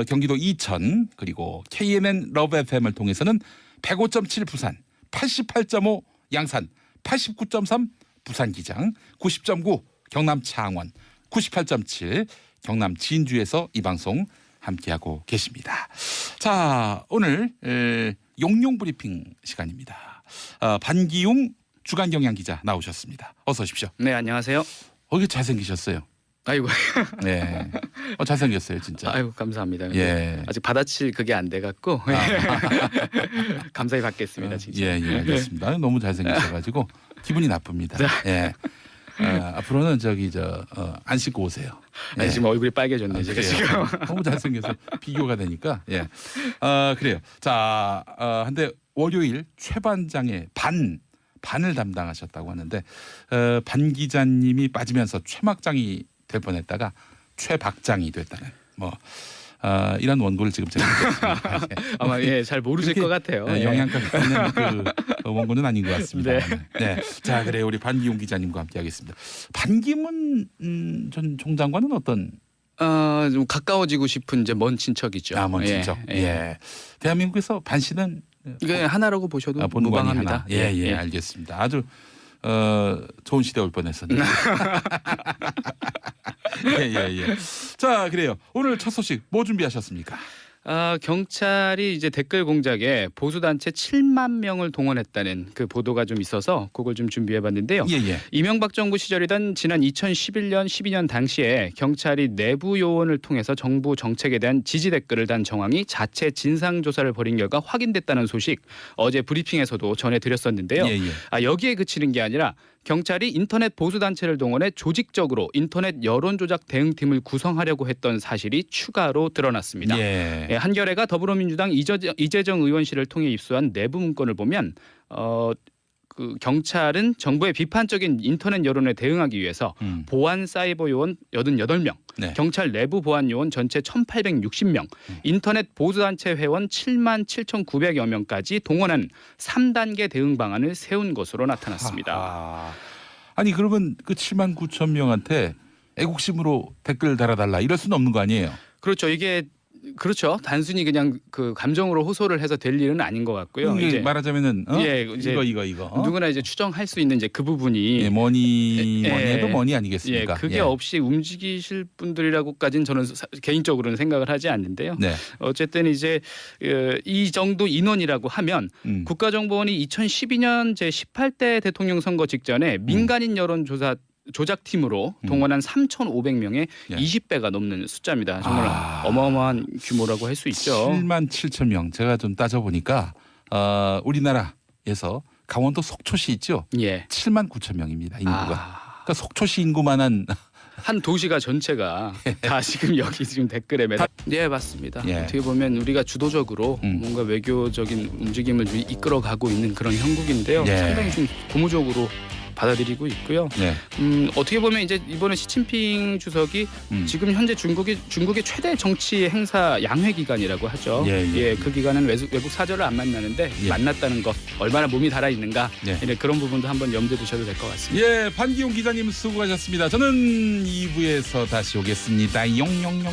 경기도 이천 그리고 KNN 러브 FM을 통해서는 105.7 부산, 88.5 양산, 89.3 부산 기장, 90.9 경남 창원, 98.7 경남 진주에서 이 방송 함께하고 계십니다. 자 오늘 용용 브리핑 시간입니다. 반기용 주간경향 기자 나오셨습니다. 어서 오십시오. 네, 안녕하세요. 이게 잘생기셨어요. 아이고. 네. 잘생겼어요, 진짜. 아이고, 감사합니다. 예. 아직 받아칠 그게 안 돼 갖고 감사히 받겠습니다, 진짜. 예, 알겠습니다. 너무 잘생기셔가지고 기분이 나쁩니다. 예. 앞으로는 안 씻고 오세요. 아니, 지금 얼굴이 빨개졌네, 제가 지금. 너무 잘생겨서 비교가 되니까. 예. 그래요. 자, 한데 월요일 최반장의 반을 담당하셨다고 하는데 반 기자님이 빠지면서 최막장이 될 뻔했다가 최박장이 됐다는 이런 원고를 지금 제가 듣겠습니다. 아마 잘 모르실 것 같아요. 영양가 있는 그 원고는 아닌 것 같습니다. 네. 자 그래 우리 반기용 기자님과 함께하겠습니다. 반기문 전 총장과는 어떤? 좀 가까워지고 싶은 이제 먼 친척이죠. 먼 친척. 예. 대한민국에서 반 씨는 이게 하나라고 보셔도 본관이 무방합니다. 하나. 예, 알겠습니다. 아주 좋은 시대 올 뻔했었네요. 예. 자, 그래요. 오늘 첫 소식 뭐 준비하셨습니까? 경찰이 이제 댓글 공작에 보수단체 7만 명을 동원했다는 그 보도가 좀 있어서 그걸 좀 준비해봤는데요. 예. 이명박 정부 시절이던 지난 2011년, 12년 당시에 경찰이 내부 요원을 통해서 정부 정책에 대한 지지 댓글을 단 정황이 자체 진상조사를 벌인 결과 확인됐다는 소식 어제 브리핑에서도 전해드렸었는데요. 여기에 그치는 게 아니라 경찰이 인터넷 보수단체를 동원해 조직적으로 인터넷 여론조작 대응팀을 구성하려고 했던 사실이 추가로 드러났습니다. 한겨레가 더불어민주당 이재정 의원실을 통해 입수한 내부 문건을 보면 그 경찰은 정부의 비판적인 인터넷 여론에 대응하기 위해서 보안 사이버 요원 88명, 경찰 내부 보안 요원 전체 1,860명, 인터넷 보수단체 회원 77,900여 명까지 동원한 3단계 대응 방안을 세운 것으로 나타났습니다. 아니 그러면 그 7만 9천 명한테 애국심으로 댓글 달아달라 이럴 수는 없는 거 아니에요? 그렇죠. 이게 그렇죠. 단순히 그냥 그 감정으로 호소를 해서 될 일은 아닌 것 같고요. 이제 말하자면은 이제 이거 누구나 이제 추정할 수 있는 이제 그 부분이 뭐니 해도 뭐니 아니겠습니까? 그게 없이 움직이실 분들이라고까지는 저는 개인적으로는 생각을 하지 않는데요. 어쨌든 이제 이 정도 인원이라고 하면 국가정보원이 2012년 제 18대 대통령 선거 직전에 민간인 여론조사 조작팀으로 동원한 3,500명의 20배가 넘는 숫자입니다. 정말 어마어마한 규모라고 할 수 있죠. 7만 7천 명. 제가 좀 따져보니까 우리나라에서 강원도 속초시 있죠. 7만 9천 명입니다. 인구가. 그러니까 속초시 인구만한 한 도시가 전체가 다 지금 여기 지금 댓글에 맞습니다. 어떻게 보면 우리가 주도적으로 뭔가 외교적인 움직임을 이끌어가고 있는 그런 형국인데요. 상당히 좀 고무적으로 받아들이고 있고요. 어떻게 보면 이제 이번에 시진핑 주석이 지금 현재 중국의 최대 정치 행사 양회 기간이라고 하죠. 그 기간은 외국 사절을 안 만나는데 만났다는 것 얼마나 몸이 달아 있는가 그런 부분도 한번 염두에 두셔도 될 것 같습니다. 반기용 기자님 수고하셨습니다. 저는 2부에서 다시 오겠습니다. 용용용용.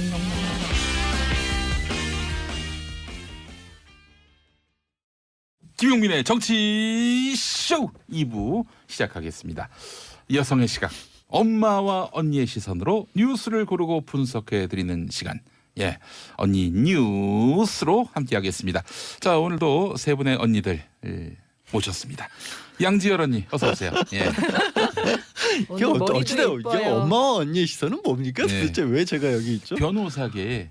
김용민의 정치쇼 2부 시작하겠습니다. 여성의 시각, 엄마와 언니의 시선으로 뉴스를 고르고 분석해드리는 시간. 언니 뉴스로 함께하겠습니다. 자, 오늘도 세 분의 언니들 모셨습니다. 양지열 언니 어서 오세요. 이게 어찌돼 이게 엄마와 언니의 시선은 뭡니까? 도대체 왜 제가 여기 있죠? 변호사계의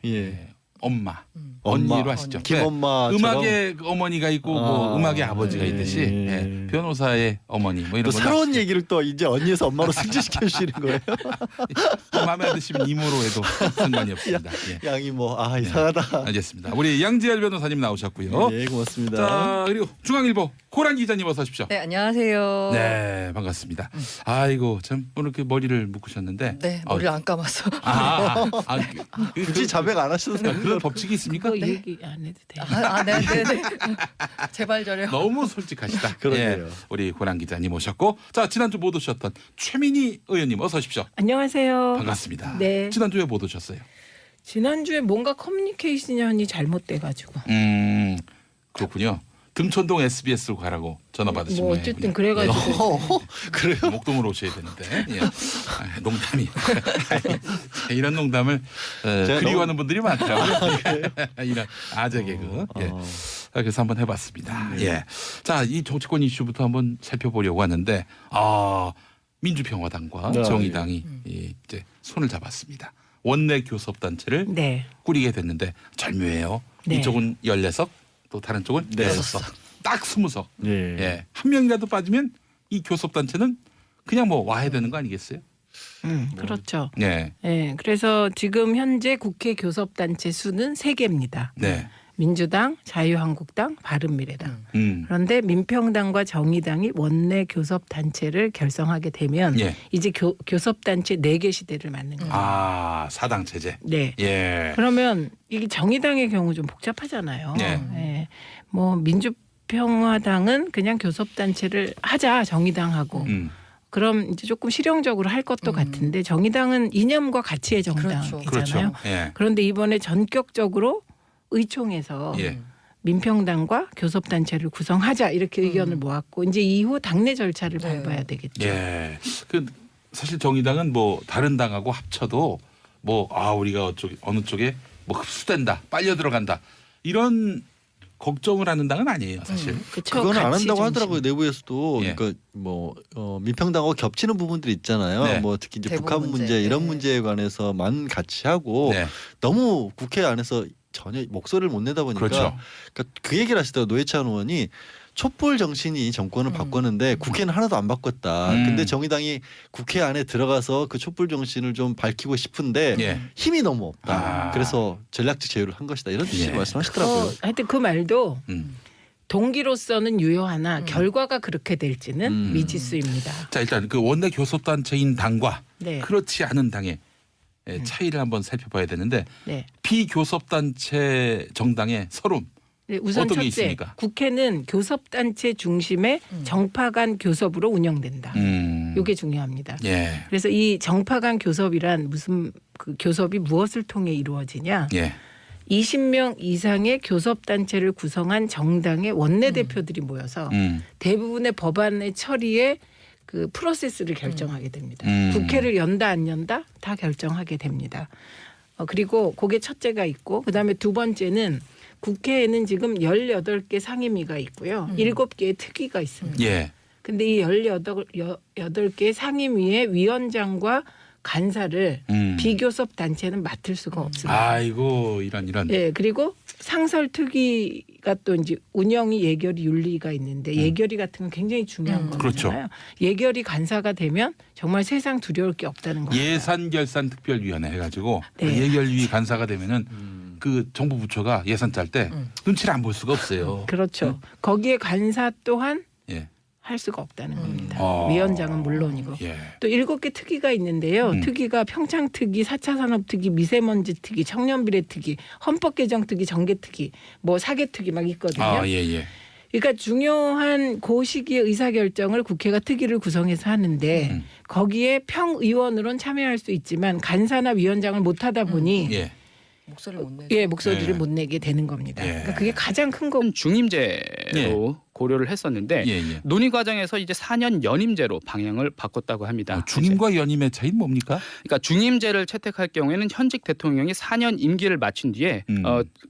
엄마. 언니로 하시죠. 김엄마 음악의 어머니가 있고 뭐 음악의 아버지가 있듯이 변호사의 어머니 뭐 이런 또 거 새로운 얘기를 또 이제 언니에서 엄마로 승진시켜 주시는 거예요. 마음에 드시면 이모로 해도 상관이 없습니다. 예. 양이 뭐 이상하다. 알겠습니다. 우리 양지열 변호사님 나오셨고요. 네, 고맙습니다. 자 그리고 중앙일보 고란 기자님 어서 오십시오. 네, 안녕하세요. 네, 반갑습니다. 아이고 참 오늘 이렇게 머리를 묶으셨는데. 네, 머리를 안 감았어. 굳이 자백 안 하셔도 그런 법칙이 있습니까? 그거 얘기 안 해도 돼요. 네. 제발 저래요. 너무 솔직하시다. 그러게요. 우리 고란 기자님 오셨고, 자 지난주 못 오셨던 최민희 의원님 어서 오십시오. 안녕하세요. 반갑습니다. 네. 지난주에 못 오셨어요. 지난주에 뭔가 커뮤니케이션이 잘못돼가지고. 그렇군요. 등촌동 SBS로 가라고 전화 받으신 뭐 모양이군요. 어쨌든 그래가지고. 그래요? 목동으로 오셔야 되는데 농담이 이런 농담을 그리워하는 분들이 많더라고요. 이런 아재 개그. 예. 그래서 한번 해봤습니다. 예. 자, 이 정치권 이슈부터 한번 살펴보려고 하는데 민주평화당과 네. 정의당이 이제 손을 잡았습니다. 원내 교섭단체를 네. 꾸리게 됐는데 절묘해요. 네. 이쪽은 16석, 또 다른 쪽은 6석. 딱 20석. 네. 예. 한 명이라도 빠지면 이 교섭단체는 그냥 뭐 와야 되는 거 아니겠어요? 그렇죠. 네. 네, 그래서 지금 현재 국회 교섭단체 수는 3개입니다. 네. 민주당, 자유한국당, 바른미래당. 음. 그런데 민평당과 정의당이 원내 교섭단체를 결성하게 되면 예. 이제 교섭단체 4개 시대를 맞는 거예요. 사당 체제. 네. 예. 그러면 이게 정의당의 경우 좀 복잡하잖아요. 네. 예. 뭐 민주평화당은 그냥 교섭단체를 하자 정의당하고 그럼 이제 조금 실용적으로 할 것도 같은데 정의당은 이념과 가치의 정당이잖아요. 그렇죠. 예. 그런데 이번에 전격적으로 의총에서 예. 민평당과 교섭단체를 구성하자 이렇게 의견을 모았고 이제 이후 당내 절차를 밟아야 되겠죠. 예. 그 사실 정의당은 뭐 다른 당하고 합쳐도 뭐 우리가 어느 쪽에 뭐 흡수된다, 빨려 들어간다 이런 걱정을 하는 당은 아니에요, 사실. 그쵸? 그건 안 가치 한다고 중심. 하더라고요. 내부에서도. 예. 그러니까 뭐 민평당하고 겹치는 부분들이 있잖아요. 네. 뭐 특히 이제 대북 북한 문제 문제. 이런 네. 문제에 관해서만 같이 하고 네. 너무 국회 안에서 전혀 목소리를 못 내다 보니까 그렇죠. 그러니까 그 얘기를 하시더라고요. 노회찬 의원이 촛불 정신이 정권을 바꿨는데 국회는 하나도 안 바꿨다. 근데 정의당이 국회 안에 들어가서 그 촛불 정신을 좀 밝히고 싶은데 예. 힘이 너무 없다. 그래서 전략적 제휴를 한 것이다. 이런 취지로 말씀하시더라고요. 하여튼 그 말도 동기로서는 유효하나 결과가 그렇게 될지는 미지수입니다. 자, 일단 그 원내 교섭단체인 당과 네. 그렇지 않은 당의 차이를 한번 살펴봐야 되는데 네. 비교섭단체 정당의 서름 네, 우선 어떤 게 첫째, 있습니까? 국회는 교섭단체 중심의 정파 간 교섭으로 운영된다. 이게 중요합니다. 예. 그래서 이 정파 간 교섭이란 무슨 그 교섭이 무엇을 통해 이루어지냐? 예. 20명 이상의 교섭단체를 구성한 정당의 원내대표들이 모여서 대부분의 법안의 처리에 그 프로세스를 결정하게 됩니다. 국회를 연다 안 연다 다 결정하게 됩니다. 그리고 그게 첫째가 있고 그다음에 두 번째는 국회에는 지금 18개 상임위가 있고요. 7개의 특위가 있습니다. 예. 근데 이 18개 상임위의 위원장과 간사를 비교섭 단체는 맡을 수가 없습니다. 아이고 이런. 예, 그리고 상설특위가 또 이제 운영이 예결위 윤리가 있는데 예결위 같은 건 굉장히 중요한 거잖아요. 그렇죠. 예결위 간사가 되면 정말 세상 두려울 게 없다는 거예요. 예산결산특별위원회 해가지고 네. 그 예결위 간사가 되면은 그 정부 부처가 예산 짤 때 눈치를 안 볼 수가 없어요. 그렇죠. 거기에 간사 또한 예. 할 수가 없다는 겁니다. 아. 위원장은 물론이고. 예. 또 7개 특위가 있는데요. 특위가 평창특위, 4차 산업특위, 미세먼지특위, 청년비례특위, 헌법개정특위, 정개특위, 뭐 사개특위 막 있거든요. 예. 그러니까 중요한 그 시기의 의사결정을 국회가 특위를 구성해서 하는데 거기에 평의원으로는 참여할 수 있지만 간사나 위원장을 못하다 보니 예. 목소리를 못 내죠. 예, 목소리를 예. 못 내게 되는 겁니다. 예. 그러니까 그게 가장 큰 거. 중임제로 고려를 했었는데 예. 논의 과정에서 이제 4년 연임제로 방향을 바꿨다고 합니다. 중임과 연임의 차이는 뭡니까? 그러니까 중임제를 채택할 경우에는 현직 대통령이 4년 임기를 마친 뒤에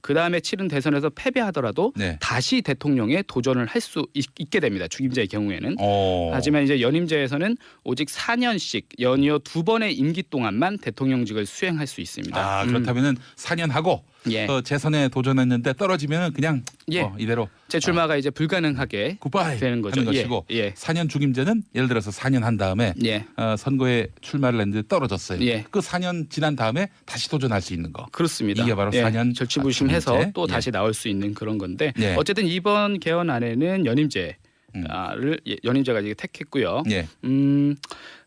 그 다음에 치른 대선에서 패배하더라도 네. 다시 대통령에 도전을 할 수 있게 됩니다. 중임제의 경우에는. 어. 하지만 이제 연임제에서는 오직 4년씩 연이어 2번의 임기 동안만 대통령직을 수행할 수 있습니다. 그렇다면은 4년 하고 예. 재선에 도전했는데 떨어지면 그냥 예. 이대로 재출마가 이제 불가능하게 굿바이 되는 거죠. 하는 것이고 예. 4년 중임제는 예를 들어서 4년 한 다음에 예. 선거에 출마를 했는데 떨어졌어요. 예. 그 4년 지난 다음에 다시 도전할 수 있는 거. 그렇습니다. 이게 바로 예. 4년 절치부심해서 중임제. 또 예. 다시 나올 수 있는 그런 건데 예. 어쨌든 이번 개헌안에는 연임제를 연임제가 이제 택했고요. 예.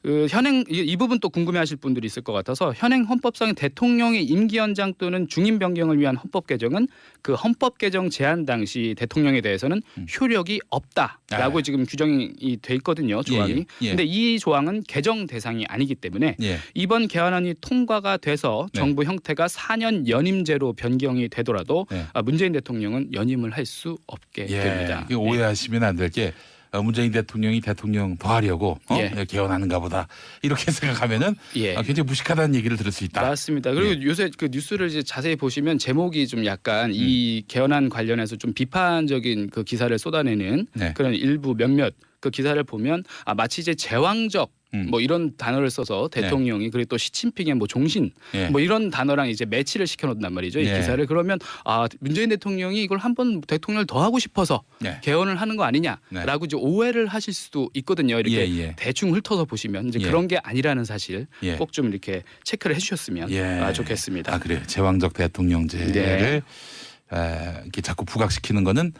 그 현행 이 부분 또 궁금해하실 분들이 있을 것 같아서 현행 헌법상 대통령의 임기 연장 또는 중임 변경을 위한 헌법 개정은 그 헌법 개정 제안 당시 대통령에 대해서는 효력이 없다라고 지금 규정이 돼 있거든요. 조항이. 예. 근데 이 조항은 개정 대상이 아니기 때문에 예. 이번 개헌안이 통과가 돼서 네. 정부 형태가 4년 연임제로 변경이 되더라도 네. 문재인 대통령은 연임을 할 수 없게 됩니다. 이게 오해하시면 안 될 게 문재인 대통령이 대통령 더 하려고 개헌하는가 보다 이렇게 생각하면은 예. 굉장히 무식하다는 얘기를 들을 수 있다. 맞습니다. 그리고 요새 그 뉴스를 이제 자세히 보시면 제목이 좀 약간 이 개헌안 관련해서 좀 비판적인 그 기사를 쏟아내는 네. 그런 일부 몇몇 그 기사를 보면 마치 이제 제왕적 뭐 이런 단어를 써서 대통령이 그리고 또 시진핑의 뭐 종신 예. 뭐 이런 단어랑 이제 매치를 시켜놓는단 말이죠. 이 예. 기사를 그러면 문재인 대통령이 이걸 한번 대통령을 더 하고 싶어서 예. 개헌을 하는 거 아니냐라고 이제 오해를 하실 수도 있거든요. 이렇게 예. 대충 흘러서 보시면 이제 예. 그런 게 아니라는 사실 예. 꼭 좀 이렇게 체크를 해주셨으면 좋겠습니다. 그래요. 제왕적 대통령제를 네. 이렇게 자꾸 부각시키는 거는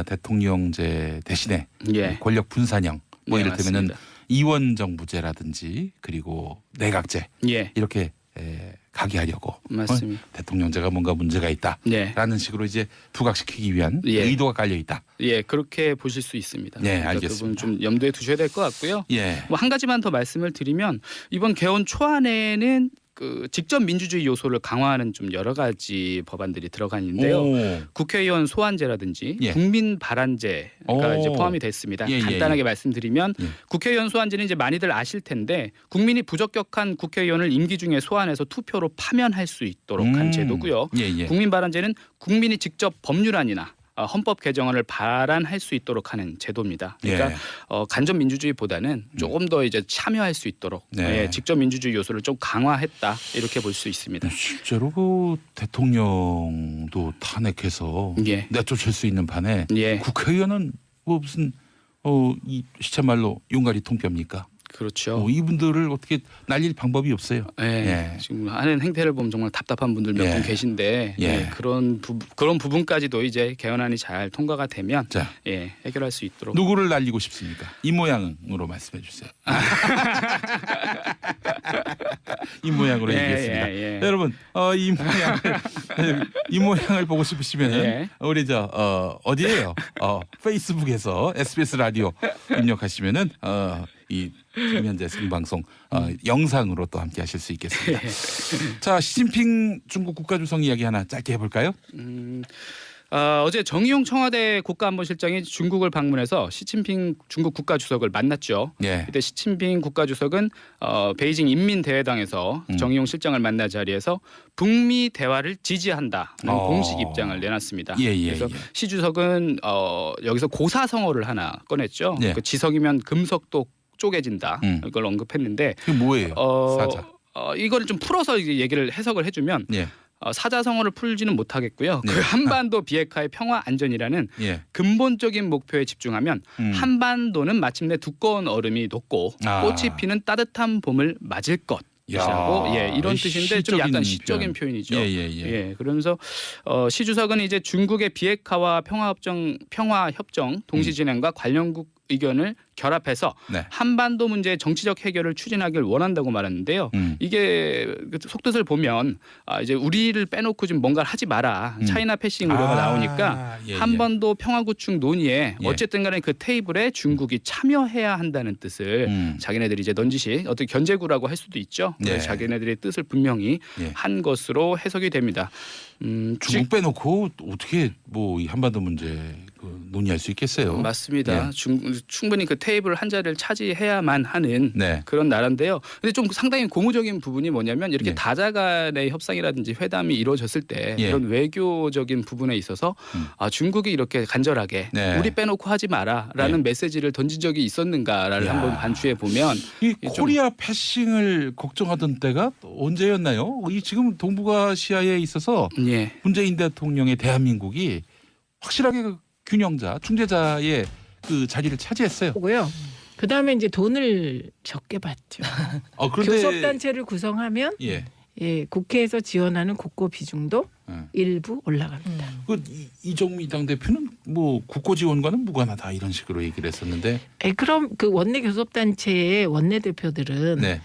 대통령제 대신에 예. 권력 분산형 뭐 네, 이를테면은 맞습니다. 이원정부제라든지 그리고 내각제 예. 이렇게 가게 하려고 맞습니다. 대통령제가 뭔가 문제가 있다라는 네. 식으로 이제 부각시키기 위한 예. 의도가 깔려 있다. 예, 그렇게 보실 수 있습니다. 네, 그러니까 알겠습니다. 그 부분 좀 염두에 두셔야 될 것 같고요. 예. 뭐 한 가지만 더 말씀을 드리면 이번 개헌 초안에는 그 직접 민주주의 요소를 강화하는 좀 여러 가지 법안들이 들어가 있는데요. 오. 국회의원 소환제라든지 예. 국민 발안제가 오. 이제 포함이 됐습니다. 예, 예, 간단하게 예. 말씀드리면 예. 국회의원 소환제는 이제 많이들 아실 텐데 국민이 부적격한 국회의원을 임기 중에 소환해서 투표로 파면할 수 있도록 한 제도고요. 예. 국민 발안제는 국민이 직접 법률안이나 헌법 개정안을 발안할 수 있도록 하는 제도입니다. 그러니까 예. 간접 민주주의보다는 조금 더 이제 참여할 수 있도록 네. 직접 민주주의 요소를 좀 강화했다 이렇게 볼 수 있습니다. 실제로 그 대통령도 탄핵해서 예. 내쫓을 수 있는 판에 예. 국회의원은 뭐 무슨 이 시쳇말로 용가리 통뼈입니까? 그렇죠. 이분들을 어떻게 날릴 방법이 없어요. 예. 지금 하는 행태를 보면 정말 답답한 분들 몇 분 계신데 예. 그런 부분까지도 이제 개헌안이 잘 통과가 되면 자, 해결할 수 있도록. 누구를 날리고 싶습니까? 이 모양으로 말씀해 주세요. 이 모양으로 얘기했습니다. 예. 여러분, 이 모양을 보고 싶으시면은 예. 우리 어디에요? 페이스북에서 SBS 라디오 입력하시면은 이 김현재 생방송 영상으로 또 함께 하실 수 있겠습니다. 자, 시진핑 중국 국가주석 이야기 하나 짧게 해볼까요? 어제 정의용 청와대 국가안보실장이 중국을 방문해서 시진핑 중국 국가주석을 만났죠. 예. 이때 시진핑 국가주석은 베이징 인민대회당에서 정의용 실장을 만난 자리에서 북미 대화를 지지한다는 공식 입장을 내놨습니다. 그래서 시 주석은 여기서 고사성어를 하나 꺼냈죠. 예. 그 지석이면 금석도 쪼개진다. 이걸 언급했는데 그게 뭐예요? 사자. 이거를 좀 풀어서 얘기를 해석을 해주면 예. 사자성어를 풀지는 못하겠고요. 그 한반도 비핵화의 평화 안전이라는 예. 근본적인 목표에 집중하면 한반도는 마침내 두꺼운 얼음이 녹고 꽃이 피는 따뜻한 봄을 맞을 것. 이라고 이런 뜻인데 좀 약간 시적인 표현이죠. 그러면서 시 주석은 이제 중국의 비핵화와 평화 협정 동시 진행과 관련국 의견을 결합해서 한반도 문제의 정치적 해결을 추진하길 원한다고 말했는데요. 이게 속뜻을 보면 이제 우리를 빼놓고 좀 뭔가를 하지 마라. 차이나 패싱 우려가 나오니까 한반도 평화 구축 논의에 어쨌든 간에 그 테이블에 중국이 참여해야 한다는 뜻을 자기네들이 이제 넌지시 어떻게 견제구라고 할 수도 있죠. 자기네들의 뜻을 분명히 한 것으로 해석이 됩니다. 중국 빼놓고 어떻게 뭐 이 한반도 문제 논의할 수 있겠어요? 맞습니다. 충분히 그 테이블 한 자리를 차지해야만 하는 네. 그런 나라인데요. 근데 좀 상당히 고무적인 부분이 뭐냐면 이렇게 예. 다자간의 협상이라든지 회담이 이루어졌을 때 예. 이런 외교적인 부분에 있어서 중국이 이렇게 간절하게 네. 우리 빼놓고 하지 마라라는 예. 메시지를 던진 적이 있었는가를 야. 한번 반추해 보면 이 좀- 코리아 패싱을 걱정하던 때가 언제였나요? 이 지금 동북아시아에 있어서 예. 문재인 대통령의 대한민국이 확실하게 그 균형자, 중재자의 그 자리를 차지했어요. 고요. 그 다음에 이제 돈을 적게 받죠. 그런데 교섭단체를 구성하면 예. 예, 국회에서 지원하는 국고 비중도 예. 일부 올라갑니다. 이정미 당대표는 뭐 국고 지원과는 무관하다 이런 식으로 얘기를 했었는데 그럼 그 원내 교섭단체의 원내 대표들은 네.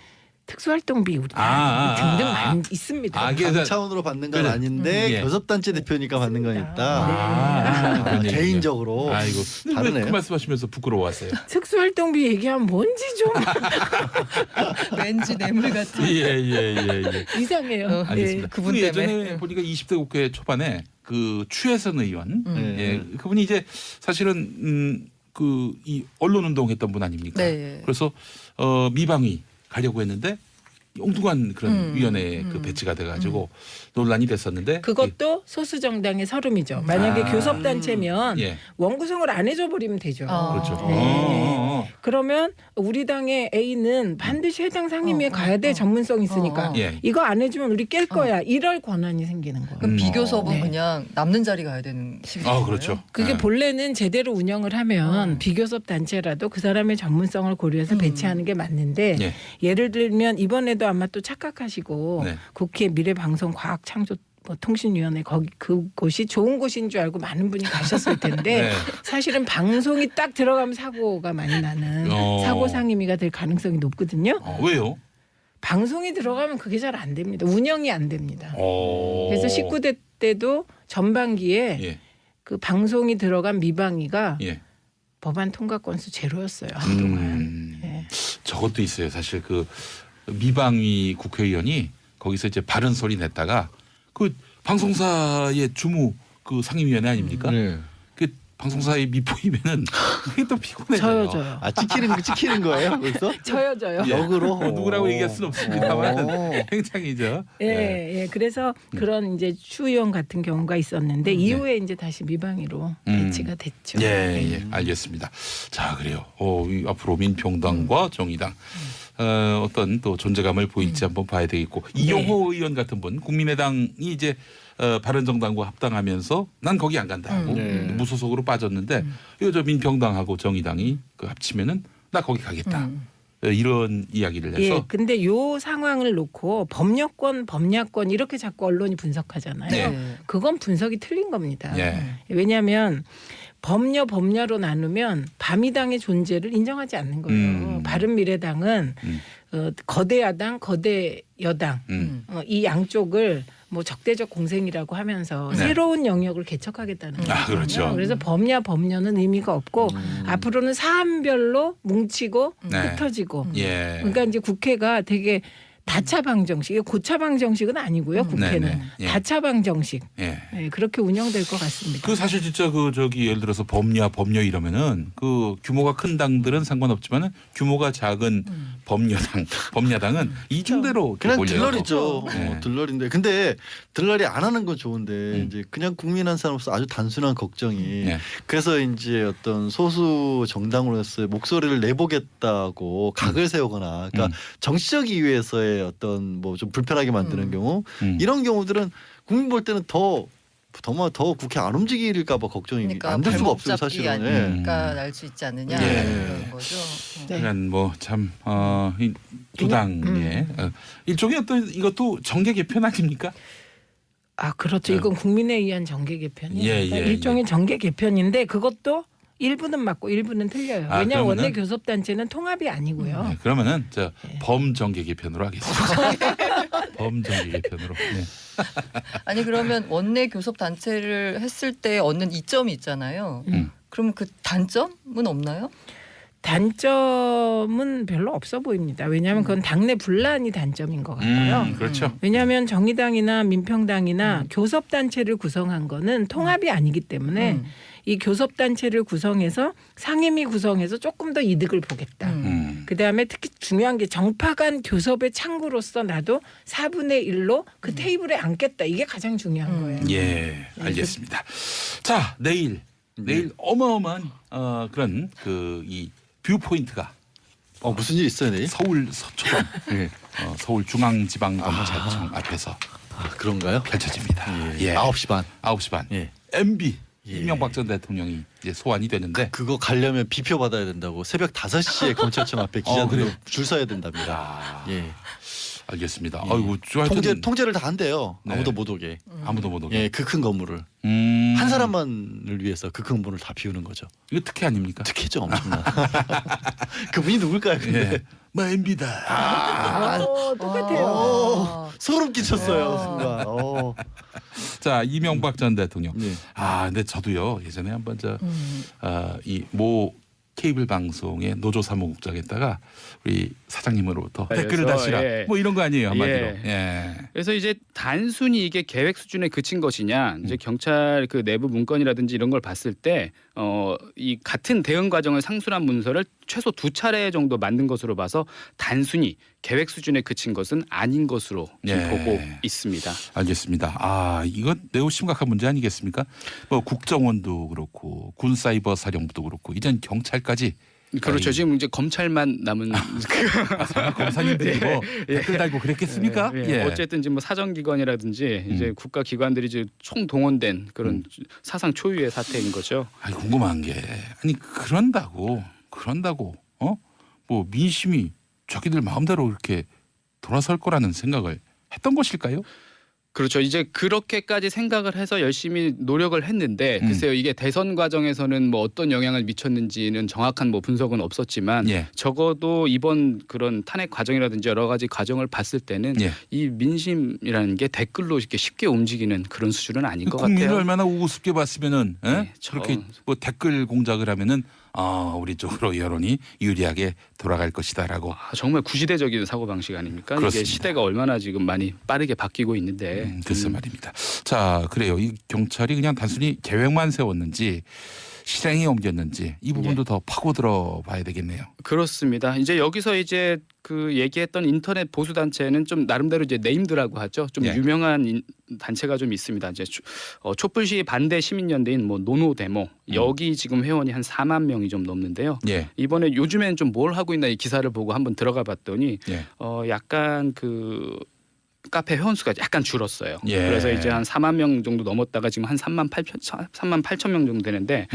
특수활동비 우리 아, 등등 아, 많이 있습니다. 그래서- 당 차원으로 받는 건 그래. 아닌데 예. 교섭단체 대표니까 받는 건 있다. 그런 얘기군요. 개인적으로 아이고 다르네요. 그 말씀하시면서 부끄러워하세요. 특수활동비 얘기하면 뭔지 좀 왠지 뇌물 같은. 예. 이상해요. 알겠습니다. 그분 그 때문에. 예전에 보니까 20대 국회 초반에 그 추혜선 의원, 네. 그분이 이제 사실은 그 이 언론 운동했던 분 아닙니까? 네. 그래서 미방위 가려고 했는데 엉뚱한 그런 위원회에 그 배치가 돼가지고 논란이 됐었는데 그것도 소수 정당의 서름이죠. 만약에 아. 교섭단체면 예. 원구성을 안 해줘 버리면 되죠. 그렇죠. 네. 그러면 우리 당의 A는 반드시 해당 상임위에 가야 돼. 전문성 있으니까. 예. 이거 안 해주면 우리 깰 거야. 이럴 권한이 생기는 거예요. 그럼 비교섭은 네. 그냥 남는 자리 가야 되는 식이에요. 그렇죠. 그게 예. 본래는 제대로 운영을 하면 비교섭 단체라도 그 사람의 전문성을 고려해서 배치하는 게 맞는데 예. 예를 들면 이번에도 아마 또 착각하시고 네. 국회 미래방송과학창조 뭐 통신위원회 그곳이 좋은 곳인 줄 알고 많은 분이 가셨을 텐데 네. 사실은 방송이 딱 들어가면 사고가 많이 나는 사고 상임위가 될 가능성이 높거든요. 왜요? 방송이 들어가면 그게 잘 안 됩니다. 운영이 안 됩니다. 어. 그래서 19대 때도 전반기에 예. 그 방송이 들어간 미방위가 예. 법안 통과 건수 제로였어요 한동안. 예. 저것도 있어요. 사실 그 미방위 국회의원이 거기서 이제 바른 소리 냈다가 그 방송사의 주무 그 상임위원회 아닙니까? 네. 그 방송사에 미포이면은 그게 또 피곤해져요. 저요. 찍히는 거예요? 그래서 저요. 역으로 누구라고 얘기할 수는 없습니다만 오. 굉장히죠. 예. 그래서 그런 이제 추 의원 같은 경우가 있었는데 이후에 이제 다시 미방위로 배치가 됐죠. 예, 알겠습니다. 자, 그래요. 이 앞으로 민평당과 정의당 어떤 또 존재감을 보일지 한번 봐야 되겠고 이용호 의원 같은 분 국민의당이 이제 바른정당과 합당하면서 난 거기 안 간다 하고 무소속으로 빠졌는데 이거 저 민평당하고 정의당이 그 합치면은 나 거기 가겠다. 이런 이야기를 해서 예, 근데 요 상황을 놓고 법여권, 범야권 이렇게 자꾸 언론이 분석하잖아요. 네. 그건 분석이 틀린 겁니다. 예. 왜냐하면 범야로 나누면 바미당의 존재를 인정하지 않는 거예요. 바른미래당은 거대 야당, 거대 여당 이 양쪽을 뭐 적대적 공생이라고 하면서 네. 새로운 영역을 개척하겠다는 거예요. 그렇죠. 그래서 범야는 의미가 없고 앞으로는 사안별로 뭉치고 네. 흩어지고 예. 그러니까 이제 국회가 되게 다차방 정식, 이게 고차방 정식은 아니고요. 국회는 네네. 예. 다차방 정식. 예. 네, 그렇게 운영될 것 같습니다. 그 사실 진짜 그 저기 예를 들어서 법녀 이러면은 그 규모가 큰 당들은 상관없지만은 규모가 작은 범야당은 이중대로 이렇게 그냥 몰려요. 들러리죠. 네. 들러리인데 근데 들러리 안 하는 건 좋은데 이제 그냥 국민 한 사람으로서 아주 단순한 걱정이 네. 그래서 이제 어떤 소수 정당으로서의 목소리를 내보겠다고 각을 세우거나 그러니까 정치적 이유에서의 어떤 뭐 좀 불편하게 만드는 경우 이런 경우들은 국민 볼 때는 더 국회 안 움직일까봐 걱정이 그러니까 안 될 수가 없어요 발목잡기 사실은. 아닐까 날 수 있지 않느냐 예. 그런 거죠. 네. 그러니까 뭐참 두 당의 일종의 어떤 이것도 정계 개편 아닙니까? 아 그렇죠. 이건 국민에 의한 정계 개편이에요. 예, 그러니까 예, 일종의 정계 개편인데 그것도 일부는 맞고 일부는 틀려요. 아, 왜냐하면 원내 그러면은? 교섭단체는 통합이 아니고요. 네, 그러면은 저 예. 범정계 개편으로 하겠습니다. 범정계 개편으로. 네. 아니 그러면 원내 교섭 단체를 했을 때 얻는 이점이 있잖아요. 그러면 그 단점은 없나요? 단점은 별로 없어 보입니다. 왜냐하면 그건 당내 분란이 단점인 것 같고요. 그렇죠. 왜냐하면 정의당이나 민평당이나 교섭단체를 구성한 거는 통합이 아니기 때문에 이 교섭단체를 구성해서 상임위 구성해서 조금 더 이득을 보겠다. 그다음에 특히 중요한 게 정파 간 교섭의 창구로서 나도 4분의 1로 그 테이블에 앉겠다. 이게 가장 중요한 거예요. 예, 알겠습니다. 자, 내일 어마어마한 그런 이 뷰 포인트가 무슨 일 있어요 내일? 서울 서초동 서울중앙지방검찰청 앞에서 그런가요? 펼쳐집니다. 예. 9시 반. 9시 반. 예. MB 예. 이명박 전 대통령이 이제 소환이 되는데 그거 가려면 비표 받아야 된다고 새벽 5시에 검찰청 앞에 기자들 그래요? 줄 서야 된답니다. 예. 알겠습니다. 예. 아이고, 하여튼 통제를 다 한대요. 네. 아무도 못 오게. 아무도 못 오게. 예, 그 큰 건물을 한 사람만을 위해서 그 큰 건물을 다 비우는 거죠. 이거 특혜 아닙니까? 특혜죠, 엄청나. 그분이 누굴까요? 근데 예. 뭐 MB다. 똑같아요. 소름 끼쳤어요. 순간. 자, 이명박 전 대통령. 예. 근데 저도요 예전에 한번 이 모 케이블 방송의 노조 사무국장에다가 우리 사장님으로부터 댓글을 다시라 예. 뭐 이런 거 아니에요 한마디로. 예. 예. 그래서 이제 단순히 이게 계획 수준에 그친 것이냐, 이제 경찰 그 내부 문건이라든지 이런 걸 봤을 때, 이 같은 대응 과정을 상술한 문서를 최소 2차례 정도 만든 것으로 봐서 단순히 계획 수준에 그친 것은 아닌 것으로 지금 예. 보고 있습니다. 알겠습니다. 이건 매우 심각한 문제 아니겠습니까? 뭐 국정원도 그렇고 군 사이버 사령부도 그렇고 이젠 경찰까지. 그렇죠. 지금 이제 검찰만 남은 설마 검사님들이 뭐 댓글 달고 그랬겠습니까? 예. 어쨌든 지금 뭐 사정기관이라든지 이제 국가기관들이 이제 총동원된 그런 사상 초유의 사태인 거죠. 궁금한 게 그런다고 뭐 민심이 자기들 마음대로 이렇게 돌아설 거라는 생각을 했던 것일까요? 그렇죠. 이제 그렇게까지 생각을 해서 열심히 노력을 했는데 글쎄요, 이게 대선 과정에서는 뭐 어떤 영향을 미쳤는지는 정확한 뭐 분석은 없었지만 예. 적어도 이번 그런 탄핵 과정이라든지 여러 가지 과정을 봤을 때는 예. 이 민심이라는 게 댓글로 이렇게 쉽게 움직이는 그런 수준은 아닌 것 국민을 같아요. 얼마나 우습게 봤으면은 네, 저렇게 뭐 댓글 공작을 하면은 우리 쪽으로 여론이 유리하게 돌아갈 것이다라고. 정말 구시대적인 사고 방식 아닙니까? 그렇습니다. 이게 시대가 얼마나 지금 많이 빠르게 바뀌고 있는데. 글쎄 말입니다. 자, 그래요. 이 경찰이 그냥 단순히 계획만 세웠는지 실행에 옮겼는지 이 부분도 더 파고 들어봐야 되겠네요. 그렇습니다. 이제 여기서 이제 그 얘기했던 인터넷 보수 단체는 좀 나름대로 이제 네임드라고 하죠. 좀 예. 유명한 단체가 좀 있습니다. 이제 촛불 시위 반대 시민연대인 뭐 노노 데모 여기 지금 회원이 한 4만 명이 좀 넘는데요. 예. 이번에 요즘엔 좀 뭘 하고 있나 이 기사를 보고 한번 들어가 봤더니 예. 약간 그 카페 회원 수가 약간 줄었어요. 예. 그래서 이제 한 4만 명 정도 넘었다가 지금 한 3만 8천 명 정도 되는데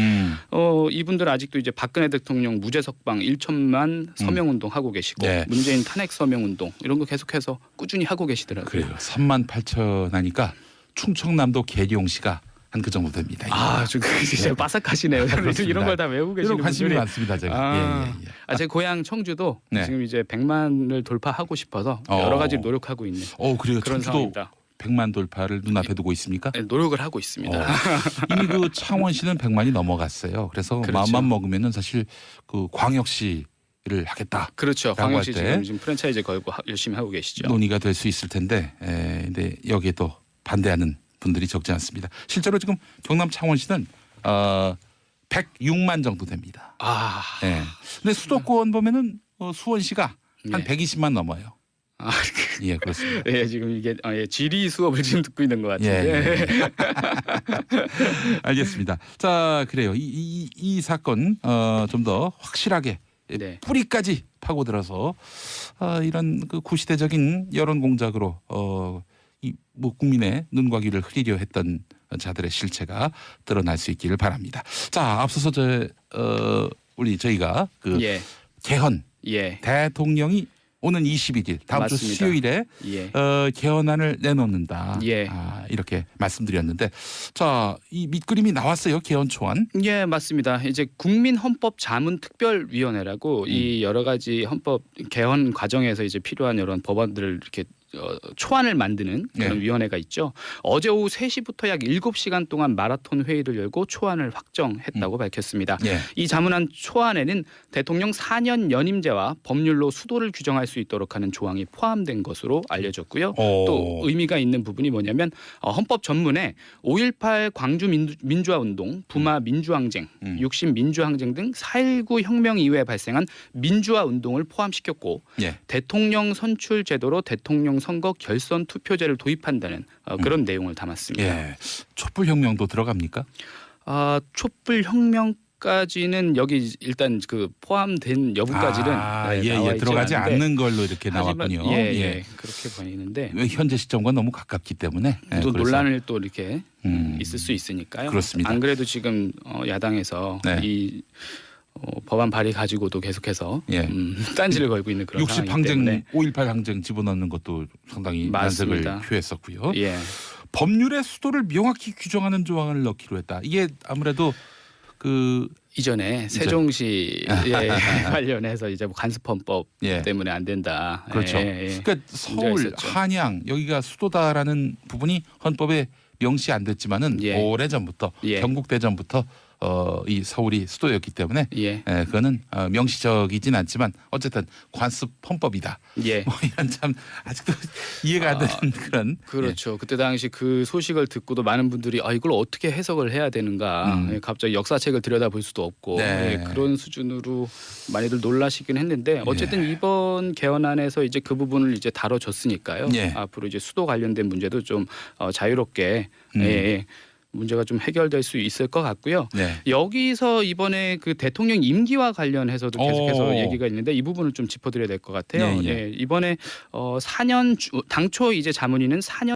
이분들 아직도 이제 박근혜 대통령 무죄 석방 1천만 서명 운동 하고 계시고 네. 문재인 탄핵 서명 운동 이런 거 계속해서 꾸준히 하고 계시더라고요. 그래요. 3만 8천 하니까 충청남도 계룡시가 한 그 정도 됩니다. 좀 진짜 빠삭하시네요. 이런 걸 다 외우고 계시는 이런 관심이 분들이. 많습니다. 제가. 예. 제 고향 청주도 네. 지금 이제 100만을 돌파하고 싶어서 여러 가지 노력하고 있는 그래요. 그런 청주도 상황입니다. 100만 돌파를 눈앞에 두고 있습니까? 네, 노력을 하고 있습니다. 이미 그 창원시는 100만이 넘어갔어요. 그래서 그렇죠. 마음만 먹으면은 사실 그 광역시를 하겠다. 그렇죠. 라고 광역시 할 때 지금 프랜차이즈 걸고 열심히 하고 계시죠. 논의가 될 수 있을 텐데, 근데 여기에 또 반대하는 분들이 적지 않습니다. 실제로 지금 경남 창원시는 106만 정도 됩니다. 예. 근데 수도권 보면은 수원시가 한 120만 넘어요. 예, 그렇습니다. 예, 지금 이게 지리 수업을 지금 듣고 있는 것 같은데. 예. 알겠습니다. 자, 그래요. 이 사건 좀 더 확실하게 네. 뿌리까지 파고들어서 이런 그 구시대적인 여론 공작으로 뭐 국민의 눈과 귀를 흐리려 했던 자들의 실체가 드러날 수 있기를 바랍니다. 자, 앞서서 저희가 그 예. 개헌 예. 대통령이 오는 21일 다음 주 맞습니다. 수요일에 예. 개헌안을 내놓는다. 예. 이렇게 말씀드렸는데, 자, 이 밑그림이 나왔어요. 개헌 초안. 예, 맞습니다. 이제 국민헌법자문특별위원회라고 이 여러 가지 헌법 개헌 과정에서 이제 필요한 이런 법안들을 이렇게 초안을 만드는 그런 네. 위원회가 있죠. 어제 오후 3시부터 약 7시간 동안 마라톤 회의를 열고 초안을 확정했다고 밝혔습니다. 예. 이 자문안 초안에는 대통령 4년 연임제와 법률로 수도를 규정할 수 있도록 하는 조항이 포함된 것으로 알려졌고요. 또 의미가 있는 부분이 뭐냐면 헌법 전문에 5.18 광주 민주화 운동, 부마 민주항쟁, 60 민주항쟁 등 4.19 혁명 이후에 발생한 민주화 운동을 포함시켰고 예. 대통령 선출 제도로 대통령 선거 결선 투표제를 도입한다는 그런 내용을 담았습니다. 예. 촛불혁명도 들어갑니까? 촛불 혁명까지는 여기 일단 그 포함된 여부까지는 나와 있지 들어가지 않은데 않는 걸로 이렇게 하지만 나왔군요. 예, 그렇게 보이는데 왜 현재 시점과 너무 가깝기 때문에 또 그래서. 논란을 또 이렇게 있을 수 있으니까요. 그렇습니다. 안 그래도 지금 야당에서 네. 이 법안 발의 가지고도 계속해서 예. 딴지를 걸고 있는 그런 60 상황이기 항쟁, 때문에 5.18 항쟁 집어넣는 것도 상당히 난색을 맞습니다. 표했었고요. 예. 법률의 수도를 명확히 규정하는 조항을 넣기로 했다. 이게 아무래도 그 이전에 세종시에 관련해서 이제 뭐 간섭헌법 예. 때문에 안 된다. 그렇죠. 그러니까 서울, 있었죠. 한양 여기가 수도다라는 부분이 헌법에 명시 안 됐지만은 예. 오래 전부터 예. 경국대전부터 이 서울이 수도였기 때문에 예. 그거는 명시적이진 않지만 어쨌든 관습 헌법이다. 예. 뭐 이런 참 아직도 이해가 안 되는 그런. 그렇죠. 그때 당시 그 소식을 듣고도 많은 분들이 이걸 어떻게 해석을 해야 되는가. 갑자기 역사책을 들여다볼 수도 없고 네. 그런 수준으로 많이들 놀라시긴 했는데 어쨌든 이번 개헌안에서 이제 그 부분을 이제 다뤄줬으니까요. 예. 앞으로 이제 수도 관련된 문제도 좀 자유롭게 문제가 좀 해결될 수 있을 것 같고요. 네. 여기서 이번에 그 대통령 임기와 관련해서도 계속해서 오. 얘기가 있는데 이 부분을 좀 짚어드려야 될 것 같아요. 예, 예. 예, 이번에 4년 당초 이제 자문위는 4년